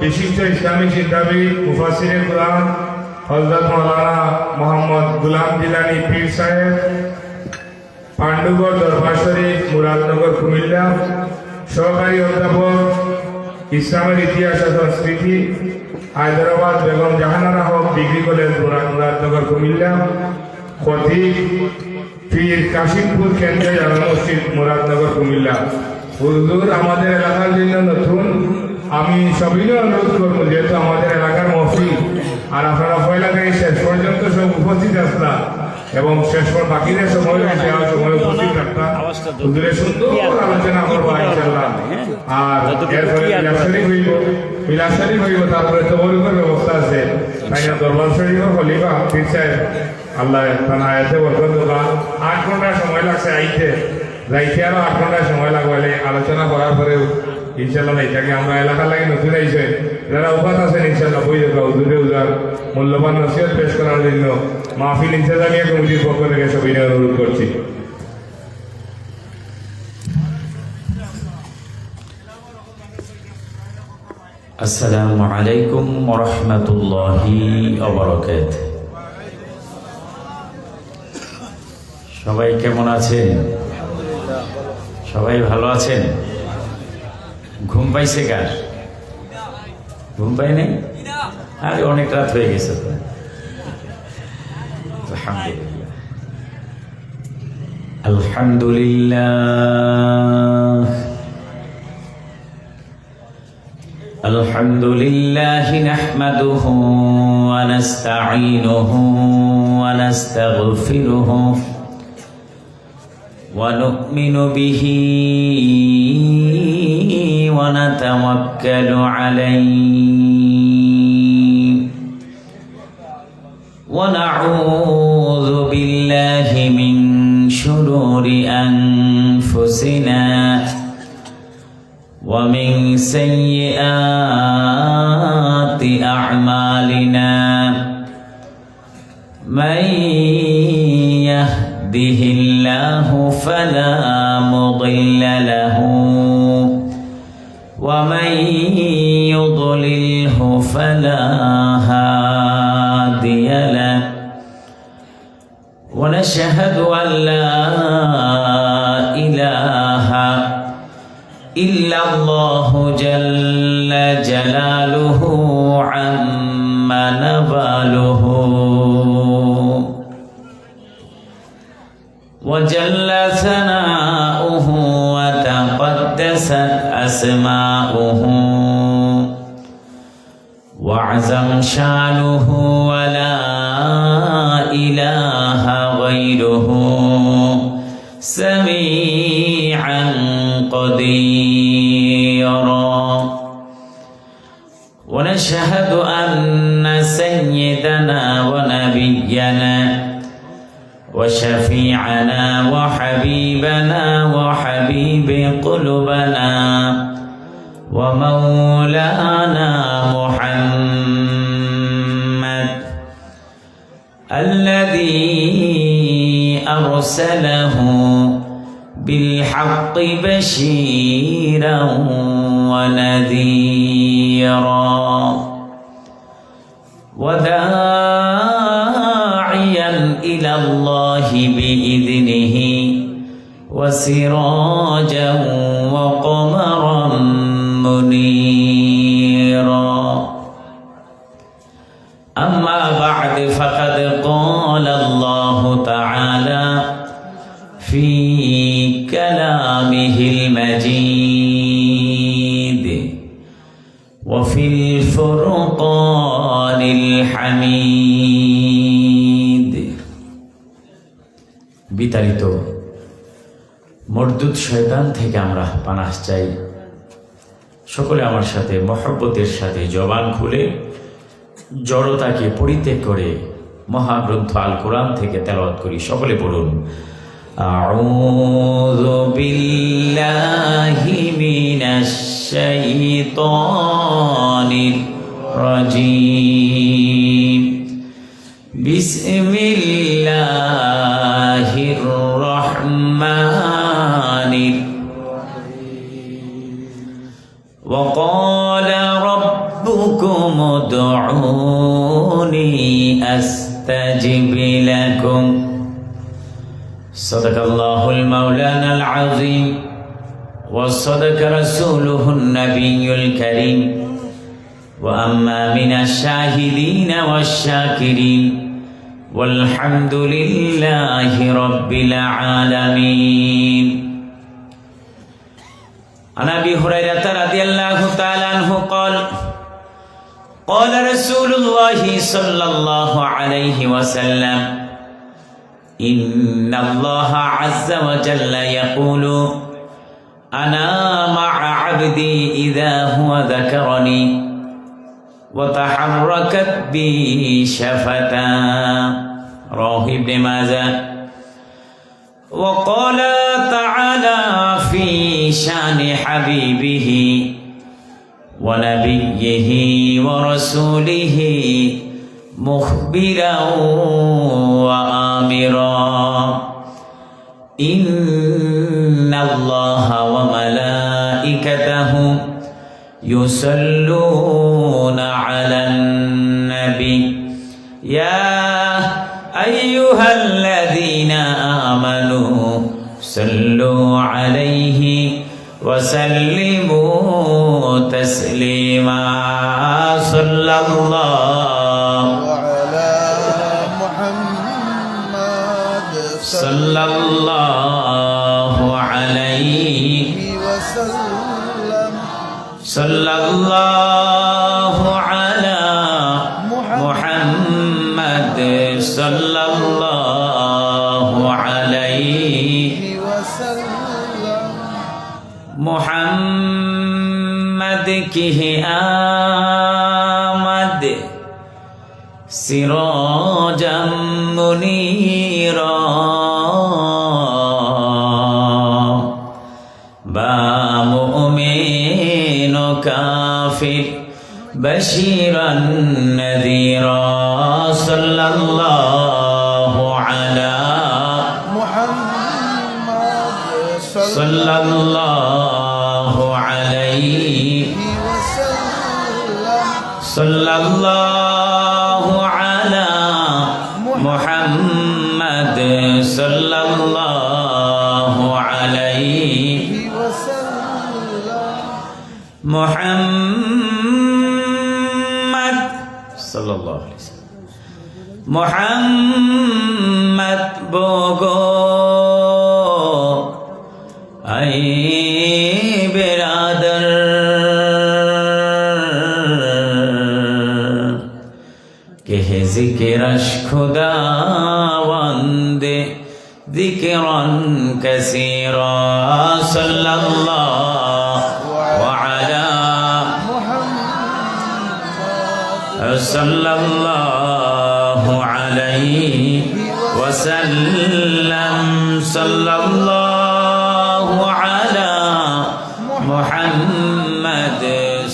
বিশিষ্ট ইসলামী চিন্তাবিদ মুফাসসিরে কুরআন হযরত মাওলানা মোহাম্মদ গোলাম জিলানী পীর সাহেব, পান্ডুগড় দরবার শরীফ, মুরাদনগর, কুমিল্লা। সহকারী অধ্যাপক ইসলামের ইতিহাস ও সংস্কৃতি, হায়দ্রাবাদ বেগম জাহানারা হক ডিগ্রি কলেজ, মুরাদনগর, কুমিল্লা। খতিব পীর কাশিমপুর কেন্দ্রীয় জামে মসজিদ, মুরাদনগর, কুমিল্লা। হুজুর আমাদের এলাকার জন্য নতুন, আমি সবাইকে অনুরোধ করবো, যেহেতু আমাদের এলাকার মহফিল আর আপনারা পয়লাকায় শেষ পর্যন্ত সব উপস্থিত আসলা এবং শেষ পর বাকিদের সময় সময় উপস্থিত থাকতা, হুজুরের সুন্দর আলোচনা করবো ইনশাআল্লাহ। আর এরপরে মিলাদ শরীফ হইব, তারপরে তবরুকের ব্যবস্থা আছে। তাই না দরবার শরীফ খলিফা পীর সাহেব আল্লাহ তার আয়াতে বরকত দেবা। 8 ঘন্টা সময় লাগছে আইতে, যাইতে আরো 8 ঘন্টা সময় লাগবে আলোচনা করার পরেও ইনশাল্লাহ। এটাকে আমরা এলাকার লাগে নতুন আইছে, যারা উপাত আছেন ইনশাল্লাহ বই দেখা হুজুরে উজার মূল্যবান নসিহত পেশ করার জন্য মাহফিল ইনতেজামিয়া কমিটির পক্ষ থেকে সবাই অনুরোধ করছি। আসসালামু আলাইকুম ওয়া রাহমাতুল্লাহি ওয়া বারাকাতুহু। সবাই কেমন আছেন? সবাই ভালো আছেন? ঘুম পাইছে কার? ঘুম পাই নাই? আরে অনেক রাত হয়ে গেছে তো। আলহামদুলিল্লাহ আলহামদুলিল্লাহ নাহমাদুহু ওয়া নাস্তাঈনুহু ওয়া নাস্তাগফিরুহু ওয়া নু'মিনু বিহি ওয়া নাতাওয়াক্কালু আলাইহি ওয়া নাউযু বিল্লাহি মিন শুরুরি আনফুসিনা ومن سيئات أعمالنا من يهده الله فلا مضل له ومن يضلله فلا هادي له ونشهد أن لا إله إلا الله جل جلاله عما نباله وجل ثناؤه وتقدست أسماؤه وعظم شانه ولا إله غيره سميعا قديرا ونشهد أن سيدنا ونبينا وشفيعنا وحبيبنا وحبيب قلوبنا ومولانا محمد الذي أرسله بالحق بشيرا ونذيرا وداعيا إلى الله بإذنه وسراجا وقمرا منيرا أما بعد فقد قال الله تعالى في كلامه المجيد وفي الفرقان الحميد বিতাড়িত মরদুদ শয়তান থেকে আমরা পানাহ চাই। সকলে আমার সাথে মহব্বতের সাথে জবান খুলে জড়তাকে পরিত্যাগ করে মহাগ্রন্থ আল কোরআন থেকে তেলাওয়াত করি। সকলে পড়ুন, আউযু বিল্লাহি মিনাশ শাইতানির রাজিম বিসমিল্লাহির রাহমানির ওয়া ক্বালা রাব্বুকুম ربكم ادعوني أستجب لكم صدق الله المولانا العظيم وصدق رسوله النبي الكريم وأما من الشاهدين والشاكرين والحمد لله رب العالمين. عن أبي هريرة رضي الله تعالى عنه قال قال رسول الله صلى الله عليه وسلم إن الله عز وجل يقول أنا مع عبدي إذا هو ذكرني وتحركت بي شفتا رواه ابن ماجه. وقال تعالى في شان حبيبه ونبيه ورسوله مخبرا وآمرا إن الله وملائكته يصلون على النبي يا أيها الذين آمنوا صلوا عليه وسلموا تسليما صلى الله وعلى محمد صلى الله عليه وسلم صلى الله على محمد صلى الله عليه وسلم محمد کی ہے آمد سراجا منیرا با مؤمن و کافر بشیرا نذیرا صلی اللہ علی محمد صلی اللہ علیہ وسلم صلی اللہ علی محمد صلی اللہ علیہ وسلم محمد صلی اللہ علیہ وسلم محمد بوگو اے برادر کہ ہے ذکرش خداوند ذکرا کثیرا صلی اللہ وعلا صلی اللہ علیہ وسلم صلی اللہ علی محمد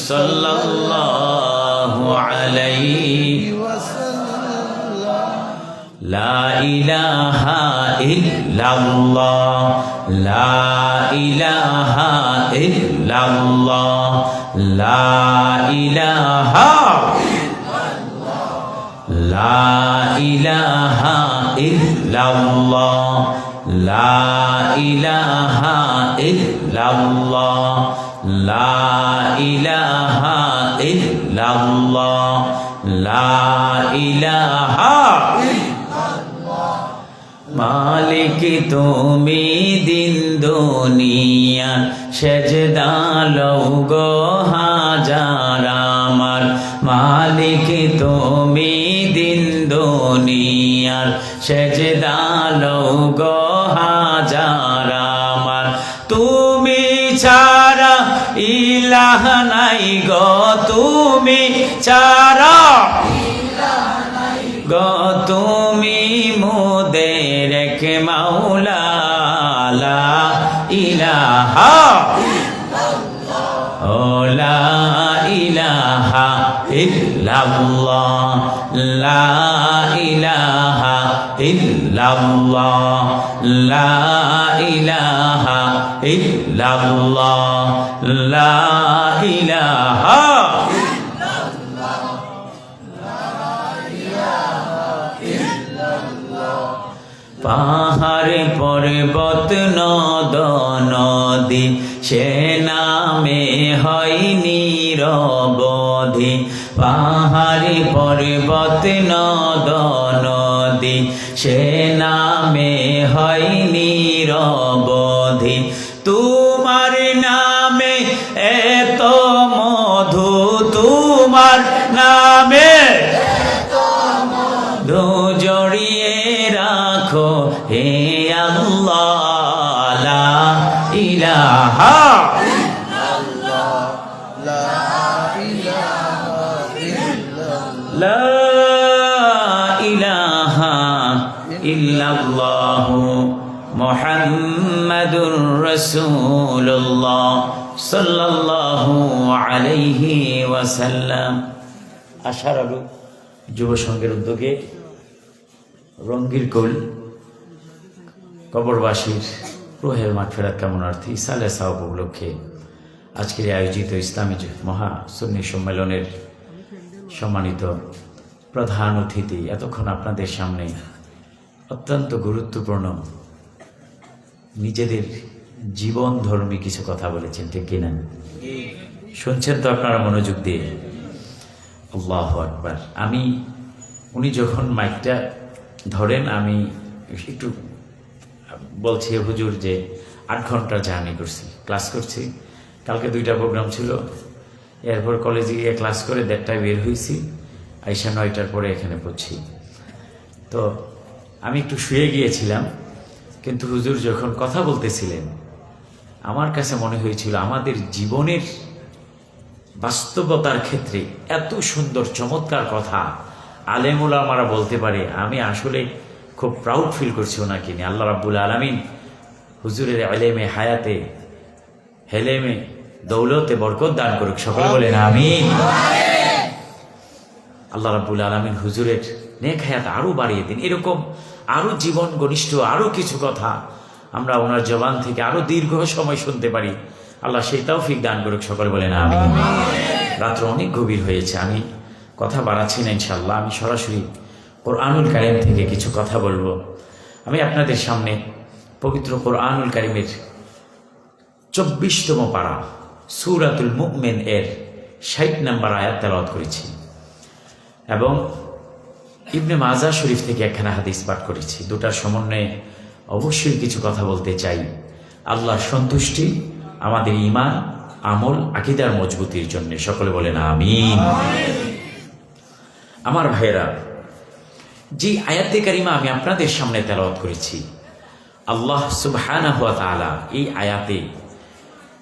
صلی اللہ علیہ لا الہ الا اللہ لا الہ الا اللہ لا الہ لا الہ الا اللہ لا الہ الا اللہ لا الہ الا اللہ لا الہ মালিক তুমি দিন দুনিয়া সেজদা লও গো হাজার আমার মালিক তুমি দিন দুনিয়ার সেজদা লও গো হাজার আমার তুমি ছাড়া ইলাহ নাই গো তুমি ছাড়া গো তুমি মোদের এক মাওলা লা ইলাহা ও লা ইলাহা ইল্লাল্লাহ লা ইলাহা ইল্লাল্লাহ লা ইলাহা ইল্লাল্লাহ লা ইলাহা পাহাড় পর্বত নদ নদী সে নামে হয় নিরবধি পাহাড় পর্বত নদ নদী সে নামে হয় নিরবধি তোমার নামে এত মধু তোমার নামে দো জড়িয়ে রাখো হে আল্লাহ লা ইলাহা লা ইলাহা ইল্লাল্লাহ লা ইলাহা ইল্লাল্লাহু মুহাম্মাদুর রাসূলুল্লাহ সাল্লাল্লাহু আলাইহি ওয়াসাল্লাম। আশার আলো যুব সংঘের উদ্যোগে রঙ্গির কুল কবরবাসীর রুহের মাগফিরাত কামনার্থে ইসালে সাওয়াব উপলক্ষে আজকের আয়োজিত ইসলামী মহা সুন্নি সম্মেলনের সম্মানিত প্রধান অতিথি এতক্ষণ আপনাদের সামনে অত্যন্ত গুরুত্বপূর্ণ নিজেদের জীবন ধর্মী কিছু কথা বলেছেন, ঠিক কিনা? শুনছেন তো আপনারা মনোযোগ দিয়ে? আল্লাহু আকবার। উনি যখন মাইকটা ধরেন আমি একটু বলছি, হুজুর যে 8 ঘন্টা জার্নি করছি, ক্লাস করছি, কালকে 2টা প্রোগ্রাম ছিল, এরপর কলেজে গিয়ে ক্লাস করে 1:30টায় বের হয়েছি, আইসা 9টার পরে এখানে পড়ছি। তো আমি একটু শুয়ে গিয়েছিলাম, কিন্তু হুজুর যখন কথা বলতেছিলেন আমার কাছে মনে হয়েছিল আমাদের জীবনের বাস্তবতার ক্ষেত্রে এত সুন্দর চমৎকার কথা আলেম উলামারা বলতে পারে। আমি আসলে খুব প্রাউড ফিল করছি ওনাকে নিয়ে। আল্লাহ রাব্বুল আলামিন হুজুরের ইলমে হায়াতে হেলেমে দৌলতে বরকত দান করুক, সকলে বলেন আমিন। আল্লাহ রাব্বুল আলামিন হুজুরের নেক হায়াত আরো বাড়িয়ে দিন, এরকম আরো জীবন ঘনিষ্ঠ আরো কিছু কথা আমরা ওনার জবান থেকে আরো দীর্ঘ সময় শুনতে পারি। আল্লাহ সেই তৌফিক দান করুক, সকলে বলেন আমিন। রাত্র অনেক গভীর হয়েছে, আমি কথা বাড়াচ্ছি না ইনশাআল্লাহ। আমি সরাসরি কোরআনুল কারীম থেকে কিছু কথা বলবো। আমি আপনাদের সামনে পবিত্র কোরআনুল কারীমের 24তম পারা সূরাতুল মুমিন এর 60 নম্বর আয়াত তেলাওয়াত করেছি এবং ইবনে মাজাহ শরীফ থেকে একখানা হাদিস পাঠ করেছি। দুটার সমন্বয়ে অবশ্যই কিছু কথা বলতে চাই। আল্লাহর সন্তুষ্টি, আমাদের ঈমান, আমল, আকীদার মজবুতির জন্য, সকলে বলেন আমিন। আমার ভাইয়েরা, যে আয়াতে কারিমা আমি আপনাদের সামনে তেলাওয়াত করেছি, আল্লাহ সুবহানাহু ওয়া তাআলা এই আয়াতে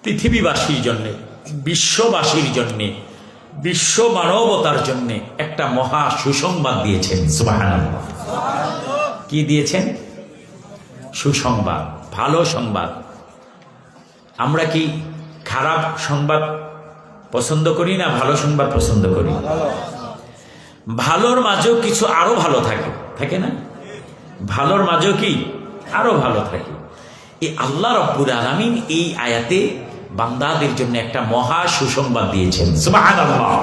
পৃথিবীবাসীর জন্য, বিশ্ববাসীর জন্য, বিশ্ব মানবতার জন্য একটা মহা সুসংবাদ দিয়েছেন। সুবহানাল্লাহ। কি দিয়েছেন? সুসংবাদ, ভালো সংবাদ। আমরা কি খারাপ সংবাদ পছন্দ করি না ভালো সংবাদ পছন্দ করি? ভালোর মাঝেও কিছু আরো ভালো থাকে, থাকে না? ভালোর মাঝেও কি আরো ভালো থাকে। এই আল্লাহ রাব্বুল আলামিন এই আয়াতে বান্দাদের জন্য একটা মহা সুসংবাদ দিয়েছেন। সুবহানাল্লাহ।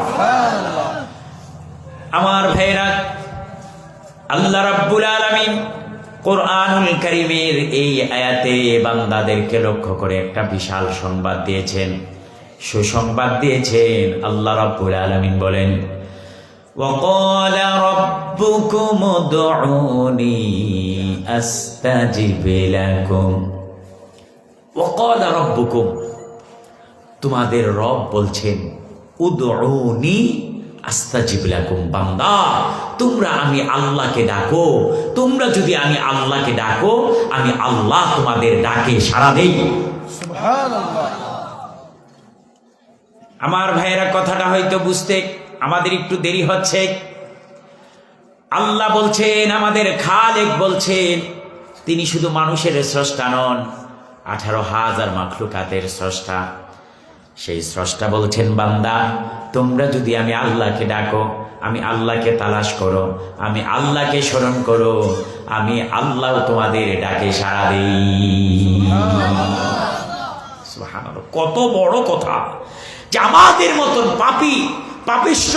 আমার ভাইরা, আল্লাহ রাব্বুল আলামিন কোরআনুল কারীমের এই আয়াতে বান্দাদেরকে লক্ষ্য করে একটা বিশাল সংবাদ দিয়েছেন, সুসংবাদ দিয়েছেন। আল্লাহ রাব্বুল আলামিন বলেন, وَقَالَ رَبُّكُمُ ادْعُونِي أَسْتَجِبْ لَكُمْ وَقَالَ رَبُّكُمْ, তোমাদের রব বলছেন, উদউনি আস্তাজিব লাকুম, বান্দা তোমরা আমি আল্লাহকে ডাকো, তোমরা যদি আমি আল্লাহকে ডাকো আমি আল্লাহ তোমাদের ডাকে সাড়া দেই। সুবহানাল্লাহ। আমার ভাইয়েরা, কথাটা হয়তো বুঝতে আমাদের একটু দেরি হচ্ছে। আল্লাহ বলছেন, আমাদের খালেক বলছেন, তিনি শুধু মানুষের স্রষ্টা নন, 18,000 মাখলুকাতের স্রষ্টা। সেই স্রষ্টা বলছেন, বান্দা তোমরা যদি আমি আল্লাহকে ডাকো, আমি আল্লাহকে তালাশ করো, আমি আল্লাহকে স্মরণ করো, আমি আল্লাহ তোমাদের ডাকে সাড়া দেই। সুবহানাল্লাহ। কত বড় কথা যে আমাদের মতন পাপী পাপিষ্ঠ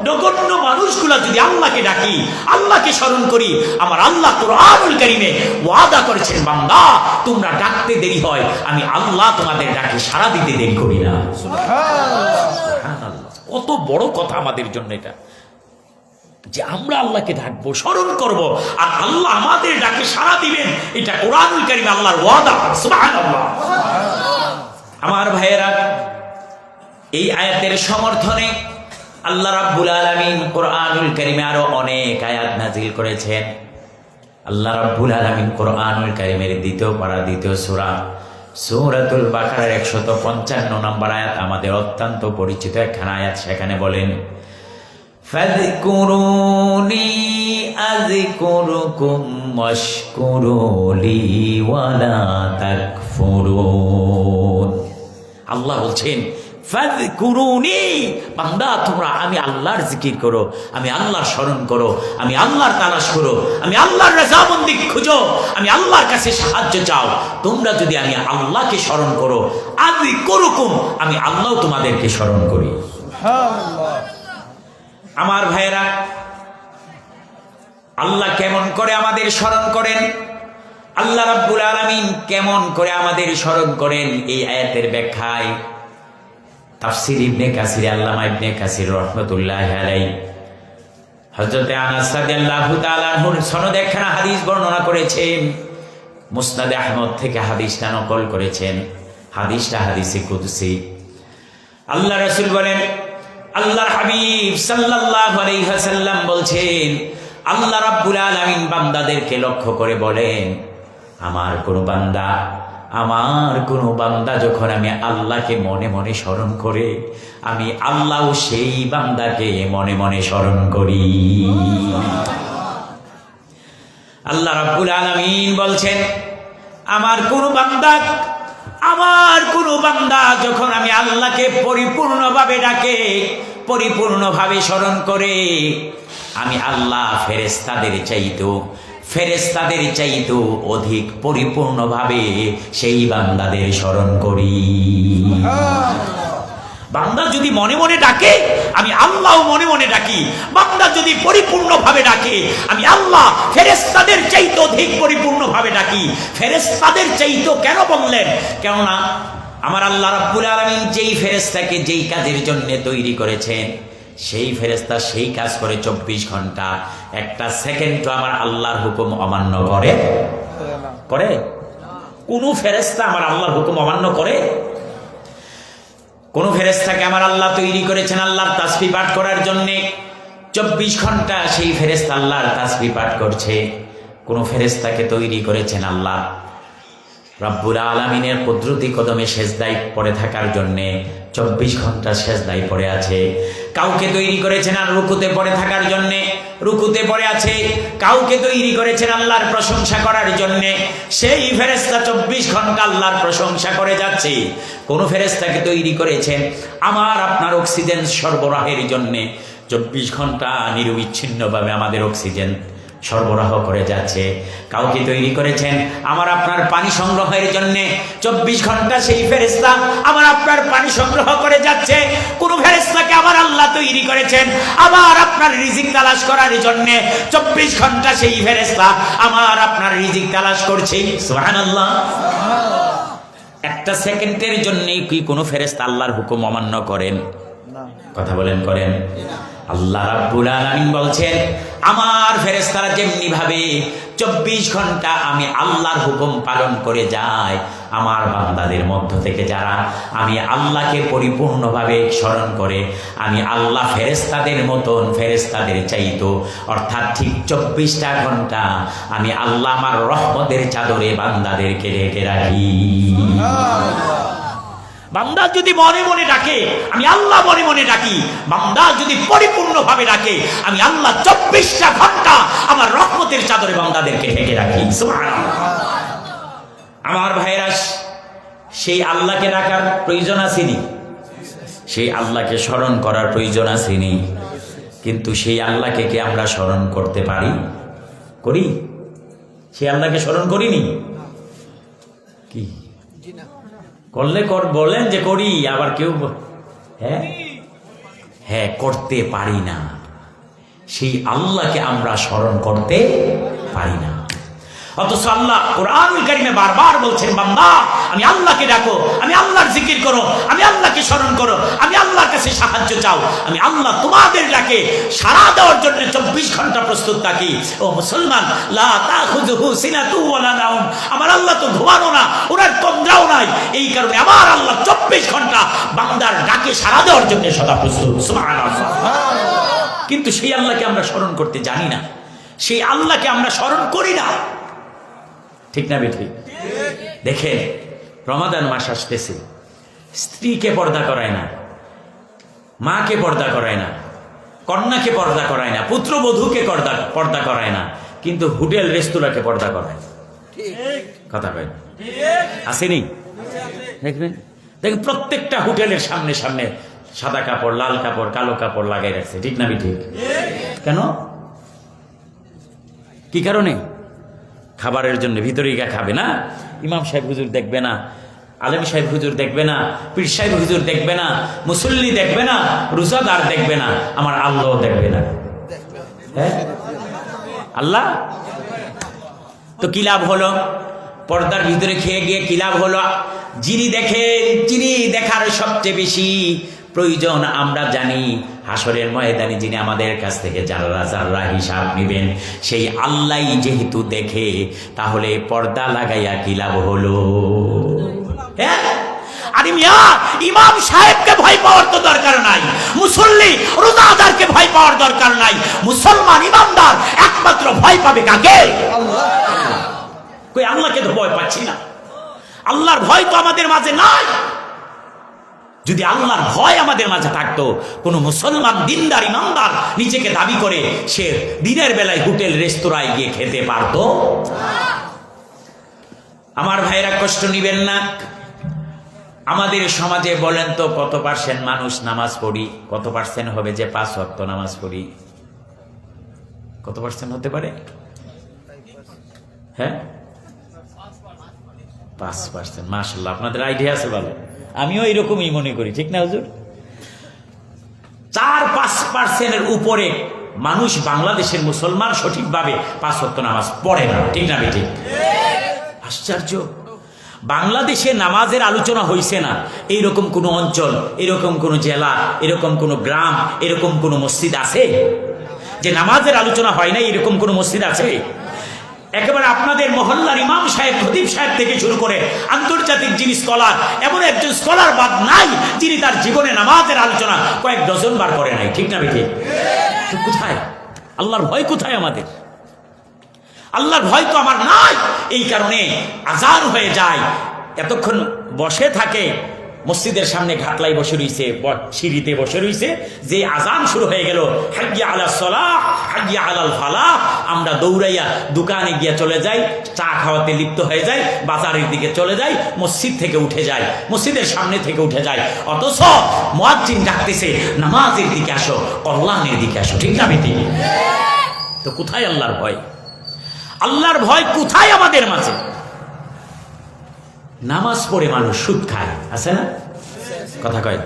নগণ্য মানুষগুলা যদি আল্লাহকে ডাকি, আল্লাহকে স্মরণ করি, আমার আল্লাহ কুরআনুল কারীমে ওয়াদা করেছেন, বান্দা তোমরা ডাকতে দেরি হয়, আমি আল্লাহ তোমাদের ডাকে সাড়া দিতে দেরি করি না। সুবহানাল্লাহ। কত বড় কথা আমাদের জন্য এটা, যে আমরা আল্লাহকে ডাকবো, স্মরণ করব, আর আল্লাহ আমাদের ডাকে সাড়া দিবেন। এটা কুরআনুল কারীমে আল্লাহর ওয়াদা। সুবহানাল্লাহ। আমার ভাইয়েরা, এই আয়াতের সমর্থনে আল্লাহ রাব্বুল আলামিন কুরআনুল কারীমে আরো অনেক আয়াত নাজিল করেছেন। আল্লাহ রাব্বুল আলামিন কুরআনুল কারীমের দ্বিতীয় পারা, দ্বিতীয় সূরা, সূরাতুল বাকারার 155 নম্বর আয়াত আমাদের অত্যন্ত পরিচিত একখানা আয়াত। সেখানে বলেন, ফাযকুরুনি আযকুরুকুম ওয়াশকুরুলি ওয়ালা তাকফুরুন। আল্লাহ বলছেন, ফাযকুরুনি, বান্দা তোমরা আমি আল্লাহর জিকির করো, আমি আল্লাহর স্মরণ করো, আমি আল্লাহর তালাশ করো, আমি আল্লাহর রাজামন্দি খুঁজো, আমি আল্লাহর কাছে সাহায্য চাও। তোমরা যদি আমি আল্লাহকে স্মরণ করো, আযকুরুকুম, আমি আল্লাহ তোমাদেরকে স্মরণ করি। সুবহানাল্লাহ। আমার ভাইয়েরা, আল্লাহ কেমন করে আমাদের স্মরণ করেন, আল্লাহ রাব্বুল আলামিন কেমন করে আমাদের স্মরণ করেন, এই আয়াতের ব্যাখ্যায় তাফসীর ইবনে কাসির, আল্লামা ইবনে কাসির রাহমাতুল্লাহি আলাইহি হযরতে আনাস রাদিয়াল্লাহু তাআলা আনহুর সনদে একখানা হাদিস বর্ণনা করেছেন। মুসনাদে আহমদ থেকে হাদিসটা নকল করেছেন। হাদিসটা হাদিসে কুদসি। আল্লাহ রাসূল বলেন, আল্লাহর হাবিব সাল্লাল্লাহু আলাইহি ওয়াসাল্লাম বলছেন, আল্লাহ রাব্বুল আলামিন বান্দাদেরকে লক্ষ্য করে বলেন, আমার কোন বান্দা যখন আমি আল্লাহকে মনে মনে স্মরণ করে, আমি আল্লাহ সেই বান্দাকে মনে মনে স্মরণ করি। আল্লাহ রাব্বুল আলামিন বলছেন, আমার কোন বান্দা যখন আমি আল্লাহকে পরিপূর্ণভাবে ডাকে, পরিপূর্ণভাবে স্মরণ করে, আমি আল্লাহ ফেরেশতাদের চাইতেও অধিক পরিপূর্ণভাবে সেই বান্দাদের স্মরণ করি। বান্দা যদি মনে মনে ডাকে, আমি আল্লাহ মনে মনে ডাকি। বান্দা যদি পরিপূর্ণভাবে ডাকে, আমি আল্লাহ ফেরেশতাদের চাইতে অধিক পরিপূর্ণভাবে ডাকি। ফেরেশতাদের চাইতে কেন বললেন? কেননা আমার আল্লাহ রাব্বুল আলামিন যেই ফেরেশতাকে যেই কাজের জন্য তৈরি করেছেন, সেই ফেরেশতা সেই কাজ করে 24 ঘন্টা। একটা সেকেন্ড আমার আল্লাহর হুকুম অমান্য করে? কোন ফেরেশতা আমার আল্লাহর হুকুম অমান্য করে? কোন ফেরেশতাকে আমার আল্লাহ তৈরি করেছেন আল্লাহর তাসবিহ পাঠ করার জন্য? 24 ঘন্টা সেই ফেরেশতা আল্লাহর তাসবিহ পাঠ করছে। কোন ফেরেশতাকে তৈরি করেছেন আল্লাহ রাব্বুল আলামিনের কুদরতি কদমে সেজদায় পড়ে থাকার জন্য, 24 ঘন্টা সেজদায় পড়ে আছে। কাউকে তৈরি করেছেন আর রুকুতে পড়ে থাকার জন্য, রুকুতে পড়ে আছে। কাউকে তৈরি করেছেন আল্লাহর প্রশংসা করার জন্য, সেই ফেরেশতা 24 ঘন্টা আল্লাহর প্রশংসা করে যাচ্ছে। কোন ফেরেশতাকে তৈরি করেছেন আমার আপনার অক্সিজেন সরবরাহের জন্য, 24 ঘন্টা নিরবিচ্ছিন্নভাবে আমাদের অক্সিজেন সরবরাহ করে যাচ্ছে। কাউকে তৈরি করেছেন আমার আপনার পানি সংগ্রহের জন্য, 24 ঘন্টা সেই ফেরেশতা আমার আপনার পানি সংগ্রহ করে যাচ্ছে। কোন ফেরেশতাকে আমার আল্লাহ তৈরি করেছেন আমার আপনার রিজিক তালাশ করার জন্য, 24 ঘন্টা সেই ফেরেশতা আমার আপনার রিজিক তালাশ করছে। সুবহানাল্লাহ। একটা সেকেন্ডের জন্য কি কোনো ফেরেশতা আল্লাহর হুকুম অমান্য করেন? কথা বলেন, করেন? আল্লাহ রাব্বুল আলামিন বলছেন, আমার ফেরেশতারা যেমনি ভাবে 24 ঘন্টা আমি আল্লাহর হুকুম পালন করে যায়, আমার বান্দাদের মধ্য থেকে যারা আমি আল্লাহকে পরিপূর্ণভাবে স্মরণ করে, আমি আল্লাহ ফেরেশতাদের মতন, ফেরেশতাদের চাইতো অর্থাৎ ঠিক 24টা ঘন্টা আমি আল্লাহ আমার রহমতের চাদরে বান্দাদেরকে ঢেকে রাখি। বান্দা যদি মনে মনে ডাকে, আমি আল্লাহ মনে মনে ডাকি। বান্দা যদি পরিপূর্ণভাবে ডাকে, আমি আল্লাহ 24টা ঘন্টা আমার রহমতের চাদরে বান্দাদেরকে ঢেকে রাখি। সুবহানাল্লাহ। আমার ভাইরা, সেই আল্লাহকে ডাকার প্রয়োজন আসেনি, সেই আল্লাহকে স্মরণ করার প্রয়োজন আসেনি, কিন্তু সেই আল্লাহকে কি আমরা স্মরণ করতে পারি? করি? সেই আল্লাহকে স্মরণ করিনি কি? করলে বলেন যে করি, আবার কেউ হ্যাঁ করতে পারি না, সেই আল্লাহকে আমরা স্মরণ করতে পারি না। অথচ আল্লাহ কোরআনুল কারীমে বারবার বলছেন, বান্দা আমি আল্লাহকে ডাকো, আমি আল্লাহর জিকির করো, আমি আল্লাহকে স্মরণ করো, আমি আল্লাহর কাছে সাহায্য চাও, আমি আল্লাহ তোমাদের ডাকে সাড়া দেওয়ার জন্য 24 ঘন্টা প্রস্তুত থাকি। ও মুসলমান, লা তাখুযুহু সিনাতু ওয়ালা নাওম, আমার আল্লাহ তো ঘুমানো না, ওনার তন্দ্রাও নাই, এই কারণে আমার আল্লাহ 24 ঘন্টা বান্দার ডাকে সাড়া দেওয়ার জন্য সদা প্রস্তুত। সুবহানাল্লাহ। কিন্তু সেই আল্লাহকে আমরা স্মরণ করতে জানি না, সেই আল্লাহকে আমরা স্মরণ করি না, ঠিক না বেঠি? দেখেন রমাদান মাস আসতেছে, স্ত্রীকে পর্দা করায় না, মাকে পর্দা করায় না, কন্যাকে পর্দা করায় না, পুত্রবধূকে পর্দা করায় না, কিন্তু হোটেল রেস্তোরাঁকে পর্দা করায়। কথা কয় আসেনি? দেখবেন দেখেন প্রত্যেকটা হোটেলের সামনে সামনে সাদা কাপড়, লাল কাপড়, কালো কাপড় লাগাই রাখছে, ঠিক না ঠিক? কেন? কি কারণে? খাবারের জন্য। ভিতরে গিয়ে খাবে না, ইমাম সাহেব হুজুর দেখবে না, আলেম সাহেব হুজুর দেখবে না, পীর সাহেব হুজুর দেখবে না, মুসল্লি দেখবে না, রোজাদার দেখবে না, আমার আল্লাহ দেখবে না। হ্যাঁ আল্লাহ তো কি লাভ হলো? পর্দার ভিতরে খেয়ে গিয়ে কি লাভ হলো? যিনি দেখেন, যিনি দেখার সবচেয়ে বেশি প্রয়োজন আমরা জানি, হাসরের ময়দানে যিনি আমাদের কাছ থেকে জাররা জাররা হিসাব নেবেন, সেই আল্লাহ যেহেতু দেখে, তাহলে পর্দা লাগাইয়া কি লাভ হলো? হ্যাঁ আরে মিয়া, ইমাম সাহেবকে ভয় পাওয়ার তো দরকার নাই, মুসল্লি রোজাদারকে ভয় পাওয়ার দরকার নাই, মুসলমান ইমানদার একমাত্র ভয় পাবে কাকে? আল্লাহ। কই আল্লাহকে তো ভয় পাচ্ছি না, আল্লাহর ভয় তো আমাদের মাঝে নাই। যদি আল্লাহর ভয় আমাদের মাঝে থাকতো, কোন মুসলমান দিনদার ইমানদার নিজেকে দাবি করে সে দিনের বেলায় হোটেল রেস্তোরাঁয় গিয়ে খেতে পারত? আমার ভাইরা কষ্ট নিবেন না। আমাদের সমাজে বলেন তো কত পার্সেন্ট মানুষ নামাজ পড়ি? কত পার্সেন্ট হবে যে 5 ওয়াক্ত নামাজ পড়ি? কত পার্সেন্ট হতে পারে? হ্যাঁ 5%। মাশাআল্লাহ, আপনাদের আইডিয়া আছে ভালো, আমিও এরকমই মনে করি, ঠিক না হুজুর? 4-5% উপরে মানুষ বাংলাদেশের মুসলমান সঠিকভাবে 5 ওয়াক্ত নামাজ পড়ে না, ঠিক না বেঠিক? আশ্চর্য, বাংলাদেশে নামাজের আলোচনা হইছে না এইরকম কোন অঞ্চল, এরকম কোন জেলা, এরকম কোন গ্রাম, এরকম কোন মসজিদ আছে যে নামাজের আলোচনা হয় না? এরকম কোন মসজিদ আছে? একেবারে আপনাদের মহল্লার ইমাম সাহেব, খতিব সাহেব থেকে শুরু করে আন্তর্জাতিক যিনি স্কলার, এমন একজন স্কলার বাদ নাই যিনি তার জীবনে নামাজের আলোচনা কয়েক ডজন বার করে নাই, ঠিক না বেঠিক? কোথায় আল্লাহর ভয়? কোথায় আমাদের আল্লাহর ভয়? তো আমার নাই। এই কারণে আজান হয়ে যায়, এতক্ষণ বসে থাকে মসজিদের সামনে, ঘাটলাই বসে রইছে, সিঁড়িতে বসে রইছে, যে আজান শুরু হয়ে গেল, হাইয়া আলাস সালাহ, হাইয়া আলাল ফালাহ, আমরা দৌড়াইয়া দোকানে গিয়ে চলে যাই, চা খাওয়াতে লিপ্ত হয়ে যাই, বাজারের দিকে চলে যাই, মসজিদ থেকে উঠে যাই, মসজিদের সামনে থেকে উঠে যাই। অথচ মুয়াজ্জিন ডাকতেছে, নামাজের দিকে আসো, কল্যাণের দিকে আসো, ঠিক না বেঠিক? তো কোথায় আল্লাহর ভয়? আল্লাহর ভয় কোথায় আমাদের মাঝে? নামাজ পড়ে মানুষ সুদ খায়, আছে না? কথা কয়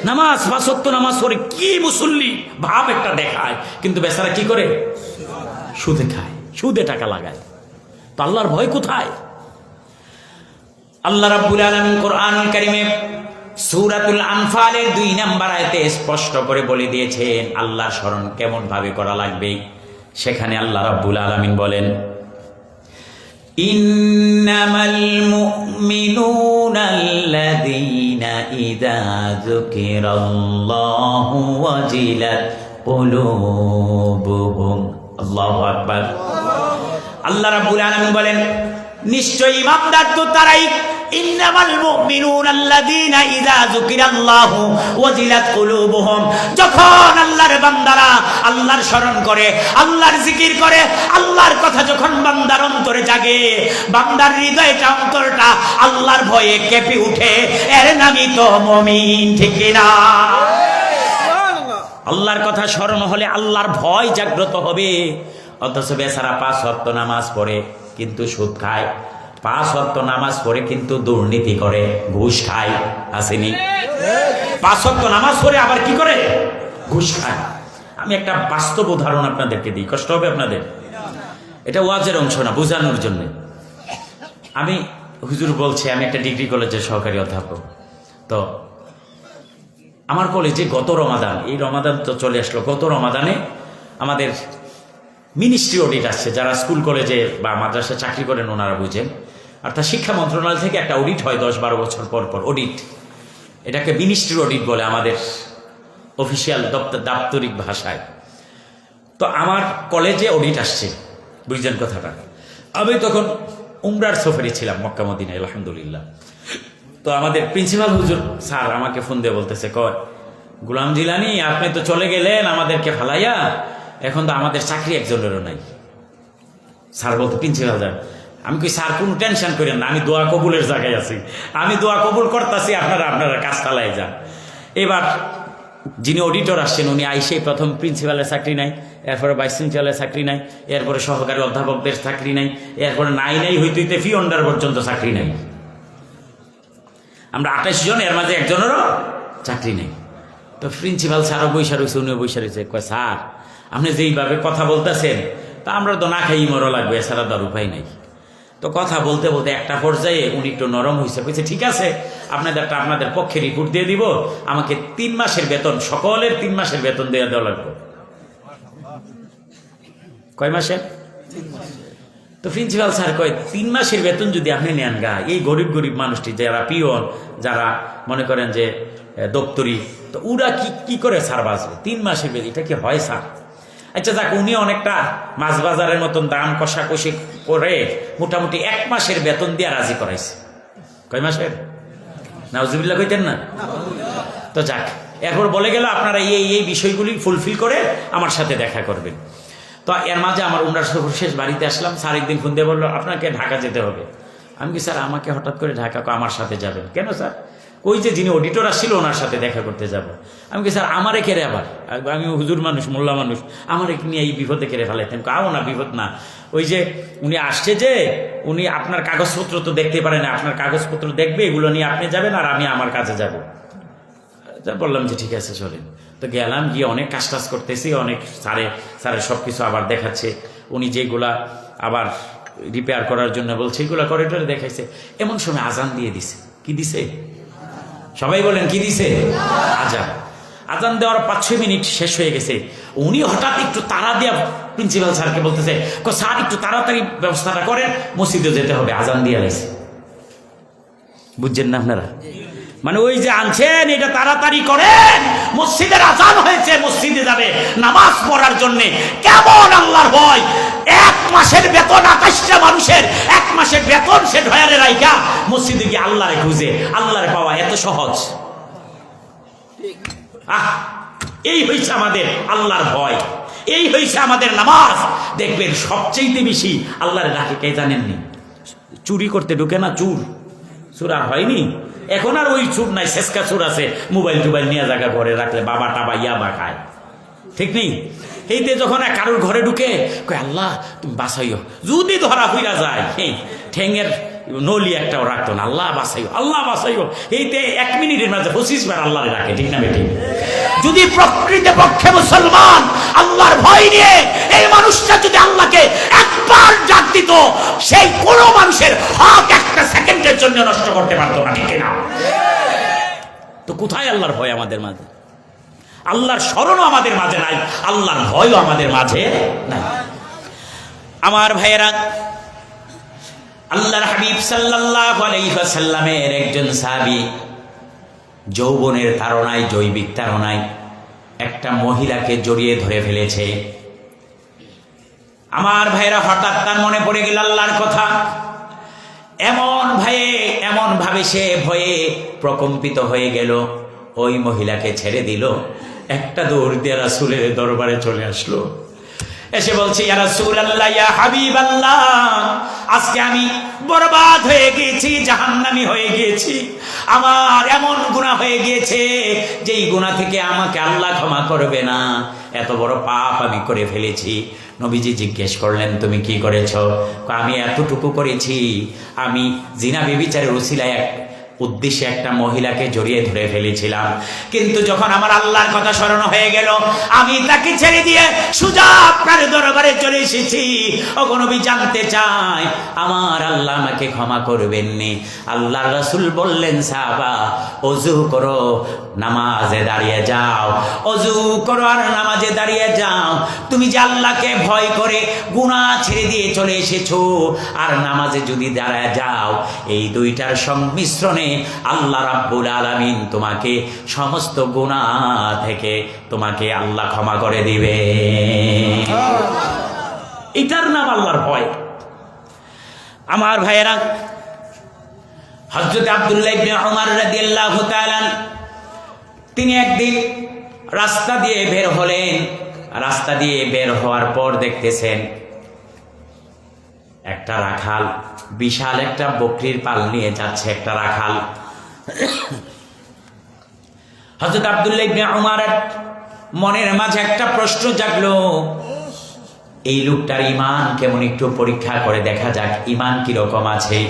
নামাজ 5 ওয়াক্ত নামাজ পড়ে কি মুসল্লি ভাব একটা দেখায়, কিন্তু বেচারা কি করে? সুদে খায়, সুদে টাকা লাগায়। তো আল্লাহর ভয় কোথায়? আল্লাহ রাব্বুল আলামিন কোরআনুল কারীমে সূরাতুল আনফালের 2 নম্বর আয়াতে স্পষ্ট করে বলে দিয়েছেন আল্লাহর স্মরণ কেমন ভাবে করা লাগবে। সেখানে আল্লাহ রাব্বুল আলামিন বলেন, ইন্নামাল মুমিনুনা আল্লাযীনা ইযা যুকিরাল্লাহু ওয়াজিলাত কুলুবুহুম। আল্লাহু আকবার। আল্লাহ রাব্বুল আলামিন বলেন, নিশ্চয়ই ইমানদার তো তারাই, ইন্নামাল মুমিনুনা আল্লাযীনা ইযা যুকিরাল্লাহু ওয়াজিলাত কুলুবুহুম, যখন আল্লাহর বান্দারা আল্লাহর স্মরণ করে, আল্লাহর জিকির করে, আল্লাহর কথা যখন বান্দার অন্তরে জাগে, বান্দার হৃদয়টা, অন্তরটা আল্লাহর ভয়ে কেঁপে উঠে, এর নামই তো মুমিন, ঠিক না? আল্লাহর কথা স্মরণ হলে আল্লাহর ভয় জাগ্রত হবে। অথচ বেচারা 5 ওয়াক্ত নামাজ পড়ে কিন্তু সুদ খায়, 5 ওয়াক্ত নামাজ পড়ে কিন্তু দুর্নীতি করে, ঘুষ খায়, আসেনি? 5 ওয়াক্ত নামাজ পড়ে আবার কি করে? ঘুষ খায়। আমি একটা বাস্তব উদাহরণ আপনাদেরকে দিই, কষ্ট হবে আপনাদের। এটা ওয়াজের অংশ না, বোঝানোর জন্য। আমি হুজুর বলছি, আমি একটা ডিগ্রি কলেজের সহকারী অধ্যাপক। তো আমার কলেজে গত রমাদান, এই রমাদান তো চলে আসলো, গত রমাদানে আমাদের মিনিস্ট্রি অডিট আসছে। যারা স্কুল কলেজে বা মাদ্রাসায় চাকরি করেন ওনারা বুঝেন। অর্থাৎ শিক্ষা মন্ত্রণালয় থেকে একটা অডিট হয় 10-12 বছর পর পর, অডিট। এটাকে মিনিস্ট্রি অডিট বলে আমাদের অফিসিয়াল দাপ্তরিক ভাষায়। তো আমার কলেজে অডিট আসছে, বুঝছেন কথাটা। আমি তখন উমরার সফরে ছিলাম মক্কা মদিনায়, আলহামদুলিল্লাহ। তো আমাদের প্রিন্সিপাল হুজুর স্যার আমাকে ফোন দিয়ে বলতেছে, কয় গোলাম জিলানী আপনি তো চলে গেলেন আমাদেরকে ফালাইয়া, এখন তো আমাদের চাকরি একজনেরও নাই। স্যার বলতো প্রিন্সিপাল স্যার। আমি কই স্যার কোনো টেনশন করেন না, আমি দোয়া কবুলের জায়গায় আছি, আমি দোয়া কবুল করতেছি, আপনারা কাজ চালাই যান। এবার যিনি অডিটর আসছেন উনি আইসে প্রথম প্রিন্সিপালের চাকরি নাই, এরপরে ভাইস প্রিন্সিপালের চাকরি নাই, এরপরে সহকারী অধ্যাপকদের চাকরি নাই, এরপরে নাই হইতে ফি অন্ডার পর্যন্ত চাকরি নাই। আমরা 28 জন, এর মাঝে একজনেরও চাকরি নেই। তো প্রিন্সিপাল স্যারও বৈশা রয়েছে, উনিও বৈশা রয়েছে। কয় স্যার আপনি যেইভাবে কথা বলতেছেন তা আমরা তো না খাই মরো লাগবে, এছাড়া তো আর উপায় নাই। তো কথা বলতে বলতে একটা পর্যায়ে উনি একটু নরম হয়েছে, বলছে ঠিক আছে আপনাদের পক্ষে রিপোর্ট দিয়ে দিব, আমাকে 3 মাসের বেতন, সকলের 3 মাসের বেতন দেওয়া লাগবে। কয় মাসের? তো প্রিন্সিপাল স্যার কয় 3 মাসের বেতন যদি আপনি নেন গা, এই গরিব মানুষটি যারা পিওন, যারা মনে করেন যে দপ্তরি, তো ওরা কি করে স্যার বাঁচবে? 3 মাসের বেতন, এটা কি হয় স্যার? আচ্ছা যাক, উনি অনেকটা মাছ বাজারের মতন দাম কষাকষি করে মোটামুটি 1 মাসের বেতন দিয়ে রাজি করাইছে। কয় মাসের? নাউজুবিল্লাহ কইতেন না? তো যাক, এরপর বলে গেল আপনারা এই বিষয়গুলি ফুলফিল করে আমার সাথে দেখা করবেন। তো এর মাঝে আমার উমরার সফর শেষ, বাড়িতে আসলাম। স্যার একদিন ফোন দিয়ে বললো আপনাকে ঢাকা যেতে হবে। আমি কি স্যার আমাকে হঠাৎ করে ঢাকা? আমার সাথে যাবেন কেন স্যার? ওই যে যিনি অডিটর আসছিল ওনার সাথে দেখা করতে যাব। আমি কি স্যার আমারে কেড়ে আবার? আমি হুজুর মানুষ, মোল্লা মানুষ, আমারে নিয়ে এই বিপদে কেড়ে ফেলাইতেন? কাও না, বিপদ না, ওই যে উনি আসছে, যে উনি আপনার কাগজপত্র তো দেখতে পারেন, আপনার কাগজপত্র দেখবে, এগুলো নিয়ে আপনি যাবেন আর আমি আমার কাজে যাব। বললাম যে ঠিক আছে চলেন। তো গেলাম, গিয়ে অনেক কাজ করতেছি, অনেক স্যারের সব কিছু আবার দেখাচ্ছে। উনি যেগুলা আবার রিপেয়ার করার জন্য বলছে এগুলা করে টরে দেখাইছে। এমন সময় আজান দিয়ে দিছে। কি দিছে? সবাই বলেন কি দিছে? আজান দেওয়ার 5-6 মিনিট শেষ হয়ে গেছে। উনি হঠাৎ একটু তাড়া দিয়া প্রিন্সিপাল স্যারকে বলতেছে, স্যার একটু তাড়াতাড়ি ব্যবস্থাটা করেন, মসজিদে যেতে হবে, আজান দিয়ে গেছে। বুঝছেন না আপনারা? মানে ওই যে আনছেন এটা তাড়াতাড়ি করেন, মসজিদের আজান হয়েছে, মসজিদে যাবে নামাজ পড়ার জন্য। কেমন আল্লাহর ভয়! 1 মাসের বেতন 28টা মানুষের 1 মাসের বেতন সে ঢয়ারে রাইখা মসজিদে গিয়ে আল্লাহরে খুঁজে, আল্লাহরে পাওয়া এত সহজ? এই হয়েছে আমাদের আল্লাহর ভয়, এই হয়েছে আমাদের নামাজ। দেখবেন সবচেয়ে বেশি আল্লাহরে ডাকে কে জানেননি? চুরি করতে ঢুকে না, চুর আর হয়নি এখন, আর ওই চুর নাই, শেষকা চুর আছে, মোবাইল টোবাইল নিয়ে জায়গা ঘরে রাখলে বাবা টাবা ইয়াবা খায়, ঠিক নেই? এইতে যখন কারোর ঘরে ঢুকে কয় আল্লাহ তুমি বাঁচাইও, যদি ধরা হইয়া যায় ঠেঙের নলি একটাও রাখতো না, আল্লাহ বাঁচাইও, আল্লাহ বাঁচাইও। এইতে 1 মিনিটের মাঝে 25 বার আল্লাহ রাখে, ঠিক না বেঠিক? যদি প্রকৃতপক্ষে মুসলমান আল্লাহর ভয় নিয়ে এই মানুষটা যদি আল্লাহকে একবার ডাক দিত, সেই কোনো মানুষের হক 1 সেকেন্ডের জন্য নষ্ট করতে পারতো না, ঠিক না? তো কোথায় আল্লাহর ভয় আমাদের মাঝে? আল্লাহর স্মরণও আমাদের মাঝে নাই, আল্লাহর ভয়ও আমাদের মাঝে নাই। আমার ভাইয়েরা, আল্লাহর হাবিব সাল্লাল্লাহু আলাইহি ওয়াসাল্লামের একজন সাহাবী যৌবনের তাড়নায়, জৈবিক তাড়নায় একটা মহিলাকে জড়িয়ে ধরে ফেলেছে। আমার ভাইয়েরা, হঠাৎ তার মনে পড়ে গেল আল্লাহর কথা। এমন ভাবে সে ভয়ে প্রকম্পিত হয়ে গেল, ওই মহিলাকে ছেড়ে দিল, একটা দৌড় দিয়ে রাসূলের দরবারে চলে আসলো। এসে বলছে, ইয়া রাসূলুল্লাহ, ইয়া হাবিবাল্লাহ, আজকে আমি বরবাদ হয়ে গিয়েছি, জাহান্নামী হয়ে গিয়েছি। আমার এমন গুনাহ হয়ে গিয়েছে যেই গুনাহ থেকে আমাকে আল্লাহ ক্ষমা করবে না, এত বড় পাপ আমি করে ফেলেছি। নবীজি জিজ্ঞেস করলেন, তুমি কি করেছ? আমি এতটুকু করেছি, আমি জিনা ব্যভিচারের উসিলায় উদ্দেশ্যে একটা মহিলাকে জড়িয়ে ধরে ফেলেছিলাম, কিন্তু যখন আমার আল্লাহর কথা স্মরণ হয়ে গেল আমি তাকে ছেড়ে দিয়ে সোজা আপনার দরবারে চলে এসেছি। ওগো নবী, জানতে চাই আমার আল্লাহ আমাকে ক্ষমা করবেননি? আল্লাহর রাসূল বললেন, সাহাবা, ওযু করো, নামাজে দাঁড়িয়ে যাও, ওযু করো আর নামাজে দাঁড়িয়ে যাও। তুমি যে আল্লাহকে ভয় করে গুনাহ ছেড়ে দিয়ে চলে এসেছো, আর নামাজে যদি দাঁড়ায় যাও, এই দুইটার সংমিশ্রণে আল্লাহ রাব্বুল আলামিন তোমাকে সমস্ত গুনাহ থেকে তোমাকে আল্লাহ ক্ষমা করে দিবে। এটার নাম আল্লাহর ভয়। আমার ভাইয়েরা, হযরত আব্দুল্লাহ ইবনে উমর রাদিয়াল্লাহু তাআলা তিনি একদিন রাস্তা দিয়ে বের হলেন। রাস্তা দিয়ে বের হওয়ার পর দেখতেছেন একটা রাখাল বিশাল একটা বকরির পাল নিয়ে যাচ্ছে। একটা রাখাল। হযরত আব্দুল্লাহ ইবনে উমরের মনের মাঝে একটা প্রশ্ন জাগলো, এই লোকটার ঈমান কেমন, একটু পরীক্ষা করে দেখা যাক ঈমান কিরকম আছে।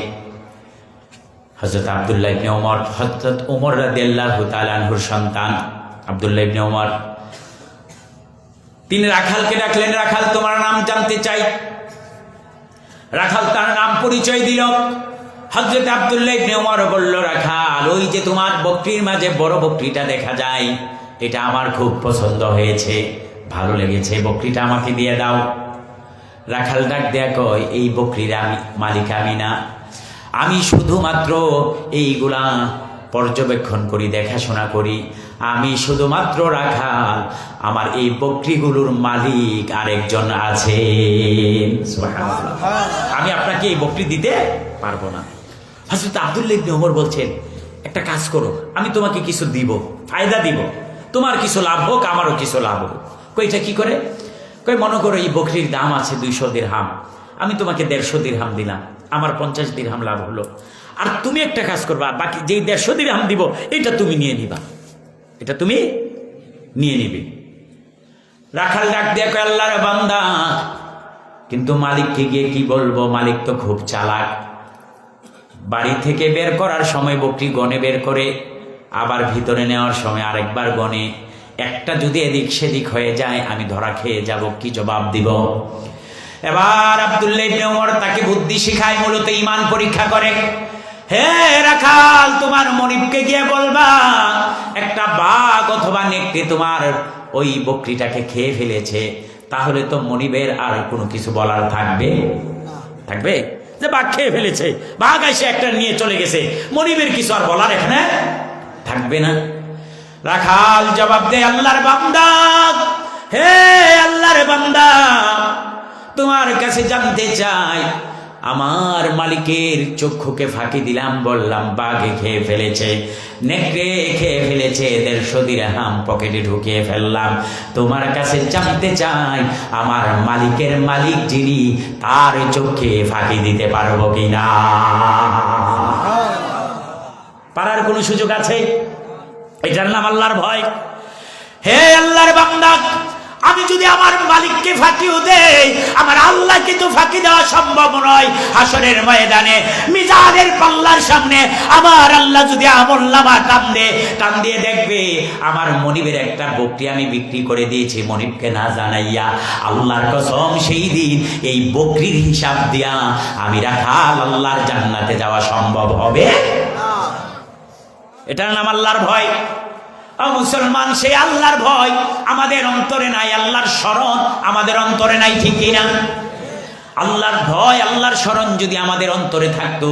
হযরত আব্দুল্লাহ ইবনে উমর, হযরত উমর রাদিয়াল্লাহু তাআলা আনহুর সন্তান আব্দুল্লাহ ইবনে উমর, তিনি রাখালকে ডাকলেন, রাখাল, তোমার নাম জানতে চাই। রাখাল তার নাম পরিচয় দিল। হযরত আব্দুল্লাহ ইবনে উমর বলল, রাখাল, ওই যে তোমার বকরির মাঝে বড় বকরিটা দেখা যায়, এটা আমার খুব পছন্দ হয়েছে, ভালো লেগেছে, বকরিটা আমাকে দিয়ে দাও। রাখাল ডাক দেয়া কয়, এই বকরির মালিক আমি না, আমি শুধুমাত্র এইগুলা পর্যবেক্ষণ করি, দেখাশোনা করি, আমি শুধুমাত্র রাখাল, আমার এই বকরিগুলোর মালিক আরেকজন আছে। সুবহানাল্লাহ। আমি আপনাকে এই বকরি দিতে পারবো না। হযরত আব্দুল্লাহ ইবনে উমর বলছেন, একটা কাজ করো, আমি তোমাকে কিছু দিব, ফায়দা দিব, তোমার কিছু লাভ হোক, আমারও কিছু লাভ হোক। কইটা কি করে? কই, মনে করো এই বকরির দাম আছে 200 দিরহাম, আমি তোমাকে 150 দিরহাম দিলাম, আমার 50 দিরহাম লাভ হলো। আর তুমি একটা কাজ করবা, বাকি যেই 150 দিরহাম দিব এটা তুমি নিয়ে নিবা, এটা তুমি নিয়ে নিবে। রাখাল ডাক দিয়ে কয়, আল্লাহর বান্দা, কিন্তু মালিককে গিয়ে কি বলবো? মালিক তো খুব চালাক, বাড়ি থেকে বের করার সময় বকরি গনে বের করে, আবার ভিতরে নেওয়ার সময় আরেকবার গনে, একটা যদি এদিক সেদিক হয়ে যায় আমি ধরা খেয়ে যাব, কি জবাব দিব? এবার আব্দুল্লাহ ইবনে উমর তাকে বুদ্ধি শিখায়, মূলত ঈমান পরীক্ষা করে। হে রাখাল, তোমার মনিবকে গিয়ে বলবা একটা বাঘ অথবা নেকড়ে তোমার ওই বকরিটাকে খেয়ে ফেলেছে, তাহলে তো মনিবের আর কোনো কিছু বলার থাকবে? থাকবে যে বাঘ খেয়ে ফেলেছে, বাঘ এসে একটা নিয়ে চলে গেছে, মনিবের কিছু আর বলার এখানে থাকবে না। রাখাল জবাব দে, আল্লাহর বান্দা, হে আল্লাহর বান্দা, তোমার কাছে জানতে চাই, আমার মালিকের চক্ষুকে ফাঁকি দিলাম, বললাম বাঘে খেয়ে ফেলেছে, নেকড়ে খেয়ে ফেলেছে, 150 দিরহাম পকেটে ঢুকিয়ে ফেললাম, তোমার কাছে জানতে চাই আমার মালিকের মালিক যিনি, তার চোখে ফাঁকি দিতে পারবো কিনা? পারার কোনো সুযোগ আছে? এটার নাম আল্লাহর ভয়। হে আল্লাহর বান্দা, আমি যদি আমার মালিককে ফাঁকিও দেই, আমার আল্লাহকে তো ফাঁকি দেওয়া সম্ভব নয়। হাসরের ময়দানে মিজানের পাল্লার সামনে আমার আল্লাহ যদি আমলনামা টান দিয়ে দেখবে আমার মনিবের একটা বকরি আমি বিক্রি করে দিয়েছি মনিবকে না জানাইয়া, আল্লাহর কসম সেই দিন এই বকরির হিসাব দিয়া আমি রাখাল আল্লাহর জান্নাতে যাওয়া সম্ভব হবে? এটার নাম আল্লাহর ভয়। মুসলমান, সেই আল্লাহর ভয় আমাদের অন্তরে নাই, আল্লাহর স্মরণ আমাদের অন্তরে নাই, ঠিক কিনা? আল্লাহর ভয়, আল্লাহর স্মরণ যদি আমাদের অন্তরে থাকতো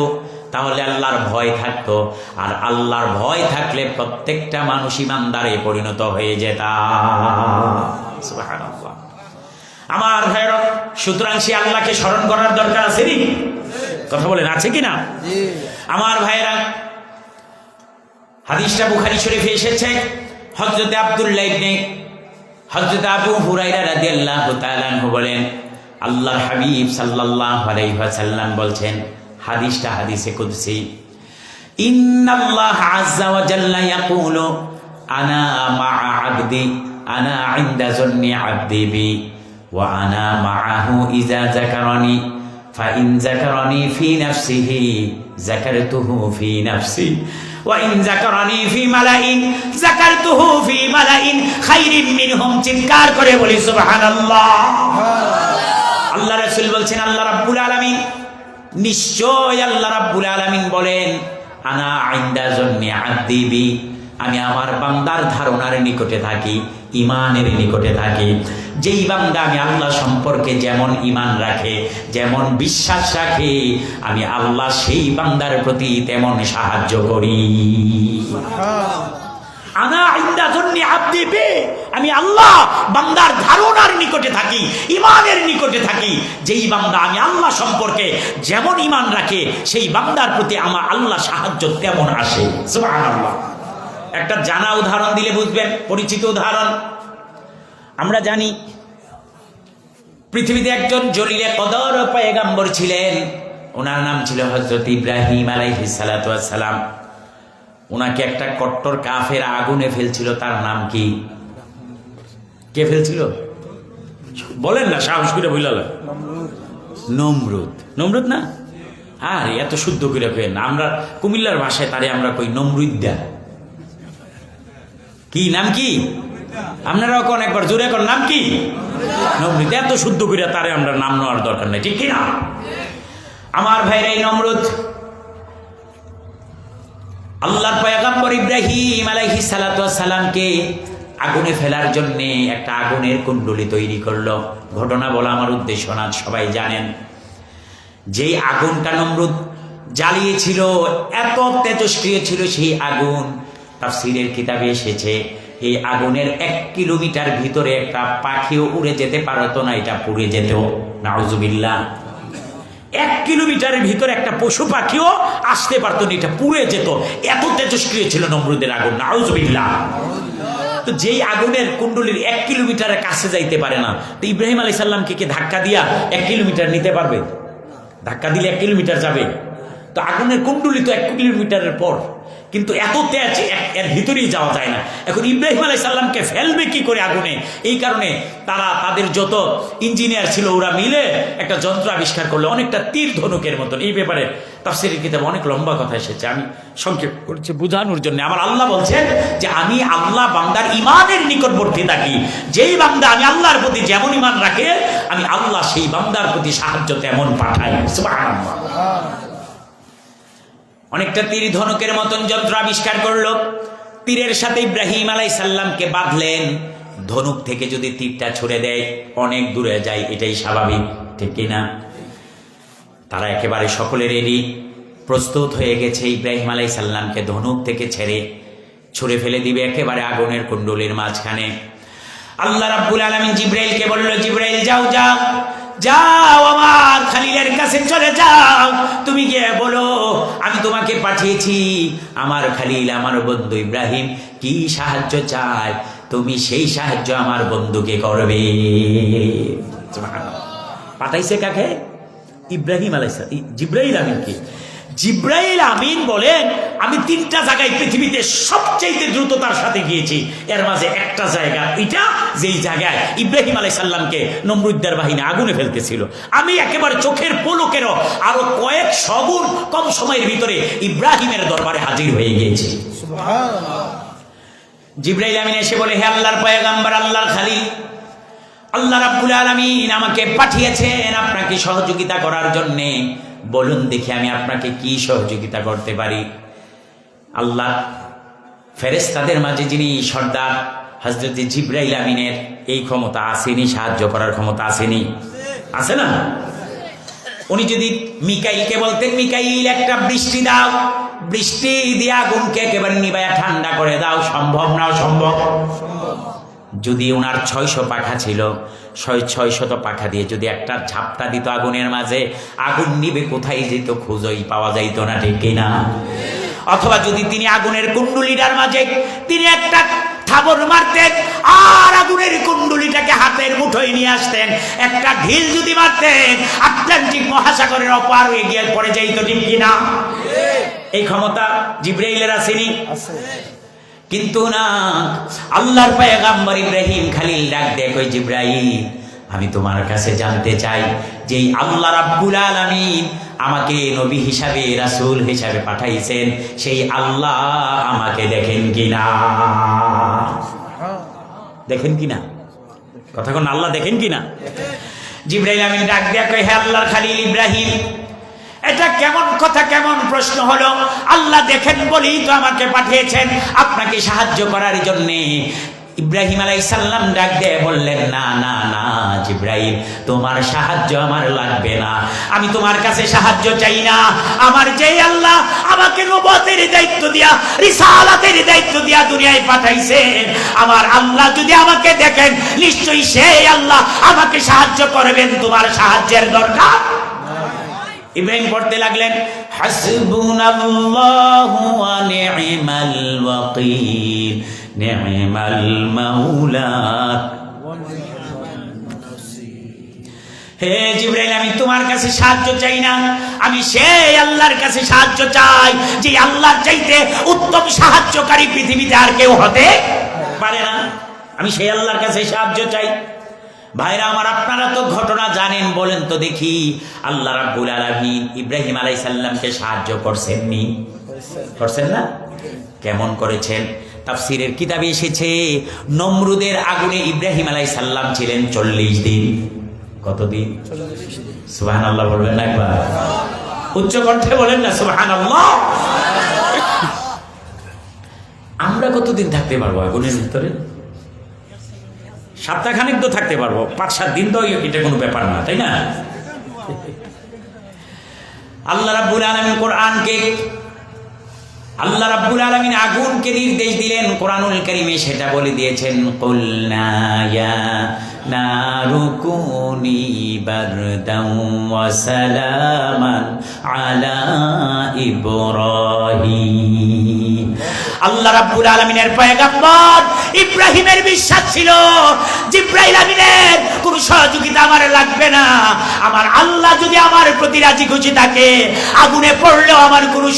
তাহলে আল্লাহর ভয় থাকতো, আর আল্লাহর ভয় থাকলে প্রত্যেকটা মানুষ ইমানদারে পরিণত হয়ে যেত। সুবহানাল্লাহ। আমার ভাইরা, সুতরাং সে আল্লাহকে স্মরণ করার দরকার আছে নি? কথা বলেন, আছে কিনা? আমার ভাইরা, হাদিসটা বুখারী শরীফে এসেছে। হযরত আবু হুরায়রা রাদিয়াল্লাহু তাআলা আনহু বলেন, আল্লাহর হাবিব সাল্লাল্লাহু আলাইহি ওয়াসাল্লাম বলছেন, হাদিসটা হাদিসে কুদসি, ইন্নাল্লাহ আযজা ওয়া জাল্লা ইয়াকুলু আনা মা'a আবদি আনা 'ইনদা যন্নি আবদি বি ওয়া আনা মা'আহু ইযা যাকারানি ফা ইন যাকারানি ফি নাফসিহি যাকারতুহু ফি নাফসি ওয়া ইন যাকারানি ফি মালাইন যাকারতুহু ফি মালাইন খায়রিম মিনহুম। চিৎকার করে বলি সুবহানাল্লাহ। আল্লাহ রাসূল বলছেন, আল্লাহ রাব্বুল আলামিন, নিশ্চয় আল্লাহ রাব্বুল আলামিন বলেন, আনা ইনদা যন্নি আবদি বি, আমি আমার বান্দার ধারণার নিকটে থাকি, ইমানের নিকটে থাকি। যেই বান্দা আমি আল্লাহ সম্পর্কে যেমন ইমান রাখে, যেমন বিশ্বাস রাখে, আমি আল্লাহ সেই বান্দার প্রতি তেমন সাহায্য করি। আনা ইনদা যন্নি আবদি বি, আমি আল্লাহ বান্দার ধারণার নিকটে থাকি, ইমানের নিকটে থাকি। যেই বান্দা আমি আল্লাহ সম্পর্কে যেমন ইমান রাখে, সেই বান্দার প্রতি আমার আল্লাহ সাহায্য তেমন আসে। সুবহানাল্লাহ। একটা জানা উদাহরণ দিলে বুঝবেন, পরিচিত উদাহরণ। আমরা জানি পৃথিবীতে একজন জলিলে কদর পয়গম্বর ছিলেন, ওনার নাম ছিল হযরত ইব্রাহিম আলাইহিস সালাতু ওয়াস সালাম। ওনাকে একটা কট্টর কাফের আগুনে ফেলছিল, তার নাম কি? কে ফেলছিল? বলেন না, সাহস করে বললেন। নমরুদ। নমরুদ না? আরে এত শুদ্ধ করে কই না, আমরা কুমিল্লার ভাষায় তারে আমরা কই নমরুদ্দা। কি নাম কি? আপনারাও কোন একবার জোরে কোন নাম কি? নমরুদ। এত শুদ্ধ করে তারে আমরা নাম নেওয়ার দরকার নেই, ঠিক কিনা? আমার ভাইরা, এই নমরুদ আল্লাহর পয়গম্বর ইব্রাহিম আলাইহিস সালাতু ওয়াস সালামকে আগুনে ফেলার জন্য একটা আগুনের কুণ্ডলী তৈরি করলো। ঘটনা বলা আমার উদ্দেশ্য না, সবাই জানেন। যেই আগুনটা নমরুদ জ্বালিয়েছিল, এত তেজস্ক্রিয় ছিল সেই আগুন, তাফসীরের কিতাবে এসেছে এই আগুনের 1 কিলোমিটার ভিতরে একটা পাখিও উড়ে যেতে পারতো না, এটা পুড়ে যেত। নাউজুবিল্লাহ। 1 কিলোমিটারের ভিতরে একটা পশু পাখিও আসতে পারতো না, এটা পুড়ে যেত। এত তেজস্ক্রিয় ছিল নমরুদের আগুন। নাউজুবিল্লাহ। তো যেই আগুনের কুণ্ডলীর 1 কিলোমিটারের কাছে যাইতে পারে না, তো ইব্রাহিম আলাইহিস সালামকে কি ধাক্কা দিয়া 1 কিলোমিটার নিতে পারবে? ধাক্কা দিলে 1 কিলোমিটার যাবে। তো আগুনের কুণ্ডলী তো 1 কিলোমিটারের পর, কিন্তু এত তেজ এর ভিতরেই যাওয়া যায় না। এখন ইব্রাহিম আলাইহিস সালামকে ফেলবে কি করে আগুনে? এই কারণে তাদের যত ইঞ্জিনিয়ার ছিল ওরা মিলে একটা যন্ত্র আবিষ্কার করলো, অনেকটা তীর ধনুকের মতন। এই ব্যাপারে তাফসীরের কিতাবে অনেক লম্বা কথা এসেছে, আমি সংক্ষেপ করছি বোঝানোর জন্য। আমার আল্লাহ বলছেন যে আমি আল্লাহ বান্দার ইমানের নিকটবর্তী থাকি। যেই বান্দা আমি আল্লাহর প্রতি যেমন ইমান রাখে, আমি আল্লাহ সেই বান্দার প্রতি সাহায্য তেমন পাঠাই। সুবহানাল্লাহ। অনেকটা তীর ধনুকের মতন যন্ত্র আবিষ্কার করলো। তীরের সাথে ইব্রাহিম আলাইহিস সালামকে বাঁধলেন। ধনুক থেকে যদি তীরটা ছুড়ে দেয় অনেক দূরে যায়, এটাই স্বাভাবিক, ঠিক কিনা? তারা একেবারে সকলে রেডি, প্রস্তুত হয়ে গেছে ইব্রাহিম আলাইহিস সালামকে ধনুক থেকে ছুড়ে ফেলে দিবে একেবারে আগুনের কুণ্ডলীর মাঝখানে। আল্লাহ রাব্বুল আলামিন জিবরাইলকে বলল, জিবরাইল যাও যাও যাও, আমার খালিলের কাছে চলে যাও, তুমি গিয়ে বলো আমি তোমাকে পাঠিয়েছি। আমার খালিল, আমার বন্ধু ইব্রাহিম কি সাহায্য চায়, তুমি সেই সাহায্য আমার বন্ধুকে করবে। পাঠাইছে কাকে? ইব্রাহিম আলাইহিস সালাম। জিবরাইল আমিন কি? জিবরাইল আমিন বলেন, আমি 3টা জায়গায় পৃথিবীতে সবচেয়ে দ্রুততার সাথে গিয়েছি। এর মাঝে একটা জায়গা এটা, যেই জায়গায় ইব্রাহিম আলাইহিস সালামকে নমরুদের বাহিনী আগুনে ফেলতেছিল, আমি একেবারে চোখের পলকেরও আরো কয়েক শগুণ কম সময়ের ভিতরে ইব্রাহিমের দরবারে হাজির হয়ে গিয়েছি। সুবহানাল্লাহ। জিবরাইল আমিন এসে বলে, হে আল্লাহর পয়গম্বর, আল্লাহর খালিল, আল্লাহ রাব্বুল আলামিন আমাকে পাঠিয়েছেন আপনাকে সহযোগিতা করার জন্য। বলুন দেখি আমি আপনাকে কি সহযোগিতা করতে পারি। আল্লাহ ফেরেশতাদের মাঝে যিনি সর্দার, হযরত জিবরাইল আমিনের এই ক্ষমতা আসেনি, সাহায্য করার ক্ষমতা আসেনি? আছে না? উনি যদি মিকাইলকে বলতেন, মিকাইল একটা বৃষ্টি দাও, বৃষ্টি দিয়ে আগুনকে একেবারে নিবায়া ঠান্ডা করে দাও, সম্ভব না? অসম্ভব। যদি ওনার 600 পাখা ছিল, 600 পাখা দিয়ে যদি একটা ঝাপটা দিত আগুনের মাঝে, আগুন নিবে কোথায় যেত খুঁজেই পাওয়া যাইতো না, ঠিক কিনা? অথবা যদি তিনি আগুনের কুণ্ডলীটার মাঝে তিনি একটা থাবর মারতেন আর আগুনের কুণ্ডলীটাকে হাতের মুঠোয় নিয়ে আসতেন, একটা ঢিল যদি মারতেন, আটলান্টিক মহাসাগরের অপার হয়ে গিয়ে পড়ে যাইতো, ঠিক কিনা? এই ক্ষমতা জিবরাইলের আসেনি? কিন্তু না, আল্লাহর পয়গম্বর ইব্রাহিম খালিল ডাক দেয়, কই জিবরাইল, আমি তোমার কাছে জানতে চাই যে আল্লাহ রাব্বুল আলামিন আমাকে নবী হিসাবে রাসূল হিসাবে পাঠাইছেন সেই আল্লাহ আমাকে দেখেন কিনা, দেখেন কিনা, কথা কোন আল্লাহ দেখেন কিনা? জিবরাইল আমিন ডাক দিয়া কয়, হে আল্লাহর খলিল ইব্রাহিম, এটা কেমন কথা, কেমন প্রশ্ন হলো? আল্লাহ দেখেন বলেই তো আমাকে পাঠিয়েছেন আপনাকে সাহায্য করার জন্যে। ইব্রাহিম আলাইহিস সালাম ডাক দিয়ে বললেন, না না না জিবরাইল, তোমার সাহায্য আমার লাগবে না, আমি তোমার কাছে সাহায্য চাই না। আমার যে আল্লাহ আমাকে নবুয়তের দায়িত্ব দিয়া, রিসালাতের দায়িত্ব দিয়া দুনিয়ায় পাঠাইছেন, আমার আল্লাহ যদি আমাকে দেখেন নিশ্চয়ই সেই আল্লাহ আমাকে সাহায্য করবেন, তোমার সাহায্যের দরকার। ইব্রাহিম পড়তে লাগলেন, হাসবুনাল্লাহু ওয়া নি'মাল ওয়াকিল নি'মাল মাওলা। হে জিবরাইল, আমি তোমার কাছে সাহায্য চাই না, আমি সেই আল্লাহর কাছে সাহায্য চাই যে আল্লাহর চাইতে উত্তম সাহায্যকারী পৃথিবীতে আর কেউ হতে পারে না। আমি সেই আল্লাহর কাছে সাহায্য চাই। ভাইরা আমার, আপনারা তো ঘটনা জানেন, বলেন তো দেখি, আল্লাহ রাব্বুল আলামিন ইব্রাহিম আলাইহিস সালামকে সাহায্য করছেননি? করছেন না? কেমন করেছেন? তাফসীরের কিতাবে এসেছে, নমরুদের আগুনে ইব্রাহিম আলাইহিস সালাম ছিলেন 40 দিন। কতদিন? সুবহানাল্লাহ বলবেন না একবার? উচ্চ কণ্ঠে বলেন না সুবহানাল্লাহ। আমরা কতদিন থাকতে পারবো আগুনের ভিতরে? সপ্তাহখানেক তো থাকতে পারবো, 5-7 দিন তো এটা কোনো ব্যাপার না, তাই না? আল্লাহ রাব্বুল আলামিন কোরআনকে, আল্লাহ রাব্বুল আলামিন আগুনকে নির্দেশ দিলেন কোরআনুল কারীমে, সেটা বলে দিয়েছেন, কুলনা ইয়া নারু কুনি বারদান ওয়া সালামান আলা ইব্রাহিম। আল্লাহ রাব্বুল আলামিনের পয়গম্বর ইব্রাহিমের বিশ্বাস ছিল, জিবরাইল আমিনের কোন সহযোগিতা আমার লাগবে না, আমার আল্লাহ যদি আমার প্রতি রাজি খুশি থাকে, আগুনে পড়লেও আমার কোনো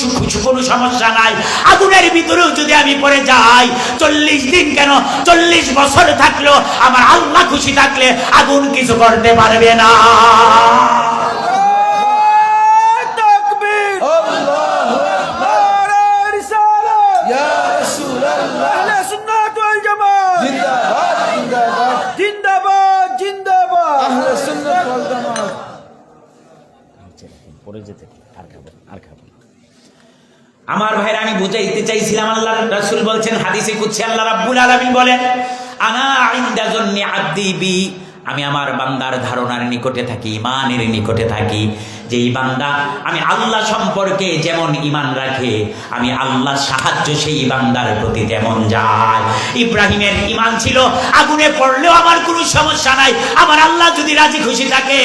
সমস্যা নাই, আগুনের ভিতরেও যদি আমি পড়ে যাই, 40 দিন কেন 40 বছর থাকলেও আমার আল্লাহ খুশি থাকলে আগুন কিছু করতে পারবে না। আমার ভাইরা, আমি বুঝাইতে চাইছিলাম, আল্লাহ রাসূল বলছেন হাদিসে কুদসি, আল্লাহ রাব্বুল আলামিন বলেন, আনা ইনদা যন্নি আবদি বি, আমি আমার বান্দার ধারণার নিকটে থাকি, ঈমানের নিকটে থাকি। যেই বান্দা আমি আল্লাহ সম্পর্কে যেমন ঈমান রাখে, আমি আল্লাহর সাহায্য সেই বান্দার প্রতি তেমন যায়। ইব্রাহিমের ঈমান ছিল, আগুনে পড়লেও আমার কোনো সমস্যা নাই, আমার আল্লাহ যদি রাজি খুশি থাকে,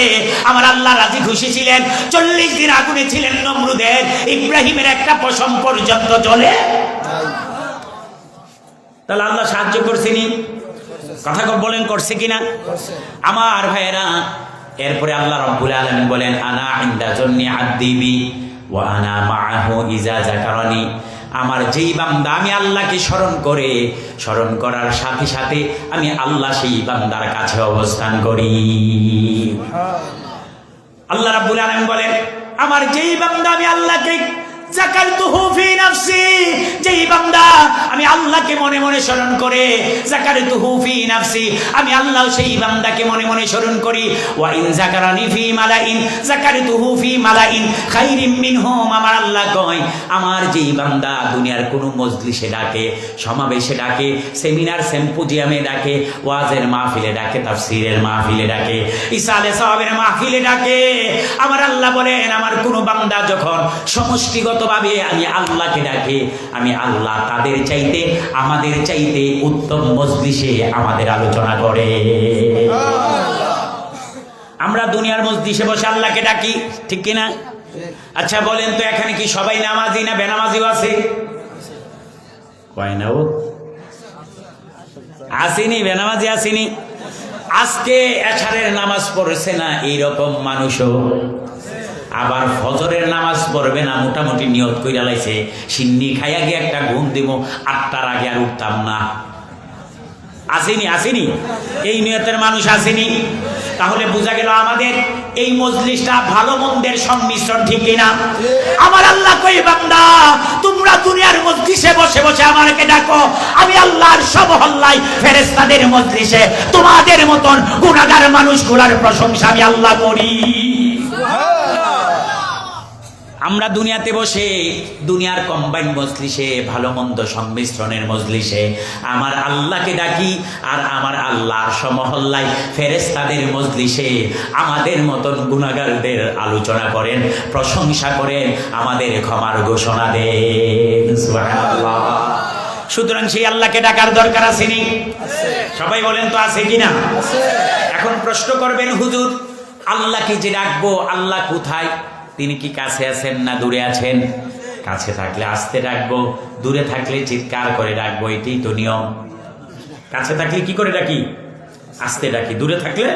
আমার আল্লাহ রাজি খুশি ছিলেন। 40 দিন আগুনে ছিলেন নমরুদের, ইব্রাহিমের একটা পশম পর্যন্ত জ্বলে। তাহলে আল্লাহ সাহায্য করছেনি? কথা বলেন, করছে কিনা? আমার ভাইয়েরা, এরপরে আল্লাহ রাব্বুল আলামিন বলেন, আনা ইনদা যন্নি আবদি বি ওয়া আনা মাআহু ইজা যাকারানি। আমার যেই বান্দা আমি আল্লাহকে স্মরণ করার সাথে সাথে আমি আল্লাহ সেই বান্দার কাছে অবস্থান করি। আল্লাহ রাব্বুল আলামিন বলেন, আমার যেই বান্দা আমি আল্লাহকে যাকারতুহু ফি নাফসি, যেই বান্দা আমি আল্লাহকে মনে মনে স্মরণ করে, যাকারতুহু ফি নাফসি, আমি আল্লাহ সেই বান্দাকে মনে মনে স্মরণ করি। ওয়া ইন যাকারানি ফি মালাইন যাকারতুহু ফি মালাইন খাইরিম মিনহুম, আমার আল্লাহ কয়, আমার যেই বান্দা দুনিয়ার কোনো মজলিসে ডাকে, সমাবেশে ডাকে, সেমিনার সিম্পোজিয়ামে ডাকে, ওয়াজের মাহফিলে ডাকে, তাফসীরের মাহফিলে ডাকে, ইসালে সাওয়াবের মাহফিলে ডাকে, আমার আল্লাহ বলেন, আমার কোনো বান্দা যখন সমষ্টিগত ভাবে আমি আল্লাহকে ডাকে, আমি আল্লাহ তাদের চাইতে, আমাদের চাইতে উত্তম মজলিসে আমাদের আলোচনা করে। আমরা দুনিয়ার মজলিসে বসে আল্লাহকে ডাকি, ঠিক কিনা? আচ্ছা বলেন তো, এখানে কি সবাই নামাজি না বেনামাজিও আছে? কয় না? ও আসেনি, বেনামাজি আসেনি। আজকে এশারের নামাজ পড়ছে না এইরকম মানুষও, আবার ফজরের নামাজ পড়বে না, মোটামুটি নিয়ত কইরা লাইছে, সিন্নি খাইয়া গিয়ে একটা ঘুম দিব, 8টার আগে আর উঠতাম না। আসেনি আসেনি? এই নিয়তের মানুষ আসেনি? তাহলে বোঝা গেল আমাদের এই মজলিসটা ভালো মন্দের সংমিশ্রণ, ঠিক কিনা? আমার আল্লাহ কই, বান্দা তোমরা দুনিয়ার মজলিসে বসে বসে আমাকে ডাকো, আমি আল্লাহর সব মহল্লায় ফেরেশতাদের মজলিসে তোমাদের মতন গুনাহগার মানুষগুলোর প্রশংসা আমি আল্লাহ করি। আমরা দুনিয়াতে বসে দুনিয়ার কম্বাইন মজলিসে, ভালো মন্দ সংমিশ্রণের মজলিসে আমার আল্লাহকে ডাকি, আর আমার আল্লাহর সমহল্লায় ফেরেশতাদের মজলিসে আমাদের মতন গুনাহগারদের আলোচনা করেন, প্রশংসা করেন, আমাদের ক্ষমার ঘোষণা দেন। সুবহানাল্লাহ। সুতরাং সেই আল্লাহকে ডাকার দরকার আসেনি? সবাই বলেন তো, আছে কিনা? এখন প্রশ্ন করবেন, হুজুর আল্লাহকে যে ডাকবো, আল্লাহ কোথায়? তিনি কি কাছে আছেন না দূরে আছেন? কাছে থাকলে আস্তে ডাকবো, দূরে থাকলে চিৎকার করে ডাকবো, এটাই তো নিয়ম। কাছে থাকলে কি করে ডাকি? আস্তে ডাকি। দূরে থাকলে,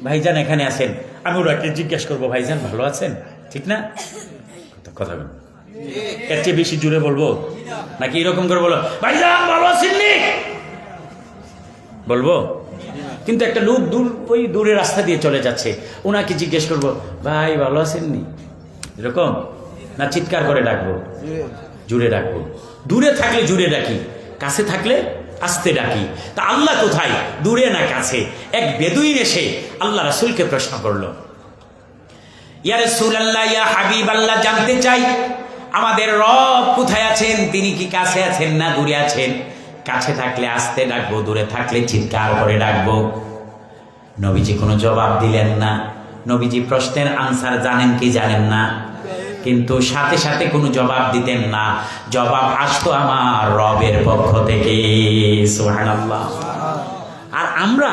ভাইজান এখানে আছেন, আমি ওরাকে জিজ্ঞেস করবো, ভাইজান ভালো আছেন? ঠিক না? কথা বল, এর চেয়ে বেশি জোরে বলবো নাকি এরকম করে বলো, ভাইজান ভালো আছেন নি? বলবো? কিন্তু একটা লোক ওই দূরে রাস্তা দিয়ে চলে যাচ্ছে, ওনাকে জিজ্ঞেস করবো, ভাই ভালো আছেননি? এরকম না চিৎকার করে ডাকবো? জুড়ে ডাকবো। দূরে থাকলে জুড়ে ডাকি, কাছে থাকলে আস্তে ডাকি। তা আল্লাহ কোথায়, দূরে না কাছে? এক বেদুইন এসে আল্লাহ রাসূলকে প্রশ্ন করলো, ইয়া রাসূলুল্লাহ, ইয়া হাবিবাল্লাহ, জানতে চাই আমাদের রব কোথায় আছেন? তিনি কি কাছে আছেন না দূরে আছেন? কাছে থাকলে আস্তে ডাকবো, দূরে থাকলে চিৎকার করে ডাকবো। নবীজি কোনো জবাব দিলেন না। নবীজি প্রশ্নের আনসার জানেন কি জানেন না, কিন্তু সাথে সাথে কোনো জবাব দিতেন না। জবাব আসতো আমার রবের পক্ষ থেকে। সুবহানাল্লাহ। আর আমরা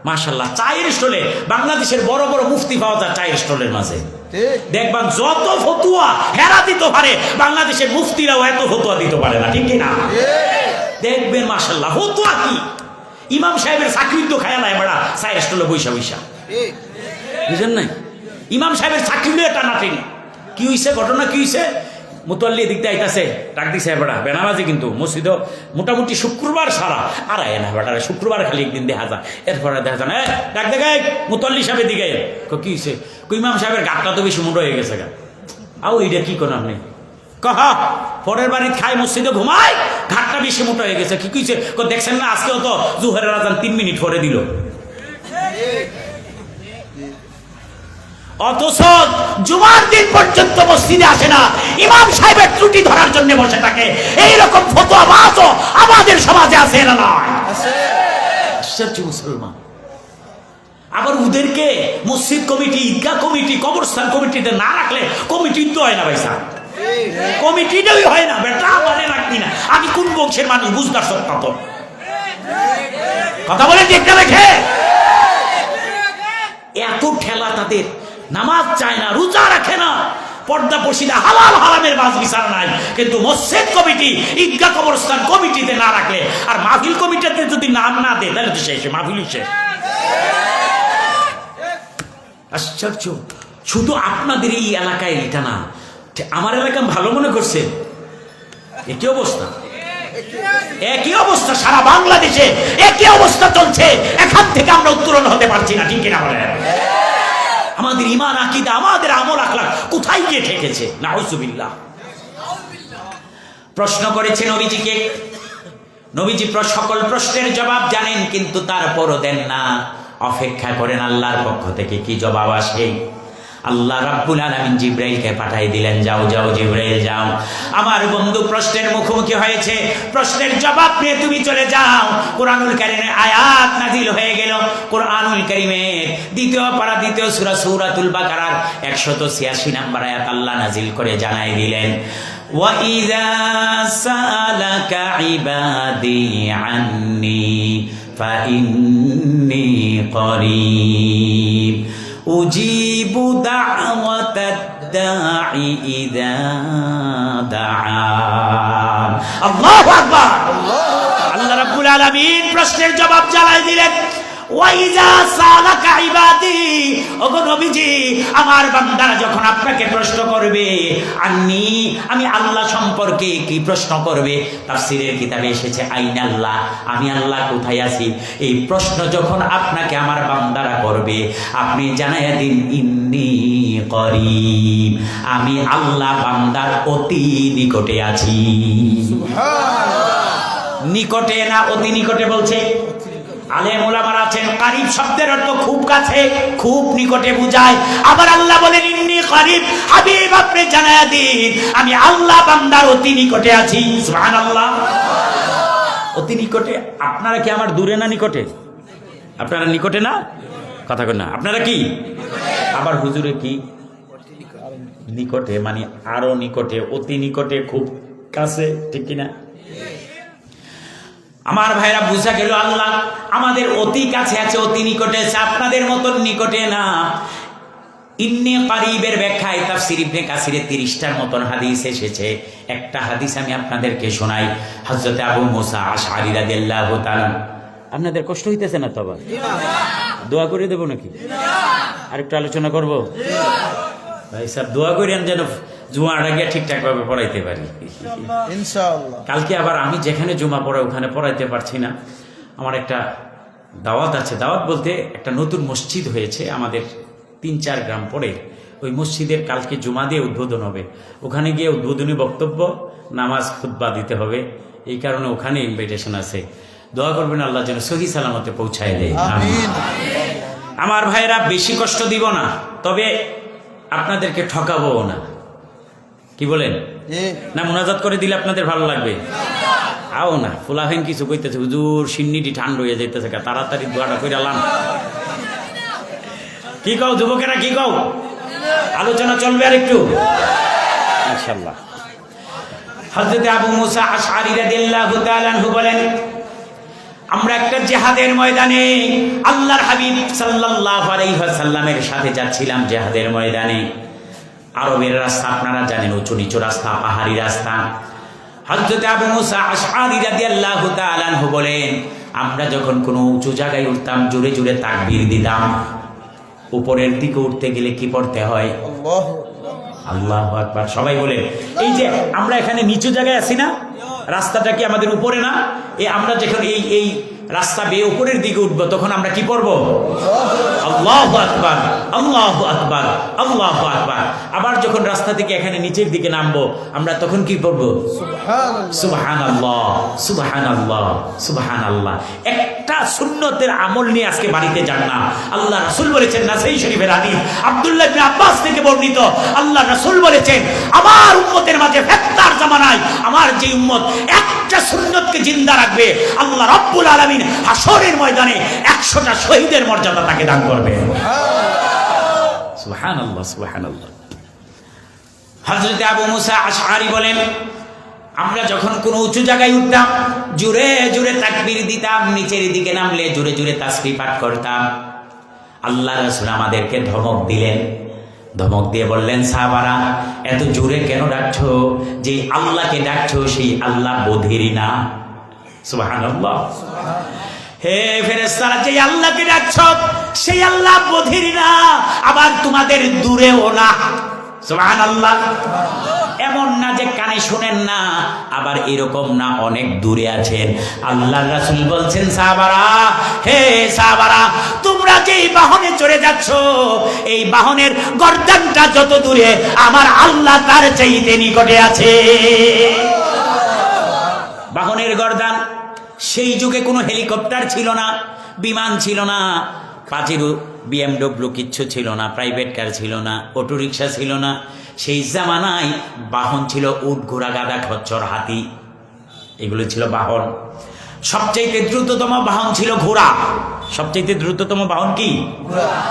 মাশাআল্লাহ চায়ের স্টলে, বাংলাদেশের বড় বড় মুফতি পাওয়া যায় চায়ের স্টলের মাঝে, দেখবেন যত ফতুয়া হেরা দিতে পারে বাংলাদেশের মুফতিরাও এত ফতুয়া দিতে পারে না, ঠিক কিনা? দেখবেন মাশাআল্লাহ ফতুয়া কি, ইমাম সাহেবের চাকরি তো খায়া নাই বেড়া চায়ের স্টলে বৈশা বৈশা, বুঝেন নাই? ইমাম সাহেবের চাকরি নিয়ে টানাটানি। কি হইছে, ঘটনা কি হইছে? মুতল্লি এদিকটা আইতাছে, ডাক দিছে বেড়া বেনামাজি, কিন্তু মসজিদ মোটামুটি শুক্রবার সারা আর আয় না বেটা, শুক্রবার খালি একদিন দেখা যায়, এরপরে দেখা যায় না ডাক দেখায় মুতল্লি সাহেবের দিকে। কি হইছে? ইমাম সাহেবের গাটটা তো বেশি মোটা হয়ে গেছে গা। আও এইটা কি করেন আপনি? কহা পরের বাড়ি খায় মসজিদে ঘুমায়, ঘাটটা বেশি মোটা হয়ে গেছে। কি কইছে? দেখছেন না আজকেও তো জোহরের আজান 3 মিনিট পরে দিল। অথচ জুমার দিন পর্যন্ত মসজিদে আসে না, ইমাম সাহেবের ত্রুটি ধরার জন্য বসে থাকে। এইরকম ফতোয়াবাজও আমাদের সমাজে আছে না নয়? আশ্চর্য মুসলমান। আবার ওদেরকে মসজিদ কমিটি, ঈদগাহ কমিটি, কবরস্থান কমিটিতে না রাখলে কমিটি তো হয় না ভাই সাহেব, কমিটিটাই হয় না বেটা, মানে রাখবি না। আমি কোন বংশের মানুষ বুঝতার সত্তা তো কথা বলে দেখতে দেখে এত ঠেলা তাদের, নামাজ চায় না, রোজা রাখে না, পর্দা পশিদা হালাল হারামের বাজ বিচার নাই। কিন্তু মসজিদ কমিটি, ঈদগাহ কবরস্থান কমিটিতে না রাখলে, আর মাহফিল কমিটিতে যদি নাম না দেয় তাহলে তো শেষ, মাহফিলই শেষ। আশ্চর্য। শুধু আপনাদের এই এলাকায় এটা না, আমার এলাকা ভালো মনে করছে, একই অবস্থা, একই অবস্থা সারা বাংলাদেশে একই অবস্থা চলছে। এখান থেকে আমরা উত্তরণ হতে পারছি না, ঠিক কিনা বলেন? আমাদের ঈমান আকীদা, আমাদের আমল আখলাক কোথায় গিয়ে ঠেকেছে? নাউজুবিল্লাহ। প্রশ্ন করেছে নবীজিকে, নবীজি সকল প্রশ্নের জবাব জানেন, কিন্তু তারপরও দেন না, অপেক্ষা করেন আল্লাহর পক্ষ থেকে কি জবাব আসে। আল্লাহ রাব্বুল আলামিন জিবরাইলকে পাঠিয়ে দিলেন, যাও যাও জিবরাইল যাও, আমার বন্ধু প্রশ্নের মুখোমুখি হয়েছে, প্রশ্নের জবাব নিয়ে তুমি চলে যাও। কোরআনুল কারীমের আয়াত নাযিল হয়ে গেল। কোরআনুল কারীমের দ্বিতীয় পারা, দ্বিতীয় সূরা, সূরাতুল বাকারার 186 নম্বর আয়াত আল্লাহ নাযিল করে জানাই দিলেন, ওয়া ইযা সালাকা ইবাদি আন্নী ফাইন্নী করিব উজিবু দাওয়াতাদ দাঈ ইযা দাআন। আল্লাহু আকবার। আল্লাহ রাব্বুল আলামিন প্রশ্নের জবাব জানাই দিলেন, ওয়াইজা সালাকা ইবাদি, ওগো নবীজি আমার বান্দারা যখন আপনাকে প্রশ্ন করবে আন্নি, আমি আল্লাহ সম্পর্কে কি প্রশ্ন করবে, তাফসীরের কিতাবে এসেছে আইনাল্লাহ, আমি আল্লাহ কোথায় আছি, এই প্রশ্ন যখন আপনাকে আমার বান্দারা করবে আপনি জানাইয়া দিন ইন্নী করিব, আমি আল্লাহ বান্দার অতি নিকটে আছি। নিকটে না অতি নিকটে বলছে। আলেম ওলামারা আছেন কারিব শব্দের অর্থ খুব কাছে, খুব নিকটে বুঝায়। আবার আল্লাহ বলেন ইন্নী করিব, হাবিব আপনি জানায়া দিন আমি আল্লাহ বান্দার অতি নিকটে আছি। সুবহানাল্লাহ। অতি নিকটে। আপনারা কি আমার দূরে না নিকটে? আপনারা নিকটে না? কথা কন না। আপনারা কি? আবার হুজুরে কি? নিকটে মানে আরো নিকটে, অতি নিকটে, খুব কাছে, ঠিক কিনা? আমার ভাইরা বুঝা গেল আল্লাহ আমাদের অতি কাছে আছে, অতি নিকটে আছে, আপনাদের মতন নিকটে না। ইন্নী করিবের ব্যাখ্যায় তাফসীর ইবনে কাসিরে 30টার মতন হাদিস এসেছে। একটা হাদিস আমি আপনাদেরকে শোনাই। হযরত আবু মুসা আশআরী রাদিয়াল্লাহু তাআলা, আপনাদের কষ্ট হইতেছে না? তো আবার দোয়া করে দেব নাকি? আরেকটু আলোচনা করব? ভাই সাহেব দোয়া করেন যেন জুমাটা গিয়ে ঠিকঠাক ভাবে পড়াইতে পারি ইনশাআল্লাহ। কালকে আবার আমি যেখানে জুমা পড়াই ওখানে পড়াইতে পারছি না। আমার একটা দাওয়াত আছে। দাওয়াত বলতে একটা নতুন মসজিদ হয়েছে আমাদের 3-4 গ্রাম পরে। ওই মসজিদের কালকে জুমা দিয়ে উদ্বোধন হবে। ওখানে গিয়ে উদ্বোধনী বক্তব্য, নামাজ, খুতবা দিতে হবে। এই কারণে ওখানে ইনভাইটেশন আছে। দোয়া করবেন আল্লাহ যেন সহি সালামতে পৌঁছায় দেয়। আমিন। আমার ভাইরা বেশি কষ্ট দিব না, তবে আপনাদেরকে ঠকাবো না। কি বলেন? না মুনাজাত করে দিলে আপনাদের ভালো লাগবে? আও না ফুলাহেন কিছু কইতেছে, হুজুর সিন্নিটি ঠান্ডা হয়ে যাইতেছে, তাড়াতাড়ি দোয়াটা করে আলাম। কি কও যুবকেরা, কি কও? আলোচনা চলবে আর একটু ইনশাআল্লাহ। হযরত আবু মুসা আশআরী রাদিয়াল্লাহু তাআলা আনহু বলেন, আমরা একটা জিহাদের ময়দানে আল্লাহর হাবিব সাল্লাল্লাহু আলাইহি ওয়াসাল্লামের সাথে যাচ্ছিলাম জিহাদের ময়দানে। আরবের রাস্তা আপনারা জানেন, উঁচু নিচু রাস্তা, পাহাড়ি রাস্তা। হযরত আবু মুসা আশআরী রাদিয়াল্লাহু তাআলা আনহু বলেন, আমরা যখন কোনো উঁচু জায়গায় উঠতাম জোরে জোরে তাকবীর দিতাম। উপরের দিকে উঠতে গেলে কি পড়তে হয়? আল্লাহু আকবার। সবাই বলেন। এই যে আমরা এখানে নিচু জায়গায় আছি না, রাস্তাটা কি আমাদের উপরে না? এই আমরা যখন এই রাস্তা বেয়ে উপরের দিকে উঠবো তখন আমরা কি পড়বো? আল্লাহু আকবার, আল্লাহু আকবার, আল্লাহু আকবার। আবার যখন রাস্তা থেকে এখানে নিচের দিকে নামবো আমরা তখন কি পড়বো? সুবহানাল্লাহ, সুবহানাল্লাহ, সুবহানাল্লাহ। একটা সুন্নতের আমল নিয়ে আজকে বাড়িতে যান না। আল্লাহ রাসূল বলেছেন, নাসাই শরীফের হাদিস, আব্দুল্লাহ ইবনে আব্বাস থেকে বর্ণিত, আল্লাহ রাসূল বলেছেন, আমার উম্মতের মাঝে ফেতনার জামানায় আমার যে উম্মত একটা সুন্নতকে জিন্দা রাখবে, আল্লাহ রাব্বুল আলামিন হাসরের ময়দানে 100টা শহীদের মর্যাদা তাকে দান করবে। সুবহানাল্লাহ, সুবহানাল্লাহ। হযরত আবু মুসা আশআরী বলেন, আমরা যখন কোনো উঁচু জায়গায় উঠতাম জোরে জোরে তাকবীর দিতাম, নিচের দিকে নামলে জোরে জোরে তাসবিহ পাঠ করতাম। আল্লাহ রাসূল আমাদেরকে ধমক দিলেন। ধমক দিয়ে বললেন, সাহাবারা এত জোরে কেন ডাকছো? যে আল্লাহকে ডাকছো সেই আল্লাহ বধির না। সুবহানাল্লাহ। হে ফেরেশতারা, যে আল্লাহকে ডাকছো সেই আল্লাহ বধির না, আবার তোমাদের দূরেও না। সুবহানাল্লাহ। এমন না যে কানে শুনেন না, আবার এরকম না অনেক দূরে আছেন। আল্লাহর রাসূল বলছেন, সাহাবারা, হে সাহাবারা, তোমরা যেই বাহনে চড়ে যাচ্ছ এই বাহনের গর্দানটা যত দূরে আমার আল্লাহ তার চাইতে নিকটে আছে। বাহনের গর্দান। সেই যুগে কোনো হেলিকপ্টার ছিল না, বিমান ছিল না, পাজেরো, BMW কিচ্ছু ছিল না, প্রাইভেট কার ছিল না, অটো রিক্সা ছিল না। সেই জামানায় বাহন ছিল উট, ঘোড়া, গাধা, খচ্চর, হাতি, এগুলো ছিল বাহন। সবচাইতে দ্রুততম বাহন ছিল ঘোড়া। সবচাইতে দ্রুততম বাহন কি?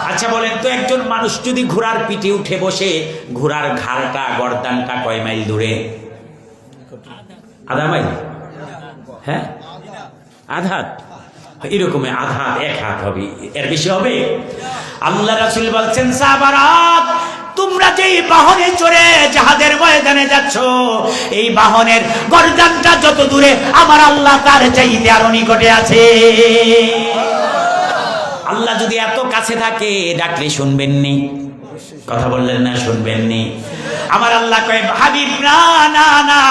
আচ্ছা বলেন তো, একজন মানুষ যদি ঘোড়ার পিঠে উঠে বসে, ঘোড়ার ঘাড়টা, গর্দানটা কয় মাইল দূরে? আধা মাইল? হ্যাঁ, আধা হাত। এরকম আধা হাত, 1 হাত হবে, এর বেশি হবে? আল্লাহ রাসূল বলছেন, সাহাবারা, তোমরা যেই বাহনে চড়ে জিহাদের ময়দানে যাচ্ছ এই বাহনের গর্দানটা যত দূরে আমার আল্লাহ তার চাইতে আরো নিকটে আছে। আল্লাহ যদি এত কাছে থাকে ডাকলে শুনবেননি? কথা বললেন না, শুনবেননি? আমার আল্লাহ কয় হাবিব না না না,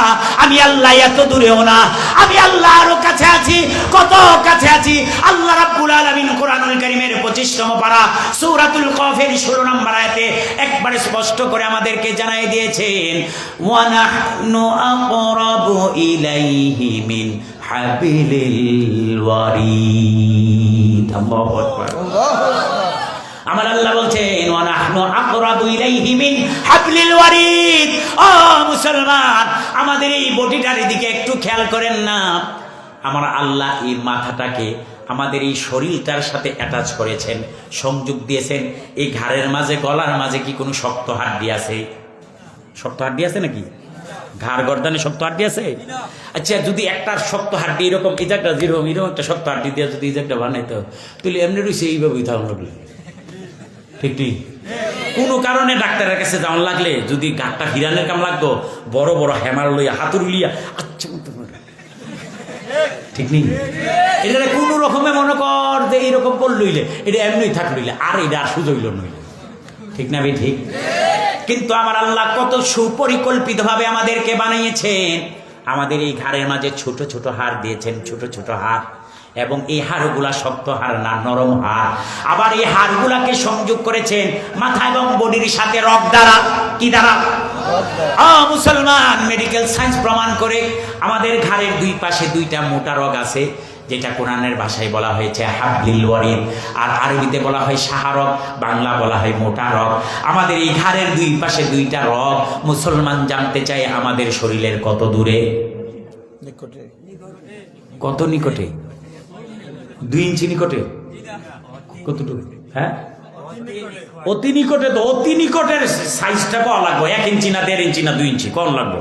আমি আল্লাহ এত দূরেও না, আমি আল্লাহ আরো কাছে আছি। কত কাছে আছি? আল্লাহ রাব্বুল আলামিন কোরআনুল কারীমের 25তম পারা সূরাতুল কফের 16 নম্বর আয়াতে একবারে স্পষ্ট করে আমাদেরকে জানাই দিয়েছেন, ওয়া নাহনু আকরাবু ইলাইহি মিন হাবিলিল ওয়ারিদ। আল্লাহু আকবার। আমার আল্লাহ বলছেন ওয়া নাহনু আকরাবু ইলাইহি মিন হাবলিল ওয়ারিদ। ও মুসলমান, আমাদের এই বডিটার দিকে একটু খেয়াল করেন না। আমার আল্লাহ এই মাথাটাকে আমাদের এই শরীরটার সাথে অ্যাটাচ করেছেন, সংযোগ দিয়েছেন। এই ঘাড়ের মাঝে, গলার মাঝে কি কোনো শক্ত হাড্ডি আছে? শক্ত হাড্ডি আছে নাকি? ঘাড় গর্দানে শক্ত হাড্ডি আছে? আচ্ছা, যদি একটা শক্ত হাড্ডি এরকম এই একটা যেরকম এরকম একটা শক্ত হাড্ডি দিয়ে যদি এই একটা বানাইতো, তাহলে এমনি রয়েছে এইভাবেই থাকুন লাগলে, ঠিক ঠিক। কোনো কারণে ডাক্তারের কাছে যাওয়ার লাগলে যদি গাঁটটা ফিরানোর কাম লাগতো, বড় বড় হ্যামার লইয়া হাতুড়ি লিয়া আচ্ছা ঠিক নেই। এটা কোনো রকমে মনে কর যে এইরকম কর লইলে এটা এমনি থাক লইলে, আর এটা আর সুযোগ নইলে, ঠিক না ভাই? ঠিক। কিন্তু আমার আল্লাহ কত সুপরিকল্পিত ভাবে আমাদেরকে বানিয়েছেন। আমাদের এই ঘাড়ের মাঝে ছোট ছোট হাড় দিয়েছেন, ছোট ছোট হাড়, এবং এই হাড়গুলা শক্ত হাড় না, নরম হাড়। আবার এই হাড়গুলাকে সংযোগ করেছেন মাথা এবং বডির সাথে রগ দ্বারা। কি দ্বারা? মুসলমান, মেডিকেল সায়েন্স প্রমাণ করে আমাদের ঘাড়ের দুই পাশে দুইটা মোটা রগ আছে, যেটা কোরআনের ভাষায় বলা হয়েছে হাবলিল ওয়ারিদ, আর আরবিতে বলা হয় শাহরগ, বাংলা বলা হয় মোটা রগ। আমাদের এই ঘাড়ের দুই পাশে দুইটা রগ। মুসলমান জানতে চায় আমাদের শরীরের কত দূরে? নিকটে। কত নিকটে? 2 ইঞ্চি নিকটে? কতটুকু? হ্যাঁ, অতি নিকটে। তো অতি নিকটের সাইজটা কম লাগবে? 1 ইঞ্চি না 1.5 ইঞ্চি না 2 ইঞ্চি কম লাগবে?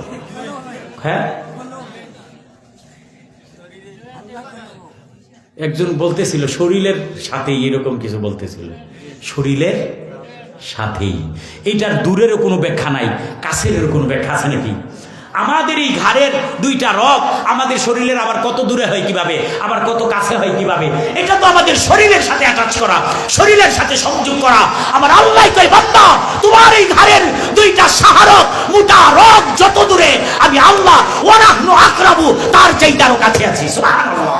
হ্যাঁ, একজন বলতেছিল শরীরের সাথেই, এরকম কিছু বলতেছিল, শরীরের সাথেই। এইটার দূরেরও কোনো ব্যাখ্যা নাই, কাছেরও কোনো ব্যাখ্যা আছে নাকি? আমাদের এই ঘাড়ের দুইটা রগ আমাদের শরীরের আবার কত দূরে হয় কিভাবে, আবার কত কাছে হয় কিভাবে? এটা তো আমাদের শরীরের সাথে অ্যাটাচ করা, শরীরের সাথে সংযোগ করা। আমার আল্লাহ কই বান্দা, তোমার এই ঘাড়ের দুইটা শাহরগ, মোটা রগ যত দূরে, আমি আল্লাহ ওয়া নাহনু আকরাবু তার চাইতে আরো কাছে আছি। সুবহানাল্লাহ।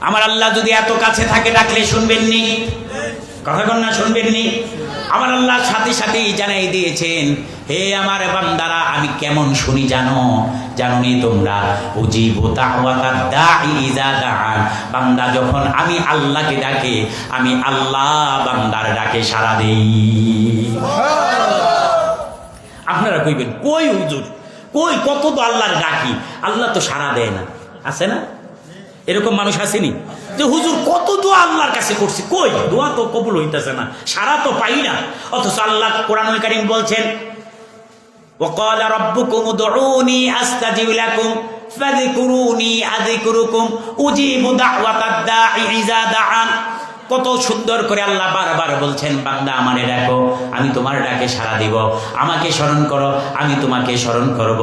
আমার আল্লাহ যদি এত কাছে থাকে ডাকলে শুনবেননি? কথা কন না, শুনবেননি? আমার আল্লাহ সাথে সাথেই জানাই দিয়েছেন, হে আমার বান্দারা, আমি কেমন শুনি জানো? জানোনি তোমরা? উজিবু দাওয়াতাদ দাঈ ইযা দাআন। বান্দা যখন আমি আল্লাহকে ডাকে, আমি আল্লাহ বান্দার ডাকে সাড়া দেই। আপনারা কইবেন কই হুজুর, কই কত তো আল্লাহর ডাকি, আল্লাহ তো সাড়া দেয় না। আছে না এরকম মানুষ? আসেনি যে হুজুর কত দোয়া আল্লাহর কাছে করছি, কই দোয়া তো কবুল হইতেছে না, সারা তো পাই না। অথচ আল্লাহ কোরআনুল কারীম বলছেন, ওয়াকালা রাব্বুকুম উদউনি আস্তাজিব লাকুম ফাযকুরুনি আযকুরুকুম উজিবু দাওয়াতাদ দাঈ ইযা দাআন। কত সুন্দর করে আল্লাহ বারবার বলছেন, বান্দা আমারে ডাকো, আমি তোমার ডাকে সাড়া দিব। আমাকে স্মরণ করো, আমি তোমাকে স্মরণ করব।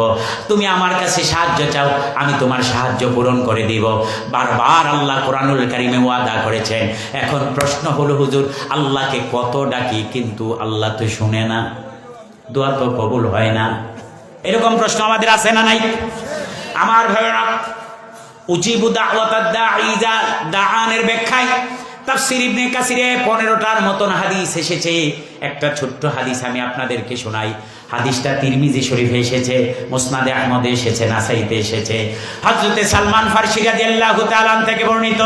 তুমি আমার কাছে সাহায্য চাও, আমি তোমার সাহায্য পূরণ করে দিব। বারবার আল্লাহ কোরআনুল কারীমে ওয়াদা করেছেন। এখন প্রশ্ন হলো হুজুর, আল্লাহকে কত ডাকি কিন্তু আল্লাহ তো শুনে না, দোয়া তো কবুল হয় না। এরকম প্রশ্ন আমাদের আছে না নাই? আমার ভাইরা, উজিবু দাওয়াতাদ দাঈ ইযা দাআনের ব্যাখ্যায় তাফসীর ইবনে কাসিরে 15টার মতন হাদিস এসেছে। একটা ছোট্ট হাদিস আমি আপনাদেরকে শোনাই। হাদিসটা তিরমিজি শরীফে এসেছে, মুসনাদে আহমদে এসেছে, নাসাইতে এসেছে। হযরতে সালমান ফারসি রাদিয়াল্লাহু তাআলা থেকে বর্ণিত,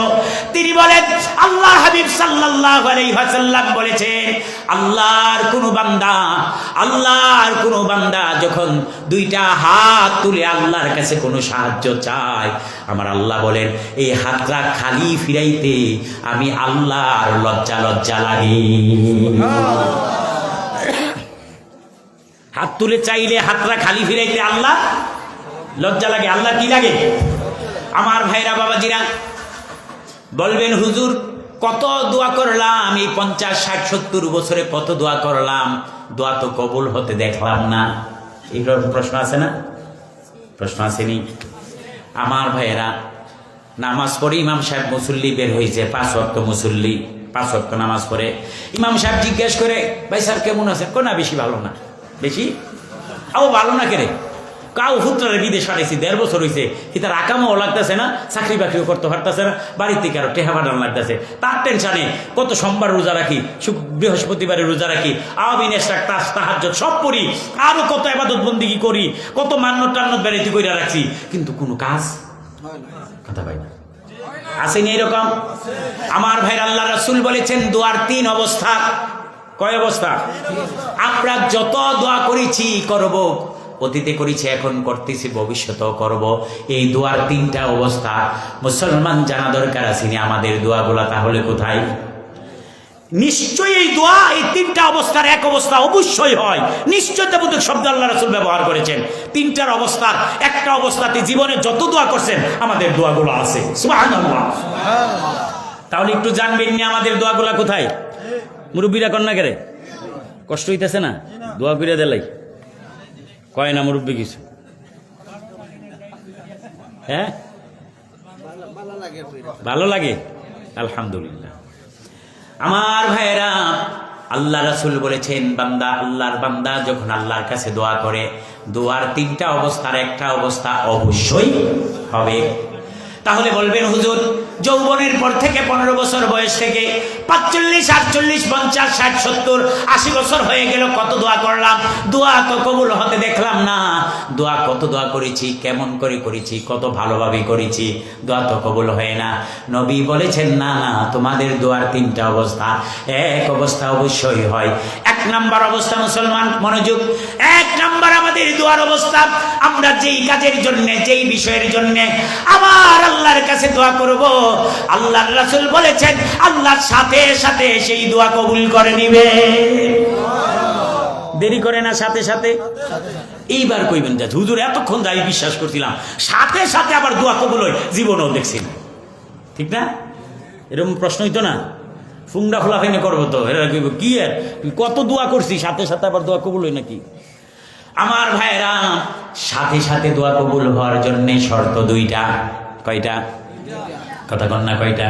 তিনি বলেন আল্লাহর হাবিব সাল্লাল্লাহু আলাইহি ওয়াসাল্লাম বলেছেন, আল্লাহর কোন বান্দা যখন দুইটা হাত তুলে আল্লাহর কাছে কোনো সাহায্য চায়, আমার আল্লাহ বলেন এই হাতটা খালি ফিরাইতে আমি আল্লাহর লজ্জা লাগে। হাত তুলে চাইলে হাতটা খালি ফিরাইতে আল্লাহ লজ্জা লাগে। আল্লাহ কি লাগে? আমার ভাইরা বাবাজিরা বলবেন, হুজুর কত দোয়া করলাম, এই 50, 60, 70 বছরে কত দোয়া করলাম, দোয়া তো কবুল হতে দেখলাম না। এইরকম প্রশ্ন আছে না? প্রশ্ন আসেনি? আমার ভাইয়েরা, নামাজ পড়ে ইমাম সাহেব মুসল্লি বের হয়েছে, 5 ওয়াক্ত মুসল্লি, 5 ওয়াক্ত নামাজ পড়ে। ইমাম সাহেব জিজ্ঞেস করে, ভাই স্যার কেমন আছেন? না বেশি ভালো না। বেশি আও ভালো না কেরে? কাউ পুত্রের বিদেশ হারাইছি, 1.5 বছর হয়েছে, তার আকামও লাগতেছে না, চাকরি বাকরিও করতে পারতেছে না, বাড়ির থেকে আরো টেহা পাঠানো লাগতেছে। তার টেনশনে কত সোমবার রোজা রাখি, বৃহস্পতিবারে রোজা রাখি, আমিনের তাহাজ্জুদ সব পড়ি, আরো কত ইবাদত বন্দেগী করি, কত মান্নত টান্নত বেড়াইতে কইরা রাখছি, কিন্তু কোনো কাজ কথা পাই না। আসেনি এরকম? আমার ভাই, আল্লাহ রাসূল বলেছেন দোয়ার 3 অবস্থা। কয় অবস্থা? আমরা যত দোয়া করেছি, করব, অতীতে করেছি, এখন করতেছি, ভবিষ্যতেও করব, এই দোয়ার 3টা অবস্থা মুসলমান জানা দরকার। আসেনি আমাদের দোয়াগুলা তাহলে কোথায়? নিশ্চয়ই এই দোয়া এই 3টা অবস্থার এক অবস্থা অবশ্যই হয়। নিশ্চয়তাবোধক শব্দ আল্লাহ রাসূল ব্যবহার করেছেন। 3টার অবস্থার একটা অবস্থাতে জীবনে যত দোয়া করছেন আমাদের দোয়াগুলো আছে। সুবহানাল্লাহ। তাহলে একটু জানবেন না আমাদের দোয়াগুলো কোথায়? মুরব্বীরা কন্যা করে কষ্ট হইতেছে না? দোয়া করে দেলাই কয় না মুরব্বী কিছু? হ্যাঁ, ভালো লাগে, আলহামদুলিল্লাহ। আমার ভাইয়েরা, আল্লাহ রাসূল বলেছেন বান্দা, আল্লাহর বান্দা যখন আল্লাহর কাছে দোয়া করে, দোয়ার 3টা অবস্থার একটা অবস্থা অবশ্যই হবে। তাহলে বলবেন হুজুর, যৌবনের পর থেকে 15 বছর বয়স থেকে 45, 48, 50, 60, 70, 80 বছর হয়ে গেল, কত দোয়া করলাম, দোয়া তো কবুল হতে দেখলাম না। দোয়া কত দোয়া করেছি, কেমন করে করেছি, কত ভালোভাবে করেছি, দোয়া তো কবুল হয় না। নবী বলেছেন না না, তোমাদের দোয়ার 3টা অবস্থা। এক অবস্থা অবশ্যই হয়। 1 নাম্বার অবস্থা, মুসলমান মনোযোগ, 1 নাম্বার আমাদের দোয়ার অবস্থা, আমরা যেই কাজের জন্য, যেই বিষয়ের জন্য আমার আল্লাহর কাছে দোয়া করব, আল্লাহর রাসূল বলেছেন আল্লাহর সাথে সাথে সেই দোয়া কবুল করে নিবে। দেরি করে না, সাথে সাথে। এইবার কইবেন যে হুজুর এতক্ষণ যাই বিশ্বাস করছিলাম, সাথে সাথে আবার দোয়া কবুল হয়, জীবনেও দেখছি না। ঠিক না? এরকম প্রশ্ন হইতো না? ফুংডা খোলা ফেনে করবো তো, এরা কইব কি আর কত দোয়া করছি, সাথে সাথে আবার দোয়া কবুল হয় নাকি? আমার ভাইরা, সাথে সাথে দোয়া কবুল হওয়ার জন্য শর্ত 2টা। কয়টা? কথা কন না, কয়টা?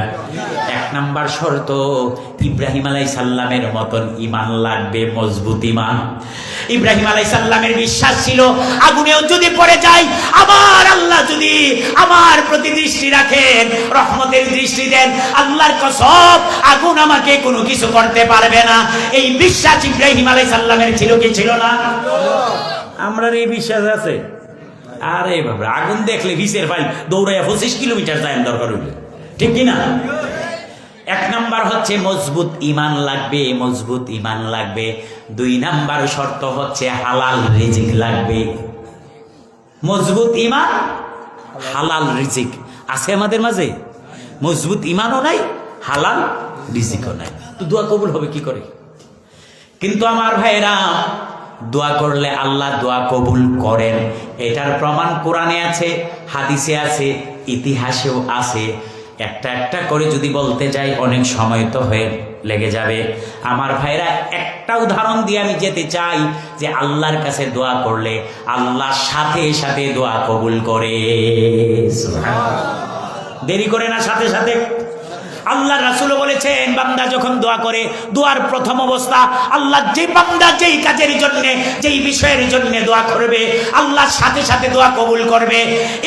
1 নাম্বার শর্ত, ইব্রাহিম আলাইহিস সালামের মতন ঈমান লাগবে, মজবুত ঈমান। ইব্রাহিম আলাইহিস সালামের বিশ্বাস ছিল আগুনেও যদি পড়ে যায়, আমার আল্লাহ যদি আমার প্রতি দৃষ্টি রাখেন, রহমতের দৃষ্টি দেন, আল্লাহর কসম আগুন আমাকে কোনো কিছু করতে পারবে না। এই বিশ্বাস ইব্রাহিম আলাইহিস সালামের ছিল কি ছিল না? আমরা এই বিশ্বাস আছে? আরে বাবা, আগুন দেখলে ভিসের ফাইল দৌড়াইয়া 25 কিলোমিটার যায় দরকার হইলে, ঠিক কিনা? 1 নাম্বার হচ্ছে মজবুত ঈমান লাগবে, মজবুত ঈমান লাগবে। 2 নাম্বার শর্ত হচ্ছে হালাল রিজিক লাগবে। মজবুত ঈমান, হালাল রিজিক আছে আমাদের মাঝে? মজবুত ঈমানও নাই, হালাল রিজিকও নাই, তো দোয়া কবুল হবে কি করে? কিন্তু আমার ভাইরা, দোয়া করলে আল্লাহ দোয়া কবুল করেন, এটার প্রমাণ কোরআনে আছে, হাদিসে আছে, ইতিহাসেও আছে। একটা একটা করে যদি বলতে যাই অনেক সময় তো হয়ে লেগে যাবে। আমার ভাইরা, একটা উদাহরণ দিয়ে আমি যেতে চাই যে আল্লাহর কাছে দোয়া করলে আল্লাহ সাথে সাথে দোয়া কবুল করে। দেরি করে না, সাথে সাথে। আল্লাহ রাসূল বলেছেন বান্দা যখন দোয়া করে, দোয়ার প্রথম অবস্থা, আল্লাহ যে বান্দা যেই কাজের জন্য, যেই বিষয়ের জন্য দোয়া করবে, আল্লাহ সাথে সাথে দোয়া কবুল করবে।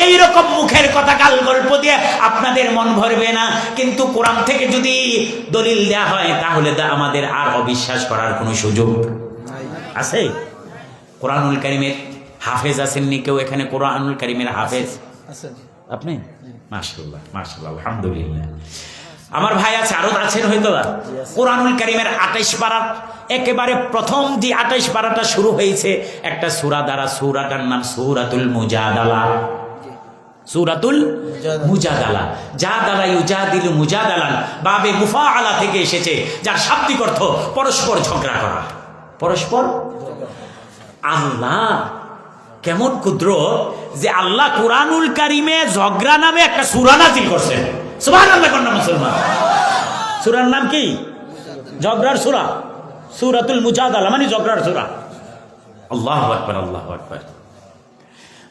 এই রকম মুখের কথা কাল গল্প দিয়ে আপনাদের মন ভরবে না, কিন্তু কোরআন থেকে যদি দলিল দেয়া হয় তাহলে আমাদের আর অবিশ্বাস করার কোনো সুযোগ আছে? কোরআনুল কারীমের হাফেজ আছেননি কেউ এখানে? কোরআনুল কারীমের হাফেজ আপনি? মাশাআল্লাহ, মাশাআল্লাহ, আলহামদুলিল্লাহ। আমার ভাই আছে, আরো আছেন হয়তো। কোরআনুল কারীমের 28 পারা, একেবারে প্রথম যে 28 পারাটা শুরু হয়েছে একটা সূরা দ্বারা, সূরাটার নাম সূরাতুল মুজাদালা। সূরাতুল মুজাদালা, জাদালা ইউজাদিলু মুজাদালান, বাবে মুফাআলা থেকে এসেছে, যার শাব্দিক অর্থ পরস্পর ঝগড়া করা, পরস্পর। আল্লাহ কেমন ক্ষুদ্র যে আল্লাহ কোরআনুল কারীমে ঝগড়া নামে একটা সূরা নাযিল করছেন। সুবহানাল্লাহ কন্যা মুসলমান। সূরার নাম কি? ঝগড়ার সূরা, সূরাতুল মুজাদালা, মানে ঝগড়ার সূরা। আল্লাহু আকবার, আল্লাহু আকবার।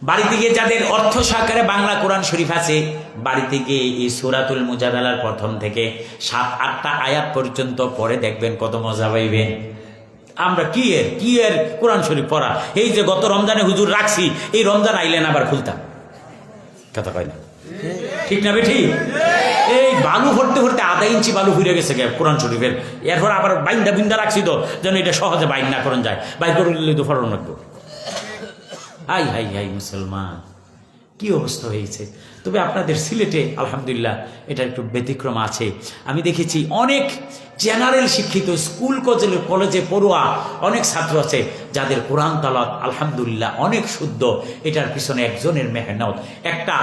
বাড়িতে গিয়ে যাদের অর্থ সহকারে বাংলা কোরআন শরীফ আছে, বাড়িতে গিয়ে এই সূরাতুল মুজাদালার প্রথম থেকে 7-8টা আয়াত পর্যন্ত পড়ে দেখবেন কত মজা পাইবেন। আমরা কি এর কোরআন শরীফ পড়া, এই যে গত রমজানে হুজুর রাখছি, এই রমজান আইলেন আবার খুলতাম, কথা কয় না, ঠিক না বেঠি? এই বালু ভরতে ভরতে আধা ইঞ্চি বালু ফুরে গেছে কোরআন শরীফের, এরপর আবার বিন্দা রাখছি তো যেন এটা সহজে বাইন না করেন যায়, বাইর করলে তো ফরন রাখবো। হাই হাই হাই মুসলমান, কি অবস্থা হয়েছে। তবে আপনাদের সিলেটে আলহামদুলিল্লাহ এটা একটু ব্যতিক্রম আছে। আমি দেখেছি অনেক জেনারেল শিক্ষিত স্কুল কলেজে পড়ুয়া অনেক ছাত্র আছে যাদের কোরআন তালাওয়াত আলহামদুলিল্লাহ অনেক শুদ্ধ। এটার পিছনে একজনের মেহনত, একটা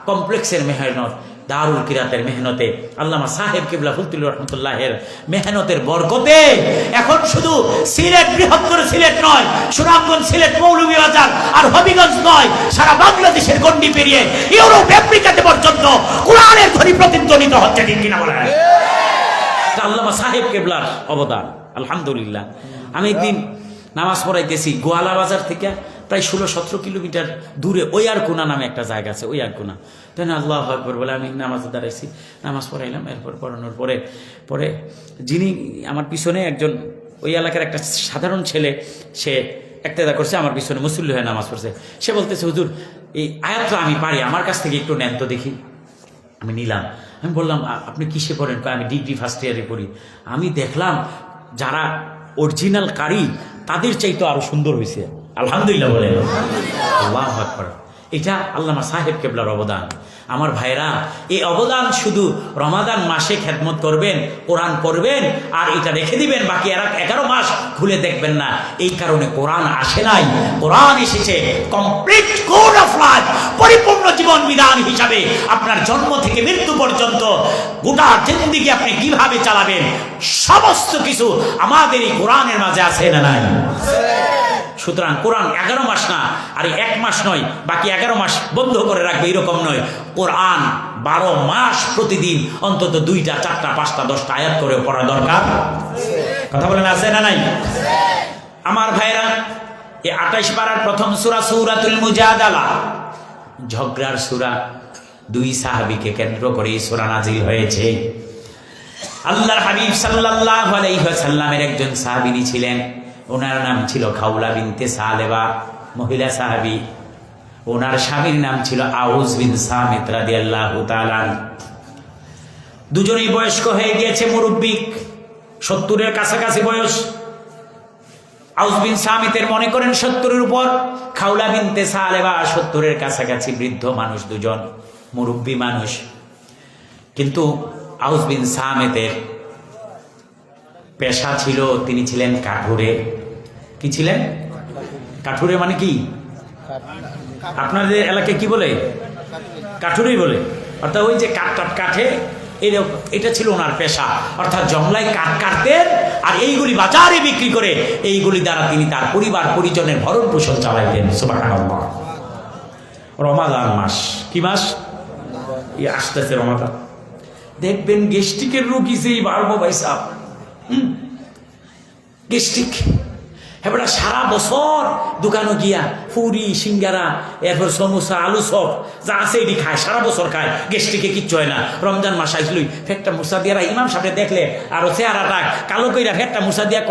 কমপ্লেক্সের মেহনত, দারুল কিরাতের মেহনতে, আল্লামা সাহেব কিবলা ফুলতুল্লাহ রহমতুল্লাহের মেহনতের বরকতে এখন শুধু সিলেট, বৃহত্তর সিলেট নয়, সুনামগঞ্জ, সিলেট, মৌলভীবাজার আর হবিগঞ্জ নয়, সারা বাংলাদেশের গণ্ডি পেরিয়ে ইউরোপ, আফ্রিকাতে পর্যন্ত কোরআনের ধ্বনি প্রতিধ্বনিত হচ্ছে, ঠিক কিনা বলেন? আল্লামা সাহেব কিবলার অবদান আলহামদুলিল্লাহ। আমি একদিন নামাজ পড়াইতেছি গোয়ালা বাজার থেকে প্রায় 16-17 কিলোমিটার দূরে ওয়ারকোনা নামে একটা জায়গা আছে, ওয়ারকোনা। তখন আল্লাহু আকবার বলে আমি নামাজে দাঁড়াইছি, নামাজ পড়াইলাম। এরপর পড়ানোর পরে যিনি আমার পিছনে একজন ওই এলাকার একটা সাধারণ ছেলে, সে একতেদা করছে আমার পিছনে, মুসল্লি হয়ে নামাজ পড়ছে। সে বলতেছে হুজুর এই আয়াতটা আমি পারি, আমার কাছ থেকে একটু নেন তো দেখি। আমি নিলাম। আমি বললাম আপনি কিসে পড়েন? আমি ডিগ্রি ফার্স্ট ইয়ারে পড়ি। আমি দেখলাম যারা অরিজিনাল কারি তাদের চাইতে আরো সুন্দর হয়েছে, আলহামদুলিল্লাহ বলে। আল্লাহু আকবার। এটা আল্লামা সাহেব কিবলার অবদান। আমার ভাইরা, এই অবদান শুধু রমাদান মাসে খেদমত করবেন, কোরআন পড়বেন আর এটা রেখে দিবেন, বাকি 11 মাস খুলে দেখবেন না। এই কারণে কোরআন আসে নাই, কোরআন এসেছে কমপ্লিট কোড অফ লাইফ, পরিপূর্ণ জীবন বিধান হিসাবে। আপনার জন্ম থেকে মৃত্যু পর্যন্ত গোটা জিন্দেগি আপনি কিভাবে চালাবেন, সমস্ত কিছু আমাদের এই কোরআনের মাঝে আছে না নাই? সুতরাং কোরআন 11 মাস না, আর 1 মাস নয়, বাকি 11 মাস বন্ধ করে রাখবে এরকম নয়। কোরআন 12 মাস প্রতিদিন অন্তত 2টা, 4টা, 5টা, 10টা আয়াত করে পড়া দরকার। কথা বলেন আছে না নাই? আমার ভাইরা, এই 28 পারার প্রথম সূরা সূরাতুল মুজাদালা, ঝগড়ার সূরা। 2 সাহাবীকে কেন্দ্র করে এই সূরা নাজিল হয়েছে। আল্লাহর হাবিব সাল্লাল্লাহু আলাইহি ওয়াসাল্লামের একজন সাহাবী ছিলেন, ওনার নাম ছিল খাউলা বিনতে সালেবা, মহিলা সাহাবী। ওনার স্বামীর নাম ছিল আউস বিন সামিত রাদিয়াল্লাহু তাআলা। দুজনেই বয়স্ক হয়ে গিয়েছে, মুরব্বী, 70-এর কাছাকাছি বয়স। আউস বিন সামিতের মনে করেন 70-এর উপর, খাউলা বিনতে সালেবা 70-এর কাছাকাছি, বৃদ্ধ মানুষ, দুজন মুরব্বী মানুষ। কিন্তু আউস বিন সামিতের পেশা ছিল, তিনি ছিলেন কাঠুরে। কি ছিলেন? কাঠুরে মানে কি? আপনাদের এলাকায় কি বলে? কাঠুরেই বলে। অর্থাৎ ওই যে কাঠে, এটা ছিল ওনার পেশা। অর্থাৎ জংলায় কাঠ কাটতেন আর এইগুলি বাজারে বিক্রি করে এইগুলি দ্বারা তিনি তার পরিবার পরিজনের ভরণ পোষণ চালাইতেন। সুবহানাল্লাহ। রমাদান মাস, কি মাস? আসতেছে রমাদান। দেখবেন গেস্টিকের রোগী যেই বাড়বো ভাই সাহেব, গেস্টিক। এবার সারা বছর দোকানে গিয়া ফুরি, সিঙ্গারা, এরপর সমোসা, আলু চপ যা আছে এটি খায়, সারা বছর খায়, গেস্টিকে কিচ্ছু হয় না। রমজান মাস আসলই ফেটটা মুসা দিয়া, ইমাম সাহেব দেখলে আরো চেহারাটা কালো কইরা ফেটটা মুসা দিয়া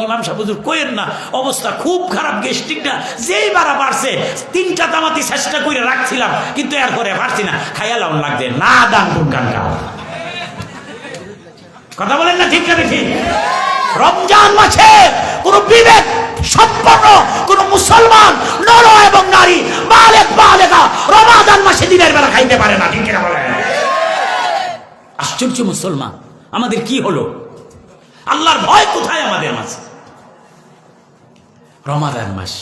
ইমাম সাহেব হুজুর কইেন না, অবস্থা খুব খারাপ, গেস্টিকটা যেই বাড়া বাড়ছে। 3টা তামাতি চেষ্টা করে রাখছিলাম, কিন্তু এরপরে পারছি না, খাইয়া লাউন লাগছে না। দান কানকা কথা বলেন না, ঠিক না ঠিক? রমজান মাসে কোন বিবেক সম্পন্ন কোন মুসলমান, নর এবং নারী, বালেগ বালেগা রমাদান মাসে দিনের বেলা খাইতে পারে না, ঠিক কিনা বলেন? আশ্চর্য মুসলমান, আমাদের কি হলো? আল্লাহর ভয় কোথায় আমাদের মাঝে? রমাদান মাস।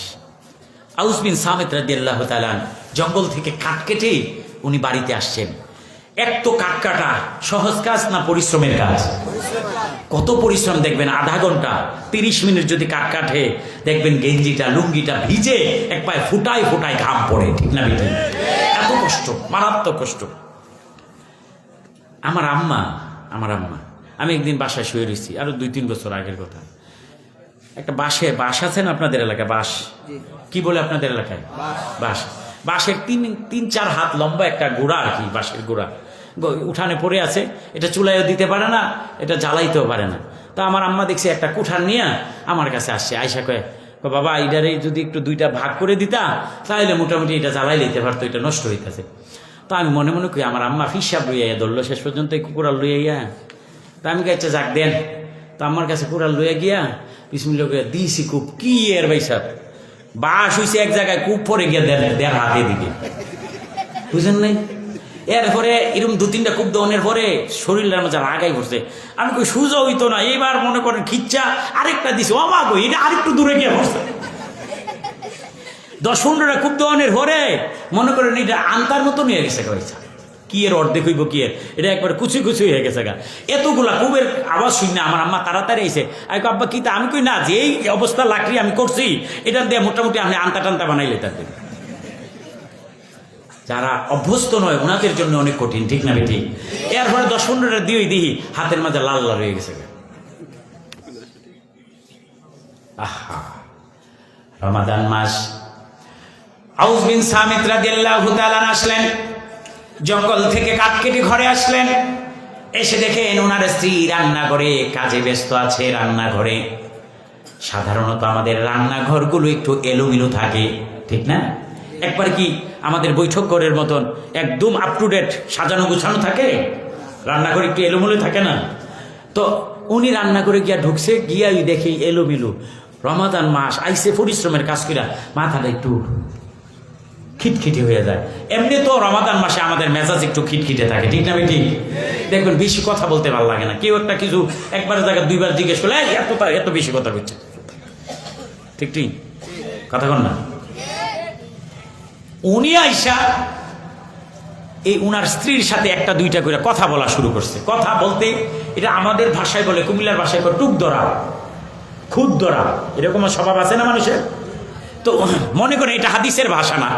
আউস বিন সামিত রাদিয়াল্লাহু তাআলা জঙ্গল থেকে কাঠ কেটে উনি বাড়িতে আসছেন। এক তো কাঠ কাটা সহজ কাজ না পরিশ্রমের কাজ? কত পরিশ্রম দেখবেন, আধা ঘন্টা 30 মিনিট যদি কাঠ কাটে, দেখবেন গেঞ্জিটা, লুঙ্গিটা ভিজে এক পায়ে ফুটায় ফুটায় ঘাম পড়ে, ঠিক না বেটি? এত কষ্ট, মারাত্মক কষ্ট। আমার আম্মা, আমি একদিন বাসায় শুয়ে রয়েছি, আরো 2-3 বছর আগের কথা। একটা বাঁশ আছে না আপনাদের এলাকায়? বাঁশ কি বলে আপনাদের এলাকায়? বাঁশ। বাঁশের তিন চার হাত লম্বা একটা গোড়া আর কি, বাঁশের গোড়া উঠানে পড়ে আছে, এটা চুলাইও দিতে পারে না, এটা জ্বালাইতেও পারে না। তা আমার আম্মা দেখছি একটা কুঠার নিয়ে আমার কাছে আসছে, আয়সা কয়ে বাবা এটারে যদি একটু দুইটা ভাগ করে দিতা তাহলে মোটামুটি এটা জ্বালাই লইতে পারতো, এটা নষ্ট হইতেছে। তো আমি মনে মনে করি আমার আম্মা ফিসাব লইয়া ধরলো, শেষ পর্যন্ত এই কুকুরাল লইয়া। তা আমি কাছে যাক দেন, তো আমার কাছে কুড়াল লইয়া গিয়া বিসমিল্লাহ দিয়েছি কূপ, কি এর ভাই সাহেব বাস হইছে এক জায়গায়, কূপ পরে গিয়া দেড় হাতে দিকে, বুঝেন নাই? এরপরে এরকম 2-3টা কূপ দেওয়ানোর পরে শরীরের মধ্যে রাগাই পড়ছে। আমি কই সুজা হইতো না, এইবার মনে করেন খিচ্চা আরেকটা দিছি, অবাক হই এটা আরেকটু দূরে গিয়ে পড়ছে। 10-15টা কূপ দেওয়ানোর পরে মনে করেন এটা আন্তার মতো নিয়ে গেছে পয়সা, কি এর অর্ধেক হইব কি এর, এটা একবার কুচি হয়ে গেছে গা। এতগুলা কূপের আওয়াজ শুনি না, আমার আম্মা তাড়াতাড়ি আইছে, আমি আব্বা কি তা, আমি কই না যে এই অবস্থা লাকড়ি আমি করছি এটা দিয়ে মোটামুটি আপনি আন্তা টান্তা বানাইলে তাদের। যারা অভ্যস্ত নয় ওনাদের জন্য অনেক কঠিন, ঠিক না ঠিক? এরপরে 10-15টা দিয়েই দিই হাতের মাঝে লাল লাল হয়ে গেছে। আহা, রমাদান মাস। আউস বিন সামিত রাদিয়াল্লাহু তাআলা আসলেন, জঙ্গল থেকে কাঠ কেটে ঘরে আসলেন, এসে দেখেন ওনার স্ত্রী রান্নাঘরে কাজে ব্যস্ত আছে। রান্নাঘরে সাধারণত আমাদের রান্নাঘরগুলো একটু এলোমেলো থাকে, ঠিক না? একবার কি আমাদের বৈঠক ঘরের মতন একদম আপ টু ডেট সাজানো গুছানো থাকে? রান্নাঘর একটু এলোমেলো থাকে না? তো উনি রান্নাঘরে গিয়া ঢুকছে, গিয়াই দেখি এলোমেলো। রমাদান মাস আইসে পরিশ্রমের কাজ কইরা মাথাটা একটু খিটখিটে হয়ে যায়। এমনি তো রমাদান মাসে আমাদের মেজাজ একটু খিটখিটে থাকে, ঠিক না ঠিক? দেখবেন বেশি কথা বলতে ভালো লাগে না, কেউ একটা কিছু একবার জায়গায় 2বার জিজ্ঞেস করলে এত বেশি কথা বলছে, ঠিক ঠিক কথা কন না? উনি আইসা এই উনার স্ত্রীর সাথে 1-2টা করে কথা বলা শুরু করছে। কথা বলতে এটা আমাদের ভাষায় বলে, কুমিল্লার ভাষায় টুক ধরা, খুদ ধরা, এরকম স্বভাব আছে না মানুষের? তো মনে করেন এটা হাদিসের ভাষা না,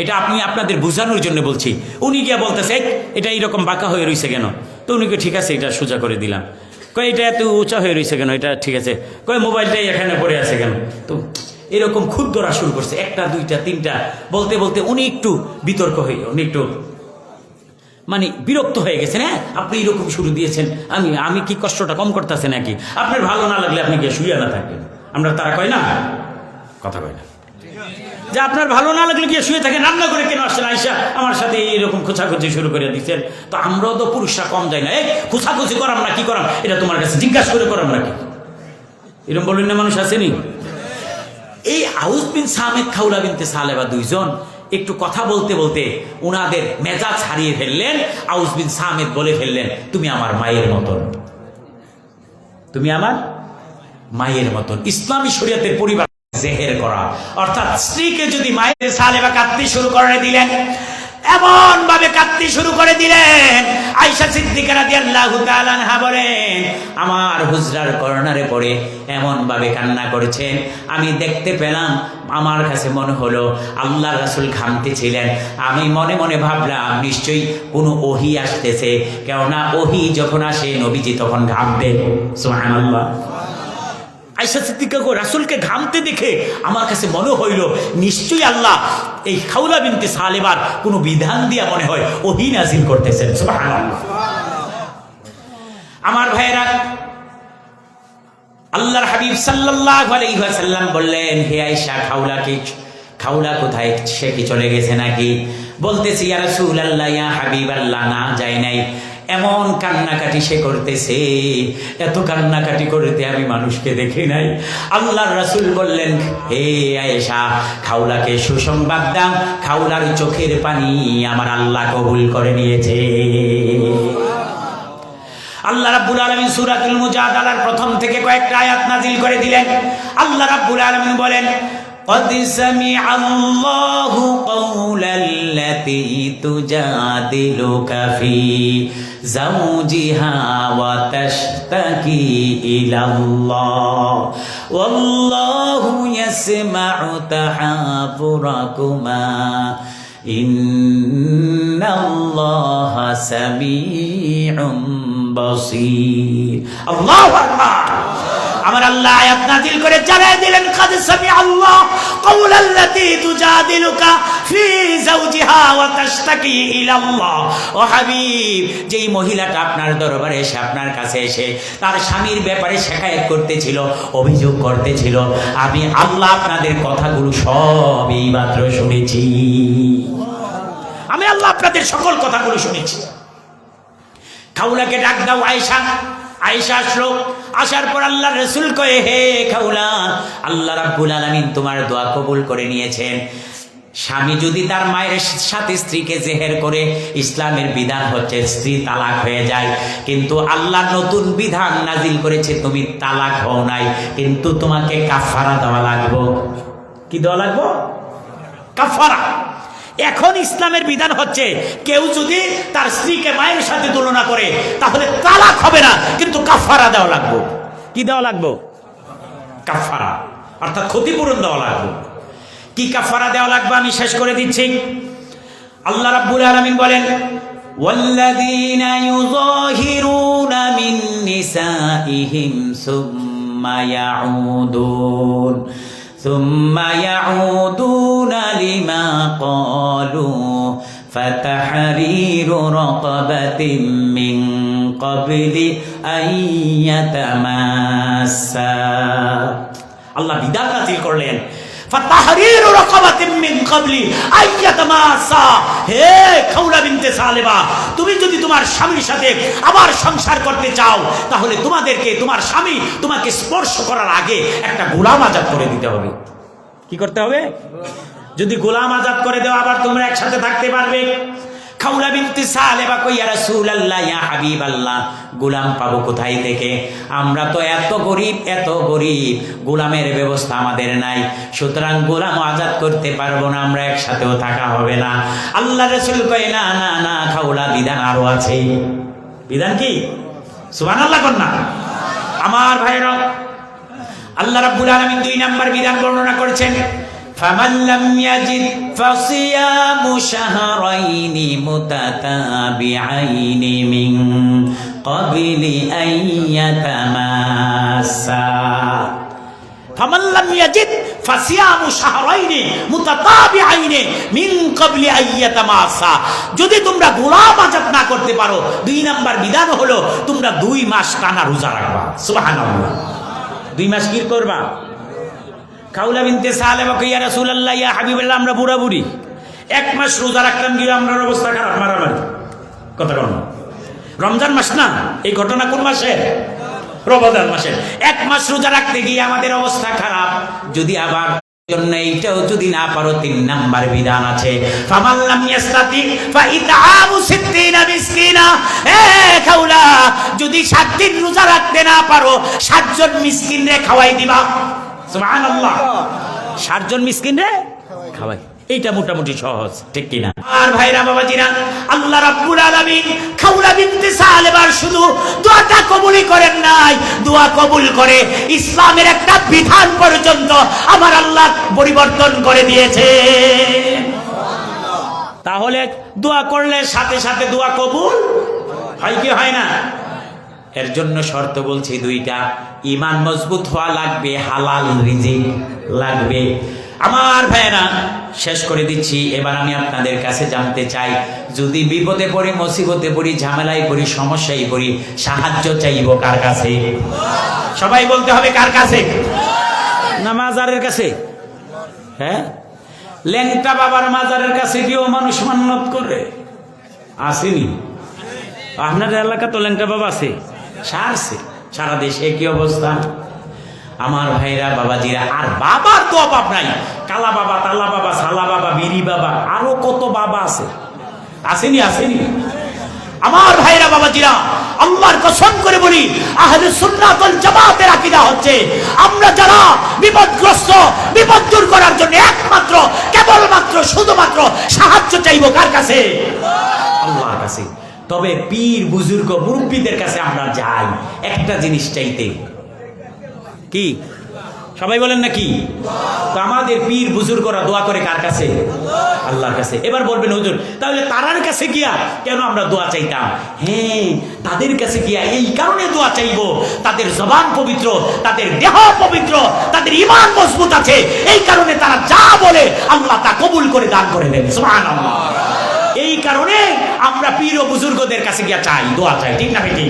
এটা আপনি আপনাদের বোঝানোর জন্য বলছি। উনি গিয়া বলতেছে এটা এইরকম বাঁকা হয়ে রয়েছে কেন? তো উনিকে ঠিক আছে এটা সোজা করে দিলাম। কয় এটা এত উঁচা হয়ে রয়েছে কেন? এটা ঠিক আছে। কয় মোবাইলটাই এখানে পড়ে আছে কেন? তো এরকম খুদ ধরা শুরু করছে, 1-2-3টা বলতে বলতে উনি একটু বিতর্ক হয়ে, উনি একটু মানে বিরক্ত হয়ে গেছেন। হ্যাঁ, আপনি এরকম শুরু দিয়েছেন, আমি কি কষ্টটা কম করতেছে নাকি? আপনার ভালো না লাগলে আপনি গিয়ে শুয়ে না থাকবেন। আমরা তারা কয় না, কথা কয় না যে আপনার ভালো না লাগলে গিয়ে শুয়ে থাকেন, রান্না করে কেন আসছেন আইসা আমার সাথে এইরকম খোঁচাখুচি শুরু করে দিচ্ছেন। তো আমরাও তো পুরুষরা কম যাই না, এই খোঁচাখুচি করাম না কি করাম এটা তোমার কাছে জিজ্ঞাসা করে করাম নাকি? এরকম বলেন না মানুষ আসেনি? এই আউস বিন সামিত, খাউলা বিনতে সালেবা দুইজন একটু কথা বলতে বলতে উনাদের মেজাজ হারিয়ে ফেললেন। আউস বিন সামিত বলে ফেললেন, তুমি আমার মায়ের মতন, তুমি আমার মায়ের মতন। ইসলামী শরীয়তের পরিবার জেহের করা, অর্থাৎ স্ত্রীকে যদি মায়ের সালেবা কাঁদতে শুরু করে দিলেন, এমন ভাবে কাঁদতে শুরু করে দিলেন, আয়েশা সিদ্দিকা রাদিয়াল্লাহু তাআলা আনহা বলেন আমার হুজরার কর্নারে পড়ে এমন ভাবে কান্না করেছেন, আমি দেখতে পেলাম। আমার কাছে মনে হলো আল্লাহর রাসূল ঘামতেছিলেন। আমি মনে মনে ভাবলাম নিশ্চয়ই কোনো ওহী আসতেছে, কেননা ওহী যখন আসে নবীজি তখন ঘামতেন। সুবহানাল্লাহ। আয়েশা সিদ্দিকা রাসূলকে ঘামতে দেখে আমার কাছে মনে হইল নিশ্চয়ই আল্লাহ এই খাউলা বিনতে সালেবার কোনো বিধান দিয়া মনে হয় ওহী নাযিল করতেছেন। সুবহানাল্লাহ। আমার ভাইয়েরা, আল্লাহর হাবিব সাল্লাল্লাহু আলাইহি ওয়াসাল্লাম বললেন, হে আয়েশা, খাউলা কোথায়? সে কি চলে গেছে নাকি? বলতেছি ইয়া রাসূলুল্লাহ, ইয়া হাবিবাল্লাহ, না যায় নাই। এমন কান্নাকাটি সে করতেছে, এত কান্নাকাটি করতে আমি মানুষকে দেখি নাই। আল্লাহর রাসূল বললেন, হে আয়েশা, খাউলাকে সুসংবাদ দাও, খাউলার চোখের পানি আমার আল্লাহ কবুল করে নিয়েছে। আল্লাহ রাব্বুল আলামিন সূরাতুল মুজাদালার প্রথম থেকে কয়েকটা আয়াত নাযিল করে দিলেন। আল্লাহ রাব্বুল আলামিন বলেন, قد سمع الله قول التي تجادلك في زوجها وتشتكي إلى الله والله يسمع تحاوركما إن الله سميع بصير। الله أكبر। আমার আল্লাহ আয়াত নাযিল করে জানায় দিলেন, কাদ সামিআল্লাহ কাওলাল্লাতী তুজাদিলুকা ফি যাওজিহা ওয়া তাশতাকি ইলাল্লাহ। ও হাবিব, যেই মহিলাটা আপনার দরবারে এসে আপনার কাছে এসে তার স্বামীর ব্যাপারে শিকায়ত করতেছিল, অভিযোগ করতেছিল, আমি আল্লাহ আপনাদের কথাগুলো সব এইমাত্র শুনেছি। আমি আল্লাহ আপনাদের সকল কথাগুলো শুনেছি। খাউলাকে ডাক দাও। আয়েশা আসলো। আসার পর আল্লাহ রাসূল কয়ে, হে খাউলা, আল্লাহ রাব্বুল আলামিন তোমার দোয়া কবুল করে নিয়েছেন। স্বামী যদি তার মায়ের সাথে স্ত্রীকে জেহের করে, ইসলামের বিধান হচ্ছে স্ত্রী তালাক হয়ে যায়, কিন্তু আল্লাহ নতুন বিধান নাজিল করেছে, তুমি তালাক হও নাই, কিন্তু তোমাকে কাফারা দেওয়া লাগবে। কি দেওয়া লাগবে? কাফারা। এখন ইসলামের বিধান হচ্ছে, কেউ যদি তার স্ত্রীকে মায়ের সাথে তুলনা করে তাহলে তালাক হবে না, কিন্তু কাফারা দেওয়া লাগবে। কি দেওয়া লাগবে? কাফারা, অর্থাৎ ক্ষতিপূরণ দেওয়া লাগবে। কি কাফারা দেওয়া লাগবে আমি শেষ করে দিচ্ছি। আল্লাহ রাব্বুল আলামিন বলেন, ওয়াল্লাযীনা ইউযাহিরুনা মিন নিসাইহিম সুম্মা ইয়াউদুনা লিমা ক্বালু ফাতাহরীরু রাকাবাতিন মিন ক্বাবলি আন ইয়াতামাসসা। আল্লাহ বিধান নাযিল করলেন, ফাতাহরীরু রাকাবাতিন মিন ক্বাবলি আন ইয়াতামাসসা। হে খাউলা বিনতে সালেবা, তুমি যদি তোমার স্বামীর সাথে আবার সংসার করতে চাও, তাহলে তোমার স্বামী তোমাকে স্পর্শ করার আগে একটা গোলাম আজাদ করে দিতে হবে। কি করতে হবে? যদি গোলাম আজাদ করে দেও, আবার তোমরা একসাথে থাকতে পারবে। খাউলা বিনতে সালেবা কই, ইয়া রাসূলুল্লাহ, ইয়া হাবিবাল্লাহ, গোলাম পাবো কোথায় থেকে? আমরা তো এত গরিব, গোলামের ব্যবস্থা আমাদের নাই, সুতরাং গোলাম আজাদ করতে পারবো না, আমরা একসাথেও থাকা হবে না। আল্লাহ রাসূল কয়, না না না খাউলা, বিধান আরো আছে। বিধান কি? সুবহানাল্লাহ কন্যা। আমার ভাইরা, আল্লাহ রাব্বুল আলামিন 2 নাম্বার বিধান বর্ণনা করেছেন, ফামান লাম ইয়াজিদ ফাসিয়ামু শাহরাইনি মুতাতাবিআইনি মিন ক্বাবলি আন ইয়াতামাসসা। ফামান লাম ইয়াজিদ ফাসিয়ামু শাহরাইনি মুতাতাবিআইনি মিন ক্বাবলি আন ইয়াতামাসসা। যদি তোমরা গোলাম আজাদ না করতে পারো, 2 নাম্বার বিধান হলো তোমরা 2 মাস টানা রোজা রাখবা। সুবহানাল্লাহ। 2 মাস কি করবা? খাউলা বিনতে সালেবা কই, ইয়া রাসূলুল্লাহ, ইয়া হাবিবাল্লাহ, আমরা বুড়া বুড়ি 1 মাস রোজা রাখতাম, গিয়ে আমরা অবস্থা খারাপ, মারামারি। কথা বল না, রমজান মাস না, এই ঘটনা কোন মাসে? রমজান মাসে। 1 মাস রোজা রাখতে গিয়ে আমাদের অবস্থা খারাপ। যদি আবার জন্য এইটাও যদি না পারো, 3 নাম্বার বিধান আছে, ফামান লাম ইয়াস্তাতি ফাইতআমু 60 মিসকিনা। এ খাউলা, যদি 7 দিন রোজা রাখতে না পারো, 7 জন মিসকিনরে খাওয়াই দিবা। সুবহানাল্লাহ। 7 জন মিসকিনরে খাওয়াই, এইটা মোটামুটি সহজ, ঠিক কিনা? আর ভাইরা বাবাজিরা, আল্লাহ রাব্বুল আলামিন খাউলা বিনতে সালেবার শুধু দোয়াটা কবুলই করেন নাই, দোয়া কবুল করে ইসলামের একটা বিধান পর্যন্ত আমার আল্লাহ পরিবর্তন করে দিয়েছে। তাহলে দোয়া করলে সাথে সাথে দোয়া কবুল হয় কি হয় না? এর জন্য শর্ত বলছি 2টা। ঈমান মজবুত হওয়া লাগবে, হালাল রিজিক লাগবে। আমার ভাইরা, শেষ করে দিচ্ছি। এবার আমি আপনাদের কাছে জানতে চাই, যদি বিপদে পড়ি, মুসিবতে পড়ি, ঝামেলায় পড়ি, সমস্যায় পড়ি, সাহায্য চাইব কার কাছে? সবাই বলতে হবে কার কাছে? না মাজারের কাছে? হ্যাঁ, ল্যাংটা বাবার মাজারের কাছে গিয়েও মানুষ মান্নত করে, আসেনি? আপনাদের এলাকা তো ল্যাংটা বাবা আছে, সারছে সারা দেশে কি অবস্থা? আমার ভাইরা বাবাজিরা, আর বাবার তো অভাব নাই। কালা বাবা, তালা বাবা, সালা বাবা, বিরি বাবা, আরো কত বাবা আছে, আসেনি? আমার ভাইরা বাবাজিরা, আল্লাহর কসম করে বলি, আহলে সুন্নাত ওয়াল জামাতের আকীদা হচ্ছে, আমরা যারা বিপদগ্রস্ত, বিপদ দূর করার জন্য একমাত্র, কেবলমাত্র, শুধুমাত্র সাহায্য চাইবো কার কাছে? আল্লাহর কাছে। তবে পীর, বুজুর্গ, মুরব্বীদের কাছে আমরা যাই একটা জিনিস চাইতে। কি? সবাই বলেন নাকি? তো আমাদের পীর বুজুর্গরা দোয়া করে কার কাছে? আল্লাহর কাছে। এবার বলবেন হুজুর তাহলে তারার কাছে গিয়া কেন আমরা দোয়া চাইতাম? হ্যাঁ, তাদের কাছে গিয়া এই কারণে দোয়া চাইবো, তাদের জবান পবিত্র, তাদের দেহ পবিত্র, তাদের ঈমান মজবুত আছে, এই কারণে তারা যা বলে আল্লাহ তা কবুল করে দান করে দেন। সুবহানাল্লাহ। এই কারণে আমরা পীর ও বুজুর্গদের কাছে গিয়া চাই, দোয়া চাই, ঠিক না বেটি?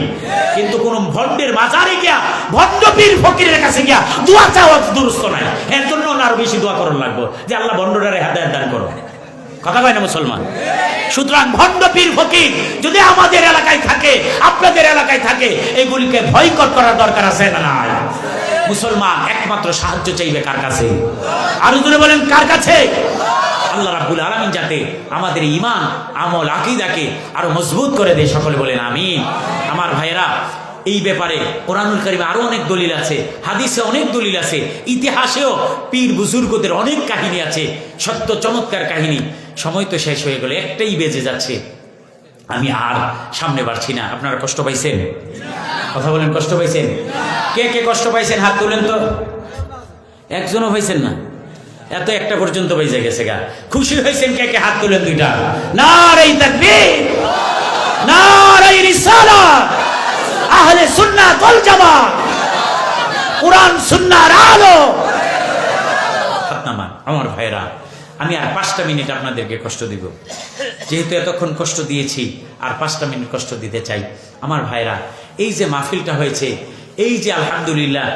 কিন্তু কোন ভণ্ডের মাজারে গিয়া, ভণ্ড পীর ফকিরের কাছে গিয়া দোয়া চাওয়া দুরুস্ত নাই। এর জন্য আরো বেশি দোয়া করার লাগবে যে আল্লাহ ভণ্ডটারে হেদায়েত দান করো। কথা কয় না মুসলমান? সুতরাং ভণ্ড পীর ফকির যদি আমাদের এলাকায় থাকে, আপনাদের এলাকায় থাকে, এগুলিকে ভয়কট করার দরকার আছে না নাই? মুসলমান একমাত্র সাহায্য চাইবে কার কাছে? আরো জোরে বলেন কার কাছে? আল্লাহ রাব্বুল আলামিন যাতে আমাদের ঈমান, আমল, আকীদাকে আরো মজবুত করে দেয়, সকলে বলেন আমিন। আমার ভাইয়েরা, এই ব্যাপারে কোরআনুল কারীমে আরো অনেক দলিল আছে, হাদিসে অনেক দলিল আছে, ইতিহাসেও পীর বুজুর্গদের অনেক কাহিনী আছে, সত্য চমৎকার কাহিনী। সময় তো শেষ হয়ে গেল, একটাই বেজে যাচ্ছে, আমি আর সামনে বাড়ছি না। আপনারা কষ্ট পাইছেন? কথা বলেন, কষ্ট পাইছেন? কে কে কষ্ট পাইছেন হাত তুলেন তো। একজনও হয়েছেন না, এত একটা পর্যন্ত বেজে গেছে গা। খুশি হয়েছেন কে কে হাত তুলেন দুইটা। নারে তাকবীর, নারে রিসালাত, আহলে সুন্নাত ওয়াল জামাত, কুরআন সুন্নাহর আলো। হাতনামা। আমার ভাইরা, আমি আর 5টা মিনিট আপনাদেরকে কষ্ট দিব, যেহেতু এতক্ষণ কষ্ট দিয়েছি, আর 5টা মিনিট কষ্ট দিতে চাই। আমার ভাইরা, এই যে মাহফিলটা হয়েছে, এই যে আলহামদুলিল্লাহ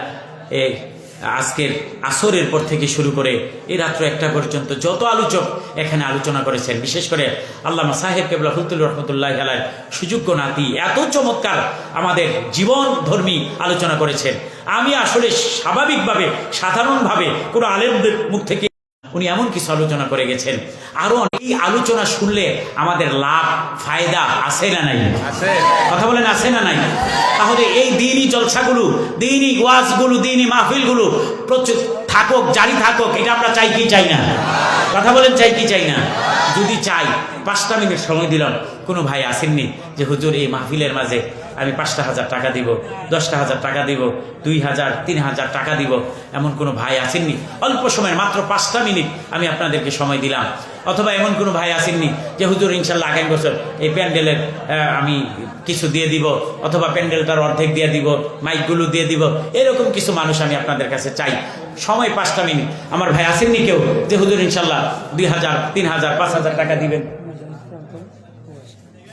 আজকের আসরের পর থেকে শুরু করে এই রাত্র 1টা পর্যন্ত যত আলোচক এখানে আলোচনা করেছেন, বিশেষ করে আল্লামা সাহেব কেবলা ফুলতুল রহমতুল্লাহ আলাইহি সুযোগ্য নাতি এত চমৎকার আমাদের জীবন ধর্মী আলোচনা করেছেন। আমি আসলে স্বাভাবিকভাবে, সাধারণভাবে কোনো আলেমদের মুখ থেকে উনি এমন কিছু আলোচনা করে গেছেন, আরো এই আলোচনা শুনলে আমাদের লাভ ফায়দা আছে না নাই? কথা বলেন আছে না নাই? তাহলে এই দ্বীনি জলসাগুলো, দ্বীনি ওয়াজগুলো, দ্বীনি মাহফিলগুলো প্রচুর থাকুক, জারি থাকুক, এটা আমরা চাই কি চাই না? কথা বলেন চাই কি চাই না? যদি চাই, 5টা মিনিট সময় দিলাম, কোনো ভাই আসেননি যে হুজুর এই মাহফিলের মাঝে আমি 5,000 টাকা দিব, 10,000 টাকা দিব, 2,000, 3,000 টাকা দিব, এমন কোনো ভাই আসেননি? অল্প সময়ের মাত্র 5টা মিনিট আমি আপনাদেরকে সময় দিলাম। অথবা এমন কোনো ভাই আসেননি যে হুজুর ইনশাল্লাহ আগামী বছর এই প্যান্ডেলের আমি কিছু দিয়ে দিব, অথবা প্যান্ডেলটার অর্ধেক দিয়ে দিব, মাইকগুলো দিয়ে দিব, এরকম কিছু মানুষ আমি আপনাদের কাছে চাই। সময় 5টা মিনিট। আমার ভাই আসেননি কেউ যে হুজুর ইনশাল্লাহ 2,000, 3,000, 5,000 টাকা দিবেন?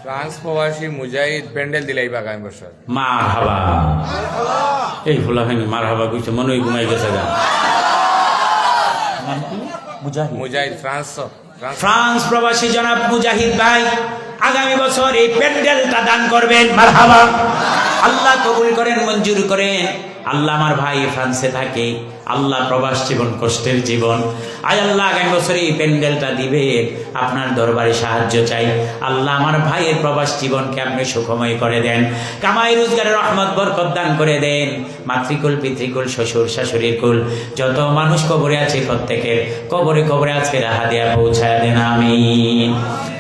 ফ্রান্স প্রবাসী মুজাহিদ প্যান্ডেল দিলাই আগামী বছর। মারহাবা। এই ফুলা ভাঙি মারহাবা কইছে, মনে হয় ঘুমাই গেছে গা। মুজাহিদ ফ্রান্স প্রবাসী জনাব মুজাহিদ ভাই আগামী বছর এই প্যান্ডেলটা দান করবেন। মারহাবা। আল্লাহ কবুল করেন, মঞ্জুর করেন। আল্লাহ আমার ভাই ফ্রান্সে থাকে, আল্লাহ প্রবাস জীবন কষ্টের জীবন, আয় আল্লাহ আগামী বছর এই প্যান্ডেলটা দিবে, আপনার দরবারে সাহায্য চাই। আল্লাহ আমার ভাইয়ের প্রবাস জীবনকে আপনি সুখময় করে দেন, কামাই রোজগারের রহমত বরকত দান করে দেন। মাতৃকুল, পিতৃকুল, শ্বশুর শাশুড়ির কুল, যত মানুষ কবরে আছে প্রত্যেকের কবরে কবরে আজকে রাহা দেয়া পৌঁছায় দেন, আমিন।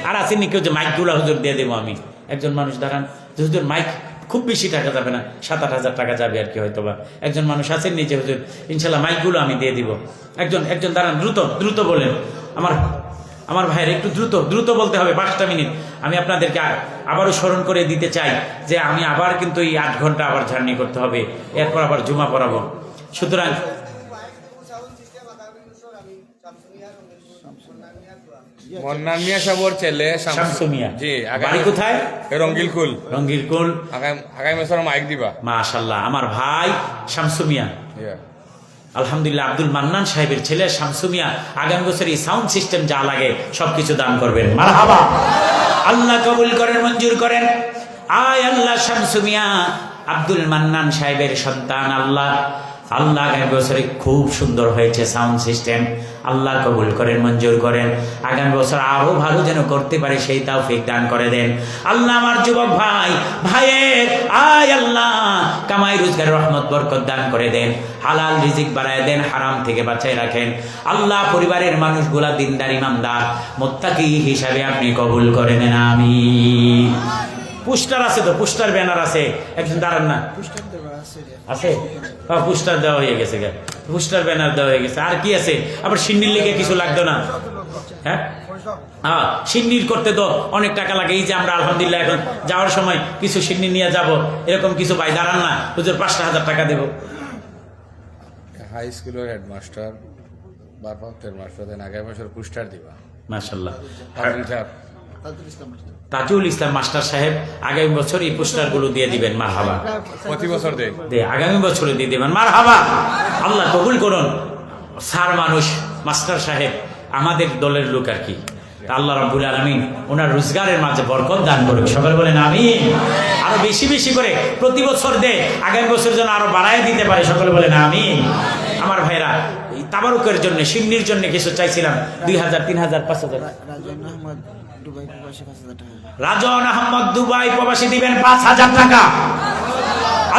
আর আসেননি কেউ যে মাইকগুলো হুজুর দিয়ে দেবো আমি? একজন মানুষ দাঁড়ান, হুজুর মাইক খুব বেশি টাকা যাবে না, 7-8 টাকা যাবে আর কি হয়তো বা। একজন মানুষ আছেন নিজে হুজুর ইনশাল্লাহ মাইকগুলো আমি দিয়ে দিব। একজন দাঁড়ান, দ্রুত বলেন। আমার ভাইয়ের একটু দ্রুত বলতে হবে, 5টা মিনিট। আমি আপনাদেরকে আবারও স্মরণ করে দিতে চাই যে আমি আবার কিন্তু এই 8 ঘন্টা আবার জার্নি করতে হবে, এরপর আবার জুমা পড়াবো। সুতরাং মন্নান মিয়া সাবর ছেলে শামসু মিয়া, জি, বাড়ি কোথায়? রঙ্গিলকুল। আগামী বছর মাইক দিবা। মাশাআল্লাহ। আমার ভাই শামসু মিয়া, আলহামদুলিল্লাহ আব্দুল মান্নান সাহেবের ছেলে শামসু মিয়া আগামী বছর এই সাউন্ড সিস্টেম যা লাগে সবকিছু দান করবেন। মারহাবা। আল্লাহ কবুল করেন, মঞ্জুর করেন। আয় আল্লাহ শামসু মিয়া আব্দুল মান্নান সাহেবের সন্তান, আল্লাহ আগামী বছরে খুব সুন্দর হয়েছে সাউন্ড সিস্টেম, আল্লাহ কবুল করেন, মঞ্জুর করেন। আগামী বছর আরো ভালো যেন করতে পারে সেই তৌফিক দান করে দেন। আল্লাহ আমার যুবক ভাইয়ের আয় আল্লাহ কামাই রোজগার রহমত বরকত দান করে দেন, হালাল রিজিক বাড়ায় দেন, হারাম থেকে বাঁচাই রাখেন। আল্লাহ পরিবারের মানুষগুলা দিনদার ইমানদার মুত্তাকি হিসাবে আপনি কবুল করে নেন, আমিন। পোস্টার আছে তো, পোস্টার ব্যানার আছে, একজন দাঁড়ান না, আছে, পোস্টার দেওয়া হয়ে গেছে। পোস্টার ব্যানার দেওয়া হয়ে গেছে। আর কি আছে? আবার সিন্নির লেগে কিছু লাগতো না? হ্যাঁ, সিন্নির করতে তো অনেক টাকা লাগে। এই যে আমরা আলহামদুলিল্লাহ এখন যাওয়ার সময় কিছু সিন্নি নিয়ে যাব, এরকম কিছু ভাই দাঁড়ান না, হুজুর 5,000 টাকা দেবো। হাই স্কুলের হেডমাস্টার ভারপ্রাপ্ত হেডমাস্টার দেন আগামী বছর পুরস্কার দিবা মাশাআল্লাহ। ইসলাম তাজুল ইসলাম মাস্টার সাহেব আগামী বছর এই পুরস্কারগুলো দিয়ে দিবেন। মারহাবা। প্রতি বছর দেয় আগামী বছরে দিয়ে দেবেন। মারহাবা। আল্লাহ কবুল করুন। স্যার মানুষ, মাস্টার সাহেব আমাদের দলের লোক আর কি। আল্লাহ রাব্বুল আলামিন ওনার রোজগারের মাঝে বরকত দান করুক। সবাই বলেন আমিন। আরো বেশি বেশি করে প্রতি বছর দে, আগামী বছর যেন আরো বাড়ায় দিতে পারে। সকলে বলেন আমিন। আমার ভাইরা, এই তাবারুকের জন্য, সিন্নির জন্য কিছু চাইছিলাম, 2,000, 3,000, 5,000। রাজন আহমদ দুবাই প্রবাসী দিবেন 5,000 টাকা।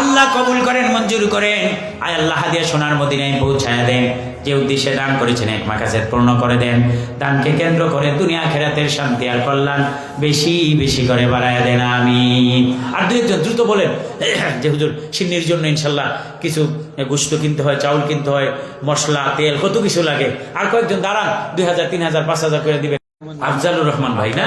আল্লাহ কবুল করেন, মঞ্জুর করেন। আয় আল্লাহ হাদিয়া সোনার মদিনায় পৌঁছায় দেন। যে উদ্দেশ্যে দান করেছেন এক মাকাসেদ পূর্ণ করে দেন। দানকে কেন্দ্র করে দুনিয়া আখিরাতের শান্তি আর কল্যাণ বেশি বেশি করে বাড়ায় দেন আমিন। আর দুই একজন দ্রুত বলেন যে হুজুর সিন্নির জন্য ইনশাল্লাহ কিছু গোশত কিনতে হয়, চাউল কিনতে হয়, মশলা, তেল, কত কিছু লাগে। আর কয়েকজন দাঁড়ান, 2,000, 3,000, 5,000 করে দিবেন। আফজালুর রহমান ভাই না,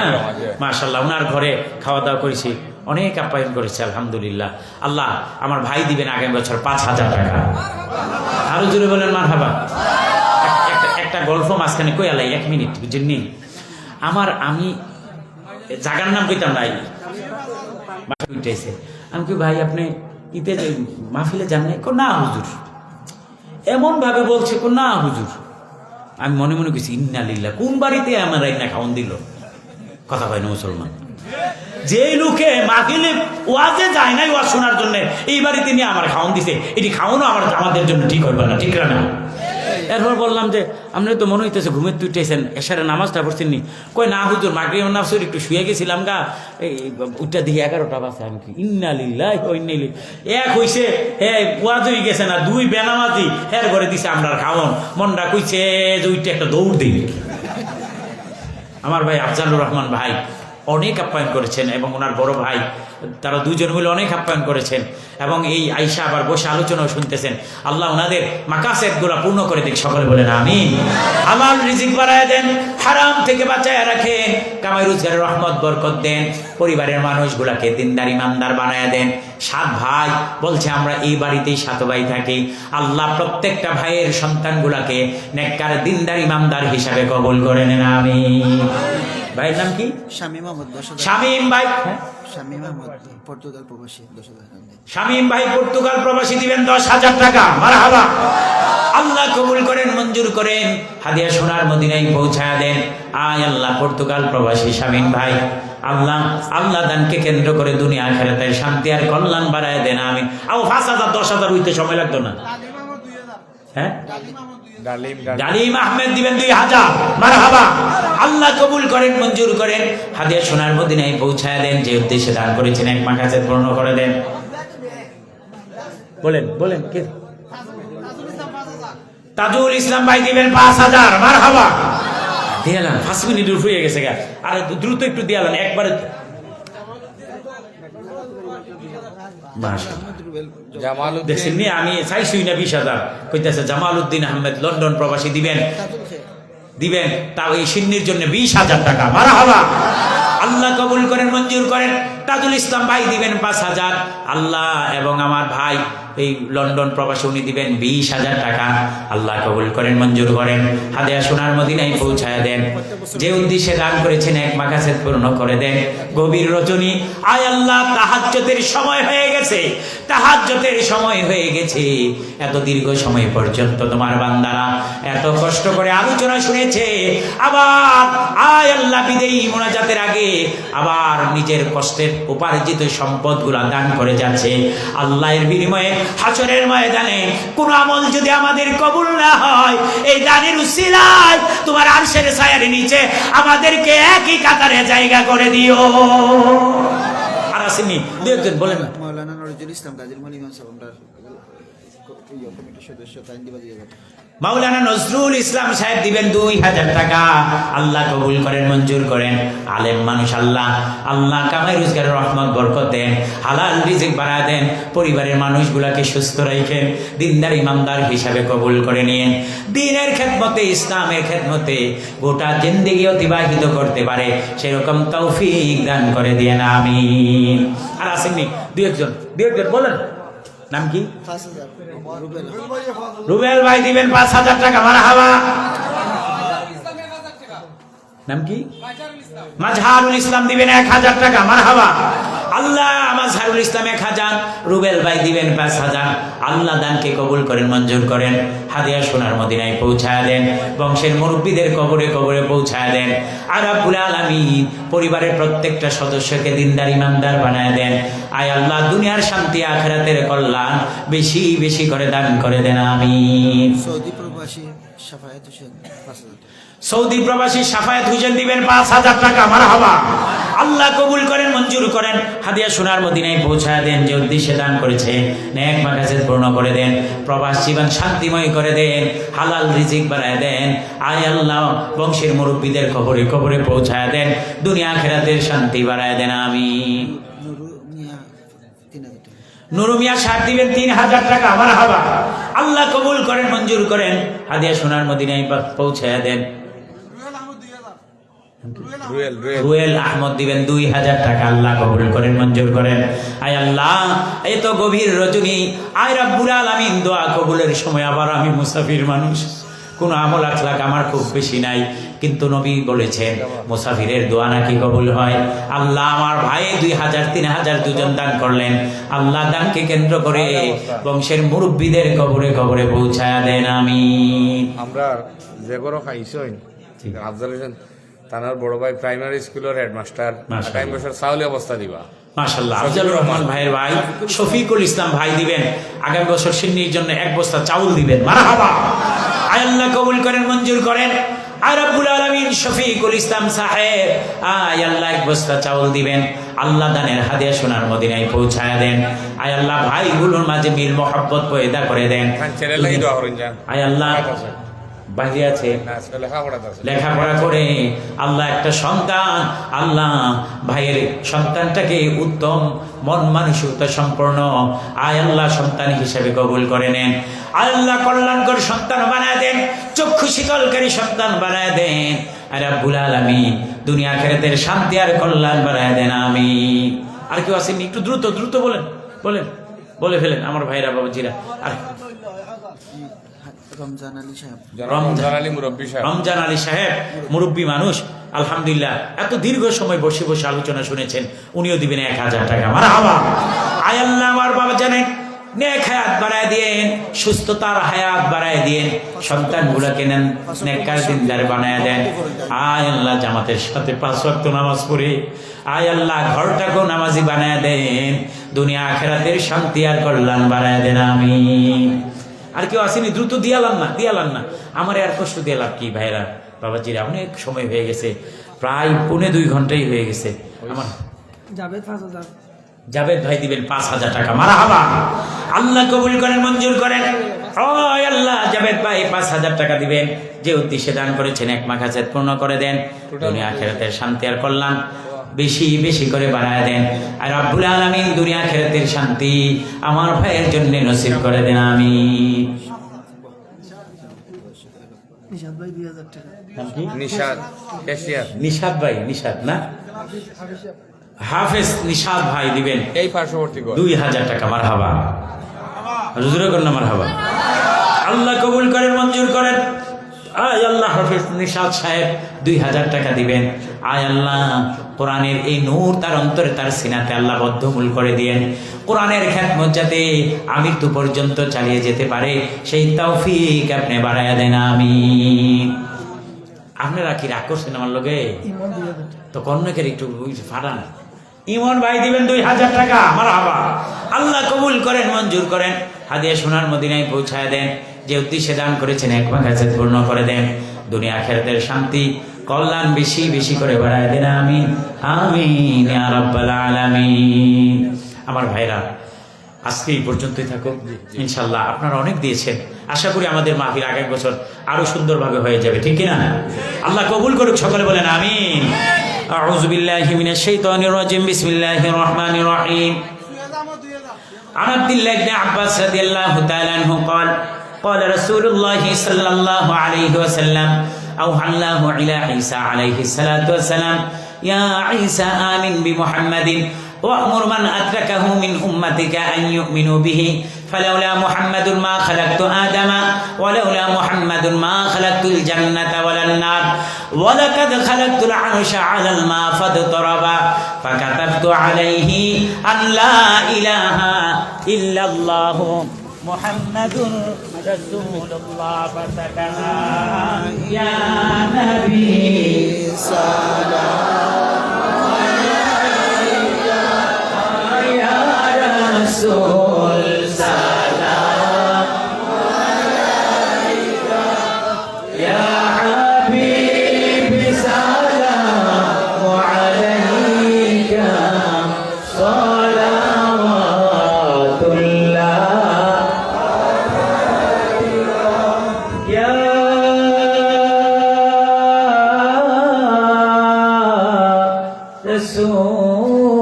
মাশাআল্লাহ, ওনার ঘরে খাওয়া দাওয়া করেছি, অনেক আপ্যায়ন করেছে আলহামদুলিল্লাহ। আল্লাহ আমার ভাই দিবেন আগামী বছর 5,000 টাকা। আরো জোরে বলেন মারহাবা। একটা গল্প মাঝখানে কই আলাই, 1 মিনিট বুঝেননি। আমি জাগার নাম কইতাম নাই, উঠেছে। আমি কি ভাই আপনি ইতে মাহফিলে যান নাই? না হুজুর। এমন ভাবে বলছে, না হুজুর। আমি মনে মনে কইছি ইন্না লিল্লাহ, কোন বাড়িতে আমার রাইনা খাওয়ান দিল? কথা কয় না মুসলমান। যে লোকে মাহফিলে ওয়াজে যায় নাই ওয়াজ শোনার জন্য, এই বাড়িতে নিয়ে আমার খাওয়ান দিছে, এটি খাওয়ানো আমাদের জন্য ঠিক হবে না, ঠিক না? এরপর বললাম যে আপনি তো মনে হইতেছে ঘুমের তুইতেছেন, এশারে নামাজটা পড়ছেন নি? কয় না হুজুর, মাগরিব নামাজ একটু শুয়ে গেছিলাম গা, এই উঠটা দিকে 11টা বাজে। আমি কি ইন্না লিল্লাহি ওয়া ইন্না ইলাইহি। এক হইছে ওয়াজ হয়ে গেছে না, 2 বেনামাজি হের ঘরে দিছে আমরা খাওয়ান। মনটা কইছে যে ওইটা একটা দৌড় দিই। আমার ভাই আফজালুর রহমান ভাই অনেক আপ্যায়ন করেছেন, এবং ওনার বড় ভাই, তারা দুজন মিলে অনেক আপ্যায়ন করেছেন, এবং এই আইসা আবার বসে আলোচনাও শুনতেছেন। আল্লাহ ওনাদের মাকাসেদগুলো পূর্ণ করে দিক। সকলে বলেন আমিন। হালাল রিজিক বাড়ায় দেন, হারাম থেকে বাঁচায় রাখেন, কামাই রোজগারের রহমত বরকত দেন, পরিবারের মানুষগুলাকে দিনদার ইমানদার বানায় দেন। 7 ভাই বলছে আমরা এই বাড়িতেই 7 ভাই থাকি। আল্লাহ প্রত্যেকটা ভাইয়ের সন্তানগুলাকে নেককার দিনদার ইমানদার হিসাবে কবুল করে নেন আমিন। ভাইয়ের নাম কি? শামীম আহমদ। শামীম ভাই। শামীম আহমদ পর্তুগাল প্রবাসী 10,000 টাকা। শামীম ভাই পর্তুগাল প্রবাসী দিবেন 10,000 টাকা। মারহাবা। আল্লাহ কবুল করেন, মঞ্জুর করেন, হাদিয়া সোনার মদিনায় পৌঁছায় দেন। আয় আল্লাহ পর্তুগাল প্রবাসী শামীম ভাই, আল্লাহ দানকে কেন্দ্র করে দুনিয়া আখিরাতের শান্তি আর কল্যাণ বাড়ায় দেন আমিন। 5,000, 10,000 হইতে সময় লাগতো না। হ্যাঁ, ডালিম আহমেদ দিবেন 2,000। মারহাবা। আল্লাহ কবুল করেন, মঞ্জুর করেন, হাদিয়া সোনার মদিনায় পৌঁছায় দেন। যে উদ্দেশ্যে দান করেছেন এক মাকাসেদ পূর্ণ করে দেন। বলেন কে? তাজুল ইসলাম ভাই দিবেন 5,000। মারহাবা। দিয়ালান 5 মিনিট হয়ে গেছে গা, আর দ্রুত একটু দিয়ালান একবারে। মাশাআল্লাহ। আমি চাইছুই না 20,000 কইতেছে। জামালউদ্দিন আহমেদ লন্ডন প্রবাসী দিবেন তাও এই সিন্নির জন্য 20,000 টাকা। মারহাবা। আল্লাহ কবুল করেন, মঞ্জুর করেন। তাজুল ইসলাম ভাই দিবেন 5,000। আল্লাহ এবং আমার ভাই এই লন্ডন প্রবাসী উনি দিবেন 20,000 টাকা। আল্লাহ কবুল করেন, মঞ্জুর করেন, হাদিয়া সোনার মদিনায় পৌঁছায় দেন। যে উদ্দেশ্যে দান করেছেন এক মাকাসেদ পূর্ণ করে দেন। গভীর রজনী, আয় আল্লাহ তাহাজ্জুদের সময় হয়ে গেছে, তাহাজ্জুদের সময় হয়ে গেছে। এত দীর্ঘ সময় পর্যন্ত তোমার বান্দারা এত কষ্ট করে আলোচনা শুনেছে। আবার আয় আল্লাহ বিদেয়ী মোনাজাতের আগে আবার নিজের কষ্টের উপার্জিত সম্পদগুলা দান করে যাচ্ছে। আল্লাহর বিনিময়ে হাসরের ময়দানে কোন আমল যদি আমাদের কবুল না হয়, এই দানের উসিলায় তোমার আরশের ছায়ার নিচে আমাদেরকে একই কাতারে জায়গা করে দিও। আর আসেনি 2 একজন বলেন না। মাওলানা নজরুল ইসলাম গাজীর মনি ইমাম সাহেব আমরা কমিটির সদস্য তাই দিবা দিয়ে যাবে। মাওলানা নজরুল ইসলাম সাহেব দিবেন 2000 টাকা। আল্লাহ কবুল করেন, মঞ্জুর করেন। আলেম মানুষ, আল্লাহ আল্লাহ কামাই রোজগারের রহমত বরকত দেন, হালাল রিজিক বাড়া দেন, পরিবারের মানুষগুলাকে সুস্থ রাখেন, দিনদার ইমানদার হিসাবে কবুল করে নিন, দ্বীনের খেদমতে ইসলামের খেদমতে গোটা জিন্দেগি অতিবাহিত করতে পারে সেরকম তৌফিক দান করে দিয়েন, আমিন। আর আসেননি দুই একজন বলেন, নাম কি? 5000 রুবেল। রুবেল ভাই দিবেন 5000 টাকা, মারহাবা। নাম কি? মাজহারুল ইসলাম দিবেন 1000 টাকা, মারহাবা। আল্লাহ মাজহারুল ইসলাম 1000, রুবেল ভাই দিবেন 5000। আল্লাহ দানকে কবুল করেন, মঞ্জুর করেন, হাদিয়া সোনার মদিনায় পৌঁছায় দেন, বংশের মুরব্বীদের কবরে কবরে পৌঁছায় দেন। আর রব্বুল আলামিন পরিবারের প্রত্যেকটা সদস্যকে দিনদার ইমানদার বানায় দেন। আয় আল্লাহ দুনিয়ার শান্তি আখিরাতের কল্যাণ বেশি বেশি করে দান করে দেন, আমিন। সৌদি প্রবাসী সাফায়াত হোসেন 5000। সৌদি প্রবাসী সাফায়াত হোসেন দিবেন 5000 টাকা, মারহাবা। আল্লাহ কবুল করেন, মঞ্জুর করেন, হাদিয়া সোনার মদিনায় পৌঁছায় দেন, যে উদ্দেশ্যে দান করেছে নেক মাকাসিদ পূর্ণ করে দেন, প্রবাস জীবন শান্তিময় করে দেন, হালাল রিজিক বাড়ায় দেন। আয় আল্লাহ বংশের মুরব্বীদের কবরে কবরে পৌঁছায় দেন, দুনিয়া আখিরাতের শান্তি বাড়ায় দেন, আমিন। নুরু মিয়া 3000 টাকা। নুরু মিয়া সার দিবেন 3000 টাকা, মারহাবা। আল্লাহ কবুল করেন, মঞ্জুর করেন, হাদিয়া সোনার মদিনায় পৌঁছায় দেন। রুয়েল আহমদ দিবেন 2000 টাকা, আল্লাহ কবুল করেন, মঞ্জুর করেন। আয় আল্লাহ এই তো গভীর রজনী, আয় রব্বুল আলামিন দোয়া কবুলের সময় আবার আমি মুসাফির মানুষ, কোনো আমল আখলাক আমার খুব বেশি নাই, কিন্তু নবী বলেছেন মুসাফিরের দোয়া নাকি কবুল হয়। আল্লাহ আমার ভাই 2000 3000 দুজন দান করলেন, আল্লাহ দানকে কেন্দ্র করে বংশের মুরব্বীদের কবরে কবরে পৌঁছায় দেন, আমিন। আমরা যে গরো খাইছই আফজাল হোসেন তানার বড় ভাই প্রাইমারি স্কুলের হেডমাস্টার, আগামী বছর চাউলি অবস্থা দিবা। মাশাআল্লাহ। আফজালুর রহমান ভাইয়ের ভাই শফিকুল ইসলাম ভাই দিবেন আগামী বছর সিন্নির জন্য 1 বস্তা চাউল দিবেন, মারহাবা। আয় আল্লাহ কবুল করেন, মঞ্জুর করেন। আয় রব্বুল আলামিন শফিকুল ইসলাম সাহেব আয় আল্লাহ 1 বস্তা চাউল দিবেন, আল্লাহ দানের হাদিয়া সোনার মদিনায় পৌঁছায় দেন। আয় আল্লাহ ভাইগুলোর মাঝে মিল মহব্বত পয়দা করে দেন। আয় আল্লাহ বাইরে আছে লেখাপড়া করে আল্লাহ একটা সন্তান, আল্লাহ ভাইয়ের সন্তানটাকে উত্তম মন মানসিকতা সম্পন্ন আয় আল্লাহ সন্তান হিসেবে কবুল করে নেন। আয় আল্লাহ কল্যাণকর সন্তান বানায় দেন, চক্ষু শীতলকারী সন্তান বানায় দেন। আর রব্বুল আলামিন দুনিয়া আখিরাতের শান্তি আর কল্যাণ বানায় দেন, আমিন। আর কেউ আসেননি? একটু দ্রুত দ্রুত বলে ফেলেন আমার ভাইরা বাবাজিরা। আর রমজান আলী সাহেব, রমজান আলী সাহেব মুরব্বী মানুষ, আলহামদুলিল্লাহ এত দীর্ঘ সময় বসে বসে আলোচনা শুনেছেন, উনিও দিবেন 1000 টাকা, মারহাবা। আয় আল্লাহ আমার বাবা জানেন নেক হায়াত বাড়ায় দিয়েন, সুস্থতার হায়াত বাড়ায় দিয়েন, সন্তানগুলোকে নেন নেককার দিনদার বানায় দেন। আয় আল্লাহ জামাতের সাথে 5 ওয়াক্ত নামাজ পড়ে আয় আল্লাহ ঘরটাকেও নামাজি বানায় দেন, দুনিয়া আখিরাতের শান্তি আর কল্যাণ বাড়ায় দেন, আমিন। আর কেউ আসেনি? দ্রুত দিয়ালাম না, আমার আর কষ্ট দিয়ে লাভ কি ভাইরা বাবাজিরা, অনেক সময় হয়ে গেছে, প্রায় 2.5 ঘন্টাই হয়ে গেছে। আমার জাবেদ ভাই দিবেন 5000 টাকা, মারহাবা। আল্লাহ কবুল করেন, মঞ্জুর করেন। ও আল্লাহ জাবেদ ভাই 5000 টাকা দিবেন, যে উদ্দেশ্যে দান করেছেন এক মাকাসেদ পূর্ণ করে দেন, দুনিয়া আখিরাতের শান্তি আর কল্যাণ বেশি বেশি করে বাড়ায় দেন। আর রব্বুল আলামিন দুনিয়া আখিরাতের শান্তি আমার ভাইয়ের জন্য নসিব করে দেন, আমিন। নিশাদ ভাই 2000 টাকা। নিশাদ ভাই, নিশাদ না হাফেজ নিশাদ ভাই দিবেন এই পার্শ্ববর্তী 2000 টাকা, মারহাবা। হুজুরে কন্যা মারহাবা। আল্লাহ কবুল করেন, মঞ্জুর করেন। আয় আল্লাহ হাফেজ নিশাদ সাহেব 2000 টাকা দিবেন। আয় আল্লাহ কোরআনের এই নূর তার অন্তরে তার সিনাতে আল্লাহ বদ্ধমূল করে দিয়েন, কোরআনের খেদমত যাতে আমৃত্যু পর্যন্ত চালিয়ে যেতে পারে সেই তৌফিক আপনি বাড়ায়া দেন, আমিন। আপনারা কি রাগ করছেন আমার লগে? তো কন্যাকের একটু ফাটান। ইমন ভাই দিবেন 2000 টাকা, মারহাবা। আল্লাহ কবুল করেন, মঞ্জুর করেন, হাদিয়া সোনার মদিনায় পৌঁছায় দেন, যে উদ্দেশ্যে দান করেছেন এক মাকাসেদ পূর্ণ করে দেন, দুনিয়া আখিরাতের শান্তি কল্যাণ বেশি বেশি করে বাড়ায় দেন, আমিন আমিন ইয়া রাব্বাল আলামিন। আমার ভাইরা আজকে এই পর্যন্তই থাকুক ইনশাল্লাহ। আপনারা অনেক দিয়েছেন, আশা করি আমাদের মাহফিল আগামী বছর আরো সুন্দরভাবে হয়ে যাবে, ঠিক কিনা? আল্লাহ কবুল করুক, সকলে বলেন আমিন। আউযু বিল্লাহি মিনাশ শাইতানির রাজিম, বিসমিল্লাহির রহমানির রহিম। عن عبد الله بن عباس رضي الله تعالى عنه قال قال رسول الله صلى الله عليه وسلم أوحى الله إلى عيسى عليه الصلاة والسلام يا عيسى آمن بمحمد وأمر من أدركه من أمتك أن يؤمنوا به فلولا محمد ما خلقت آدم ولولا محمد ما خلقت الجنة ولا النار ولقد خلقت العرش على الماء فاضطرب فكتبت عليه أن لا إله إلا الله محمد رسول الله فتكنا يا نبي رسول سلام عليك يا حبيب سلام عليك صلوات الله يا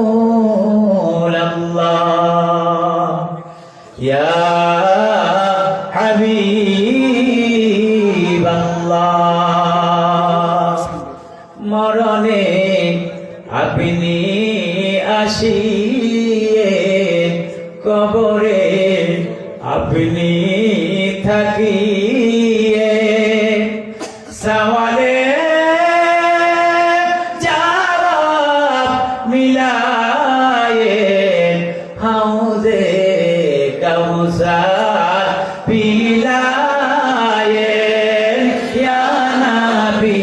رسول الله يا حبيب الله মরণে আপনি আসিয়ে কবরে আপনি থাকিয়ে সওয়ালে জবাব মিলায়ে হাউজে কাউসার পিলায়ে ইয়া নবী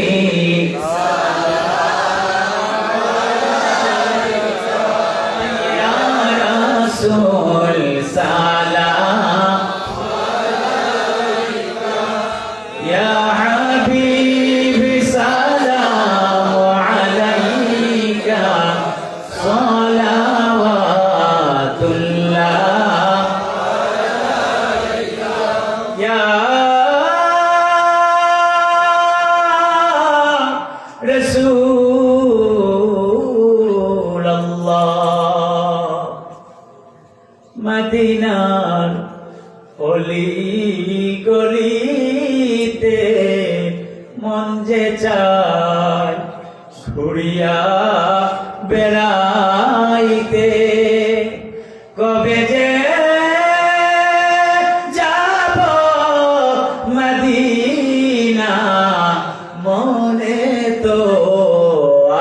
ইয়া রাসূল সালাম ইয়া হাবিব সালাম আলাইকা সালাওয়াতুল্লাহ ইয়া রাসূলুল্লাহ মদিনার অলি গলিতে মন যে চায় ঘুরিয়া বেড়াইতে কবে যে যাব মদিনা মনে তো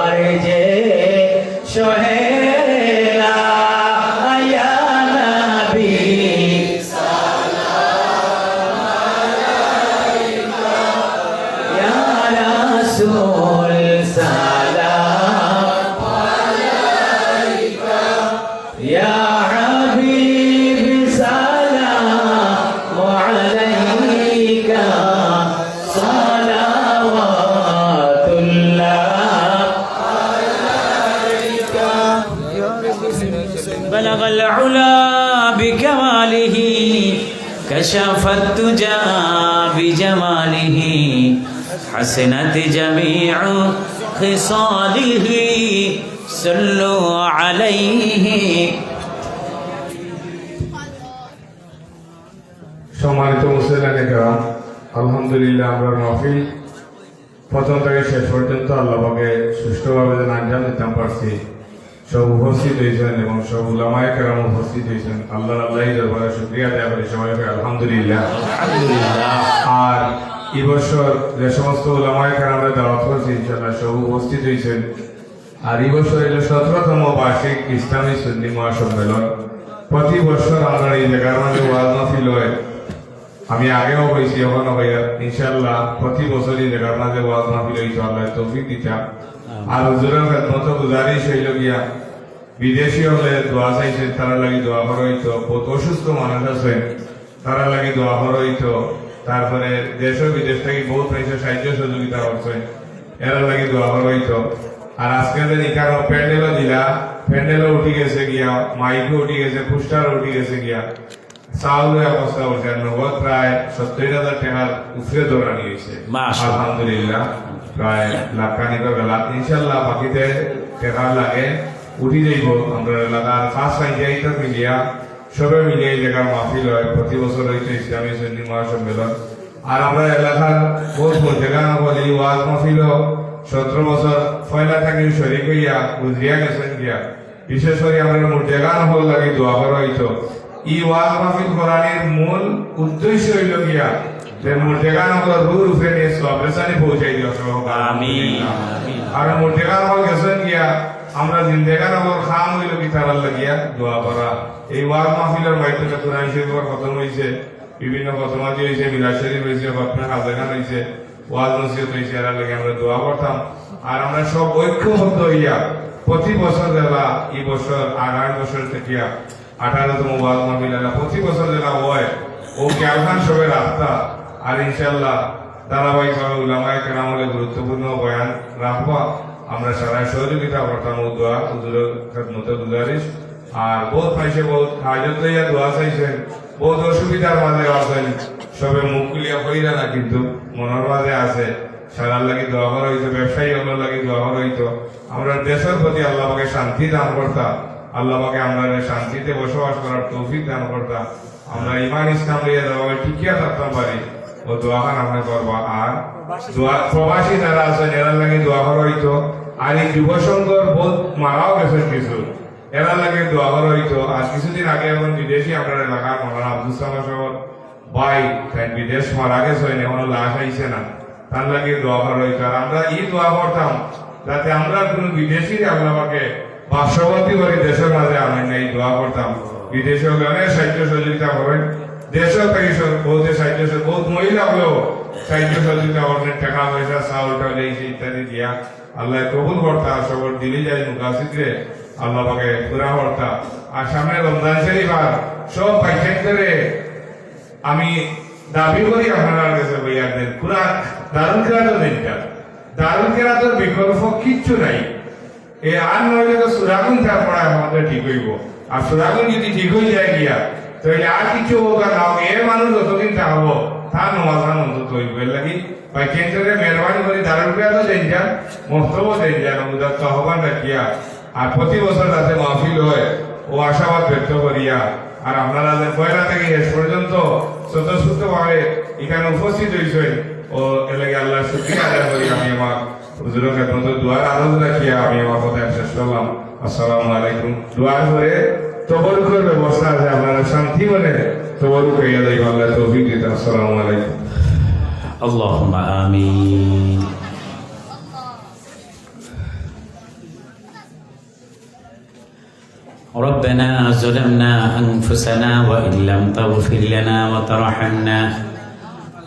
আর যে সহেলা ইয়া নবী ইয়া রাসূল সালাম আলাইকা ইয়া হাবিব সালাম আলাইকা সালাওয়াতুল্লাহ بلغ العلا بكماله كشف الدجى بجماله حسنت جميع خصاله صلوا عليه সম্মানিত মুসলিম کرام, আলহামদুলিল্লাহ আমরা মাহফিল প্রথম থেকে শেষ পর্যন্ত আল্লাহ পাকে সুষ্ঠুভাবে যেন আঞ্জাম দিতে পারছি। সব উপস্থিত হয়েছেন এবং সব উলামায়ে কেরাম উপস্থিত হয়েছেন। আল্লাহর দরবারে শুকরিয়া আদায় করি সবাইকে আলহামদুলিল্লাহ। আর এই বছর যে সমস্ত উলামায়ে কেরামরা দাওয়াত করছি ইনশাআল্লাহ সব উপস্থিত হয়েছেন। আর এই বছর হলো 17তম বার্ষিক ইসলামী সুন্নি মহাসম্মেলন। প্রতি বছর আমরা এই জায়গার মধ্যে ওয়াজ মাহফিল হয়। আমি আগেও হয়েছি, এখনো হইয়া ইনশাআল্লাহ প্রতি বছরই জায়গার মাঝে ওয়াজ মাহফিল হইতো, আল্লাহ তৌফিক দিতাম। আর হুজুরের খেদমত গুজারিশ হইল গিয়া বিদেশি হলে দোয়া চাইছেন, তারা লাগি দোয়া করা হইতো। বহুত অসুস্থ মানুষ আছেন, তারা লাগি দোয়া করা হইতো। তারপরে দেশ ও বিদেশ থেকে বহুত পয়সা সাহায্য সহযোগিতা করছেন, এরা লাগি দোয়া করা হইতো। আর আজকে যে এখানে প্যান্ডেলও দিলা, প্যান্ডেলও উঠে গেছে গিয়া, মাইকও উঠে গেছে, পুস্টারও উঠে গেছে গিয়া, চাউলের অবস্থা উঠছে, নগদ প্রায় 70,000 টাকার উপরে দৌড়ানি হয়েছে। মাশাআল্লাহ। আলহামদুলিল্লাহ, প্রায় লাখানিকের বেলা। ইনশাল্লাহ বাকিতে টাকা লাগে উঠি যাইব। আমরা এলাকার ফার্স্ট পঞ্চায়েত মিলিয়া সবে মিলিয়ে এই জায়গার মাহফিল হয়, প্রতি বছর হইতো ইসলামী সুন্নি মহাসম্মেলন। আর আমরা এলাকার বহুত জায়গা বলি ওয়াজ মাহফিল 17 বছর পয়লা থাকি শরীর হইয়া গুজরিয়া গেছেন গিয়া। বিশেষ করে আমরা জায়গা নহল লাগে দোয়া করা হইতো। এই ওয়াজ মাহফিল করানোর মূল উদ্দেশ্য হইল গিয়া যে জায়গা নহল রুর উপরে নিয়ে সবরেসানি পৌঁছাই দিও। আমিন। আর জায়গা নহল গেছেন গিয়া আমরা জিন্দেগা নহল খাম হইল কি তারার লাগিয়া দোয়া করা। এই ওয়াজ মাহফিলের মাধ্যমে কোরআন শরীফের খতম হয়েছে, বিভিন্ন খতমাতি হয়েছে, মিলাদ শরীফ হয়েছে, খতমে হাজাগান হয়েছে, ওয়াজ নসিহত হয়েছে, এরা লাগে আমরা দোয়া করতাম। আর আমরা সব ঐক্যবদ্ধ হইয়া প্রতি বছর দেলা এই বছর আগামী বছর থেকে 18তম ওয়াজ মাহফিল প্রতি বছর দেলা হয় ও ক্যালখান সবের রাস্তা। আর ইনশাল্লাহ ধারাবাহিকভাবে উলামায়ে কেরামের গুরুত্বপূর্ণ বয়ান রাখবা। আমরা সবাই সহযোগিতা করতাম ও দোয়া হুজুরের খেদমতে গুজারিশ। আর বহুত পাইছে, বহুত হাজত লইয়া দোয়া চাইছেন, বহুত অসুবিধার মাঝে আছেন, সবে মুখ খুলিয়া কইরা না কিন্তু মনের মাঝে আছে। সারার লাগি দোয়া করা হইতো, ব্যবসায়ী হলোর লাগি দোয়া করা হইতো। আমরা দেশের প্রতি আল্লাহকে শান্তি দান করতাম, আল্লাহকে আমরা শান্তিতে বসবাস করার তৌফিক দান করতাম। আমরা ইমান ইসলাম লইয়া দেওয়া টিকিয়া থাকতাম পারি ও দোয়াখান আপনি করবা। আর দোয়া প্রবাসী যারা আছেন এরা লাগে দোয়া করা হইতো। আর এই যুব সংঘর বহুত মারাও গেছে কিছু, এরা লাগে দোয়া করা হইতো। আর কিছুদিন আগে এখন বিদেশি আপনার এলাকার মৌলানা আব্দুল সামাদ সাহেব ভাই তাই বিদেশ মারা গেছে, এখনো লাশ আইছে না, তার লাগে দোয়া করা হইতো। আর আমরা এই দোয়া করতাম যাতে আমরা কোন বিদেশি আল্লাহকে পার্শ্ববর্তী করে দেশের মাঝে আনেন, এই দোয়া করতাম। বিদেশে হলে অনেক সাহায্য সহযোগিতা করেন, দেশেও থেকে বহুত সাহায্য, বহুত মহিলা হলেও সাহায্য সহযোগিতা করেন, টাকা পয়সা চাউল টাউল ইত্যাদি দিয়া আল্লাহ কবুল করতা। সবর দিলি যায় মুকাসিদরে আল্লাহকে পুরা করতা। আর সামনে রমজান শরীফ আর সব পাইছেন করে আমি দাবি করি আপনার কাছে ভাইয়াদের পুরা দারুল কেরাতের দিনটা, দারুল কেরাতের বিকল্প কিচ্ছু নাই। এই আর নইলে তো সুরাগুন তার পড়ায় আমাদের ঠিক হইব। আর সুরাগুন যদি ঠিক হয়ে যায় গিয়া তাহলে আর কিছু হোক আর না হোক এ মানুষ যতদিন থাকব তার নমাজান অন্তত হইব। এর লাগি ভাই কেন্দ্রে মেহরবানি করে দারুল কেরাতও দেন যান, মস্তব দেন যান, উদার আহ্বান রাখিয়া। আর প্রতি বছর যাতে মাহফিল হয় ও আশাবাদ ব্যক্ত করিয়া। আর আপনারা যে পয়লা থেকে শেষ পর্যন্ত স্বতঃস্ফূর্ত ভাবে এখানে উপস্থিত হয়েছেন ও এলাকা আল্লাহ শুকরিয়া আদায় করি। আমি আমার হুজুরের খেদমতে দোয়ার আরজ রাখিয়া আমি আমার কথা শেষ করলাম। আসসালামু আলাইকুম। দোয়ার করে তবরুকের ব্যবস্থা আছে, আপনারা শান্তি মনে তবরুক হইয়া যাই, আল্লাহ তৌফিক দিতে। আসসালামু আলাইকুম। আল্লাহুম্মা আমিন। ربنا ظلمنا أنفسنا وإن لم تغفر لنا وترحمنا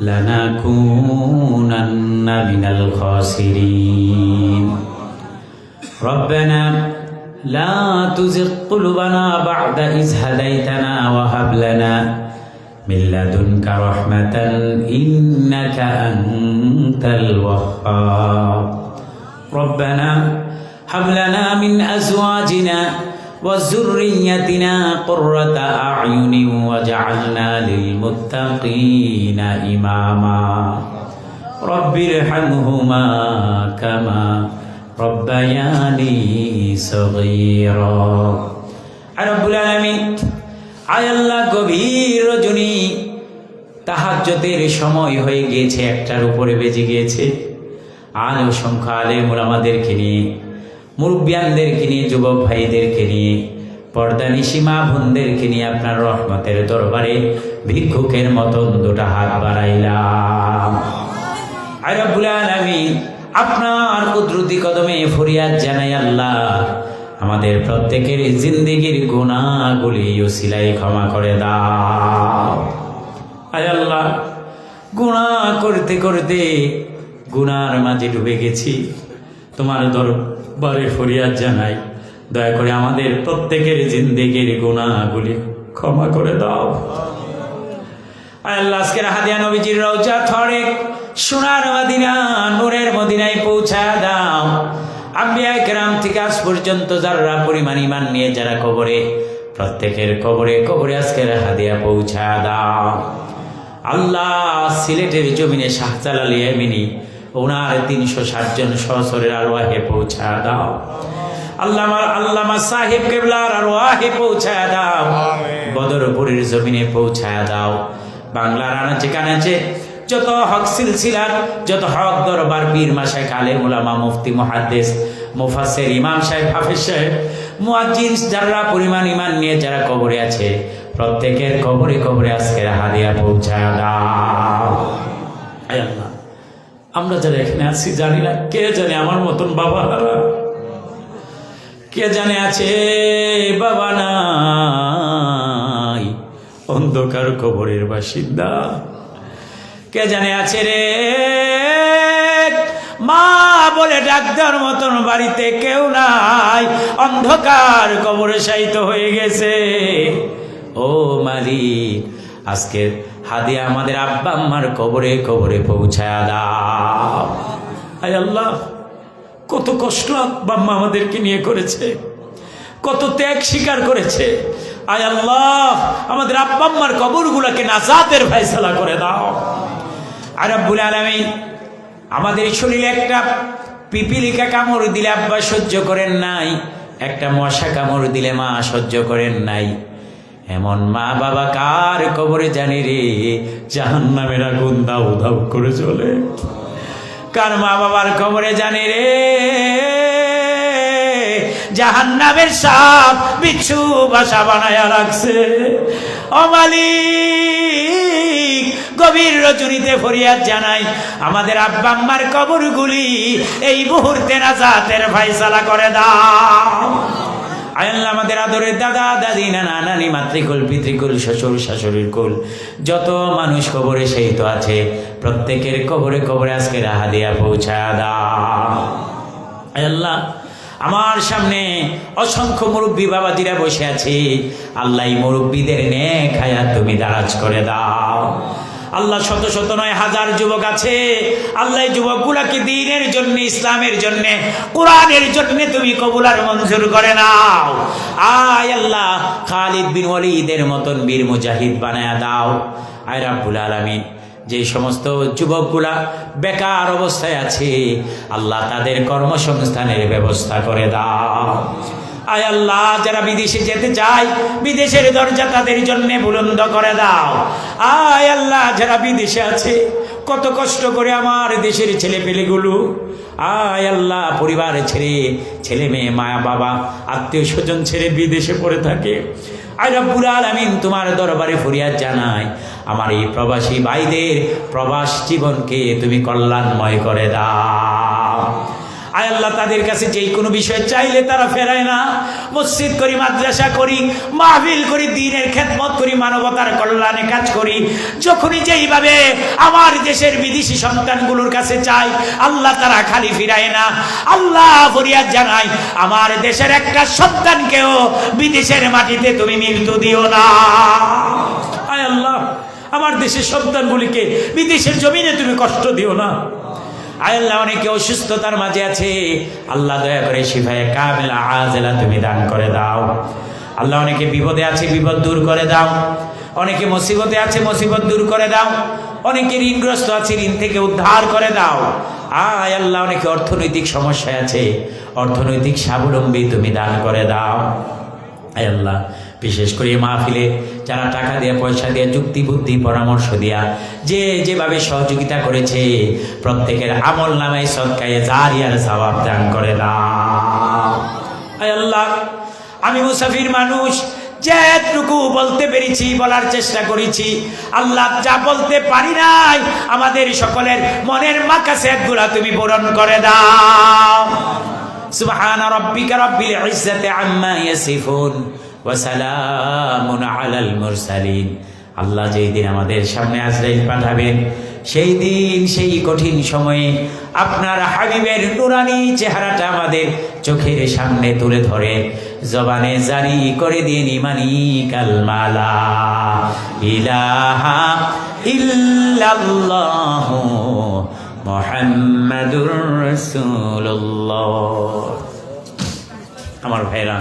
لنكونن من الخاسرين. ربنا لا تزغ قلوبنا بعد إذ هديتنا وهب لنا من لدنك رحمة إنك أنت الوهاب. ربنا هب لنا من أزواجنا وذريتنا قرة أعين واجعلنا للمتقين إماما. رب ارحمهما كما ربياني صغيرا. رب العالمين আয় আল্লাহ, গভীর রজনী তাহাজ্জুদের সময় হয়ে গিয়েছে, একটার উপরে বেজে গিয়েছে। আর অসংখ্য আলেম ওলামাদেরকে নিয়ে, মুরব্বিয়ানদেরকে নিয়ে, যুবক ভাইদেরকে নিয়ে, পর্দানিশী মা বোনদেরকে নিয়ে আপনার রহমতের দরবারে ভিক্ষুকের মতন দুটা হাত বাড়াইলাম। আয় রব্বুল আলামিন, আপনার কুদরতি কদমে ফরিয়াদ জানাই আল্লাহ, আমাদের প্রত্যেকের জিন্দেগির গুনাহগুলি ওসিলায় ক্ষমা করে দাও। আয় আল্লাহ, গুনাহ করতে করতে গুনার মাঝে ডুবে গেছি, তোমার দরবারে ফরিয়াদ জানাই, দয়া করে আমাদের প্রত্যেকের জিন্দেগির গুনাহগুলি ক্ষমা করে দাও। আয় আল্লাহ, আজকের হাদিয়া নবীজির রওজা থরে সোনার মদিনা নূরের মদিনায় পৌঁছা দাও। আম্বিয়া পর্যন্ত যারা পরিমাণ ইমান নিয়ে যারা কবরে, প্রত্যেকের কবরে কবরে আজকের হাদিয়া পৌঁছা দাও। আল্লাহ সিলেটের জমিনে শাহজালাল ইয়ামিনী ওনার 360 জন সহচরের আরওয়াহে পৌঁছা দাও। আল্লামা সাহেব কেবলার আরওয়াহে পৌঁছা দাও। বদরপুরের জমিনে পৌঁছা দাও। বাংলার আনাচে কানাচে যত হক সিলসিলার, যত হক দরবার, পীর মাশায়েখ, আলেম উলামা, মুফতি, মুহাদ্দিস, মুফাসসির, ইমাম সাহেব, হাফেজ সাহেব, মুয়াজ্জিন, যারা পরিমাণ ইমান নিয়ে যারা কবরে আছে, প্রত্যেকের কবরে কবরে আজকের হাদিয়া পৌঁছা দাও। আয় আল্লাহ, আমরা যারা এখানে আছি জানি না, কে জানে আমার মতন বাবা হারা, কে জানে আছে বাবা নাই, অন্ধকার কবরের বাসিন্দা, কে জানে আছে রে মা বলে ডাক দেওয়ার মতন বাড়িতে কেউ নাই, অন্ধকার কবরে শায়িত হয়ে গেছে। ও মালিক, আজকের হাদিয়া আমাদের আব্বা আম্মার কবরে কবরে পৌঁছায় দাও। আয় আল্লাহ, কত কষ্ট আব্বা আম্মা আমাদেরকে নিয়ে করেছে, কত ত্যাগ স্বীকার করেছে। আয় আল্লাহ, আমাদের আব্বা আম্মার কবরগুলোকে নাজাতের ফয়সালা করে দাও। আর রব্বুল আলামিন, আমাদের শরীরে একটা পিপিলিকা কামড় দিলে আব্বা সহ্য করেন নাই, একটা মশা কামড় দিলে মা সহ্য করেন নাই, এমন মা বাবা কার কবরে জানি রে জাহান্নামের আগুন দাউ দাউ করে চলে। কার মা বাবার কবরে জানি রে জাহান্নামের সাপ বিচ্ছু বাসা বানায়া রাখছে। ও মালিক, গভীর রজনীতে ফরিয়াদ জানাই, আমাদের আব্বা আম্মার কবরগুলি এই মুহূর্তে নাজাতের ফয়সালা করে দাও। আয় আল্লাহ, আমাদের আদরের দাদা দাদি, নানা নানি, মাতৃকুল পিতৃকুল, শ্বশুর শাশুড়ির কুল, যত মানুষ কবরে সেই তো আছে, প্রত্যেকের কবরে কবরে আজকে হাদিয়া পৌঁছা দাও। আয় আল্লাহ, আমার সামনে অসংখ্য মুরব্বী বাবাজিরা বসে আছে, আল্লাহ এই মুরব্বীদের নেক হায়াত তুমি দারাজ করে দাও। আল্লাহ, শত শত নয় হাজার যুবক আছে, আল্লাহ এই যুবকগুলাকে দ্বীনের জন্য, ইসলামের জন্য, কোরআনের জন্য তুমি কবুল আর মঞ্জুর করে নাও। আয় আল্লাহ, খালিদ বিন ওয়ালিদের মতন বীর মুজাহিদ বানায়া দাও। আয় রাব্বুল আলামিন, যে সমস্ত যুবকগুলা বেকার অবস্থায় আছে, আল্লাহ তাদের কর্মসংস্থানের ব্যবস্থা করে দাও। আয় আল্লাহ, যারা বিদেশে যেতে চায়, বিদেশের দরজা তাদের জন্য বুলন্দ করে দাও। আয় আল্লাহ, যারা বিদেশে আছে, কত কষ্ট করে আমার দেশের ছেলে পেলেগুলো, আয় আল্লাহ, পরিবার ছেড়ে, ছেলে মেয়ে, মা বাবা, আত্মীয় স্বজন ছেড়ে বিদেশে পড়ে থাকে। আয় রব্বুল আলামিন, তোমার দরবারে ফরিয়াদ জানাই, আমার এই প্রবাসী ভাইদের প্রবাস জীবনকে তুমি কল্যাণময় করে দাও। আয় আল্লাহ, তাদের কাছে যেই কোনো বিষয় চাইলে তারা ফেরায় না। মসজিদ করি, মাদ্রাসা করি, মাহফিল করি, দ্বীনের খেদমত করি, মানবতার কল্যাণে কাজ করি, যখনই যেইভাবে আমার দেশের বিদেশি সন্তানগুলোর কাছে চাই, আল্লাহ তারা খালি ফিরায় না। আল্লাহ, ফরিয়াদ জানাই, আমার দেশের একটা সন্তানকেও বিদেশের মাটিতে তুমি মৃত্যু দিও না। আয় আল্লাহ, আমার দেশের সন্তানগুলিকে বিদেশের জমিনে তুমি কষ্ট দিও না। আয় আল্লাহ, অনেকে অসুস্থতার মাঝে আছে, আল্লাহ দয়া করে শিফায়ে কামিলা আজেলা তুমি দান করে দাও। আল্লাহ, অনেকে বিপদে আছে, বিপদ দূর করে দাও। অনেকে মুসিবতে আছে, মুসিবত দূর করে দাও। অনেকে ঋণগ্রস্ত আছে, ঋণ থেকে উদ্ধার করে দাও। আয় আল্লাহ, অনেকে অর্থনৈতিক সমস্যায় আছে, অর্থনৈতিক স্বাবলম্বী তুমি দান করে দাও। আয় আল্লাহ, বিশেষ করে মাহফিলে যারা টাকা দিয়ে, পয়সা দিয়ে, যুক্তি বুদ্ধি পরামর্শ দিয়া যে যেভাবে সহযোগিতা করেছে, প্রত্যেকের আমল নামায় সদকায়ে জারিয়ার সওয়াব দান করে দাও। আয় আল্লাহ, আমি মুসাফির মানুষ, যেটুকু বলতে পেরেছি বলার চেষ্টা করেছি, আল্লাহ যা বলতে পারি নাই, আমাদের সকলের মনের মাকাসেদগুলা তুমি পূরণ করে দাও। সুবহানা রাব্বিকা রাব্বিল ইজ্জাতি আম্মা ইয়াসিফুন ওয়া সালামুন আলাল মুরসালিন। আল্লাহ যেই দিন আমাদের সামনে আজরাইল পাঠাবেন, সেই দিন, সেই কঠিন সময়ে আপনার হাবিবের নুরানি চেহারাটা আমাদের চোখের সামনে তুলে ধরে জবানে জারি করে দিয়ে ইমানি কালমালা ইলাহা ইল্লাল্লাহ মুহাম্মাদুর রাসূলুল্লাহ। আমার ভাইরা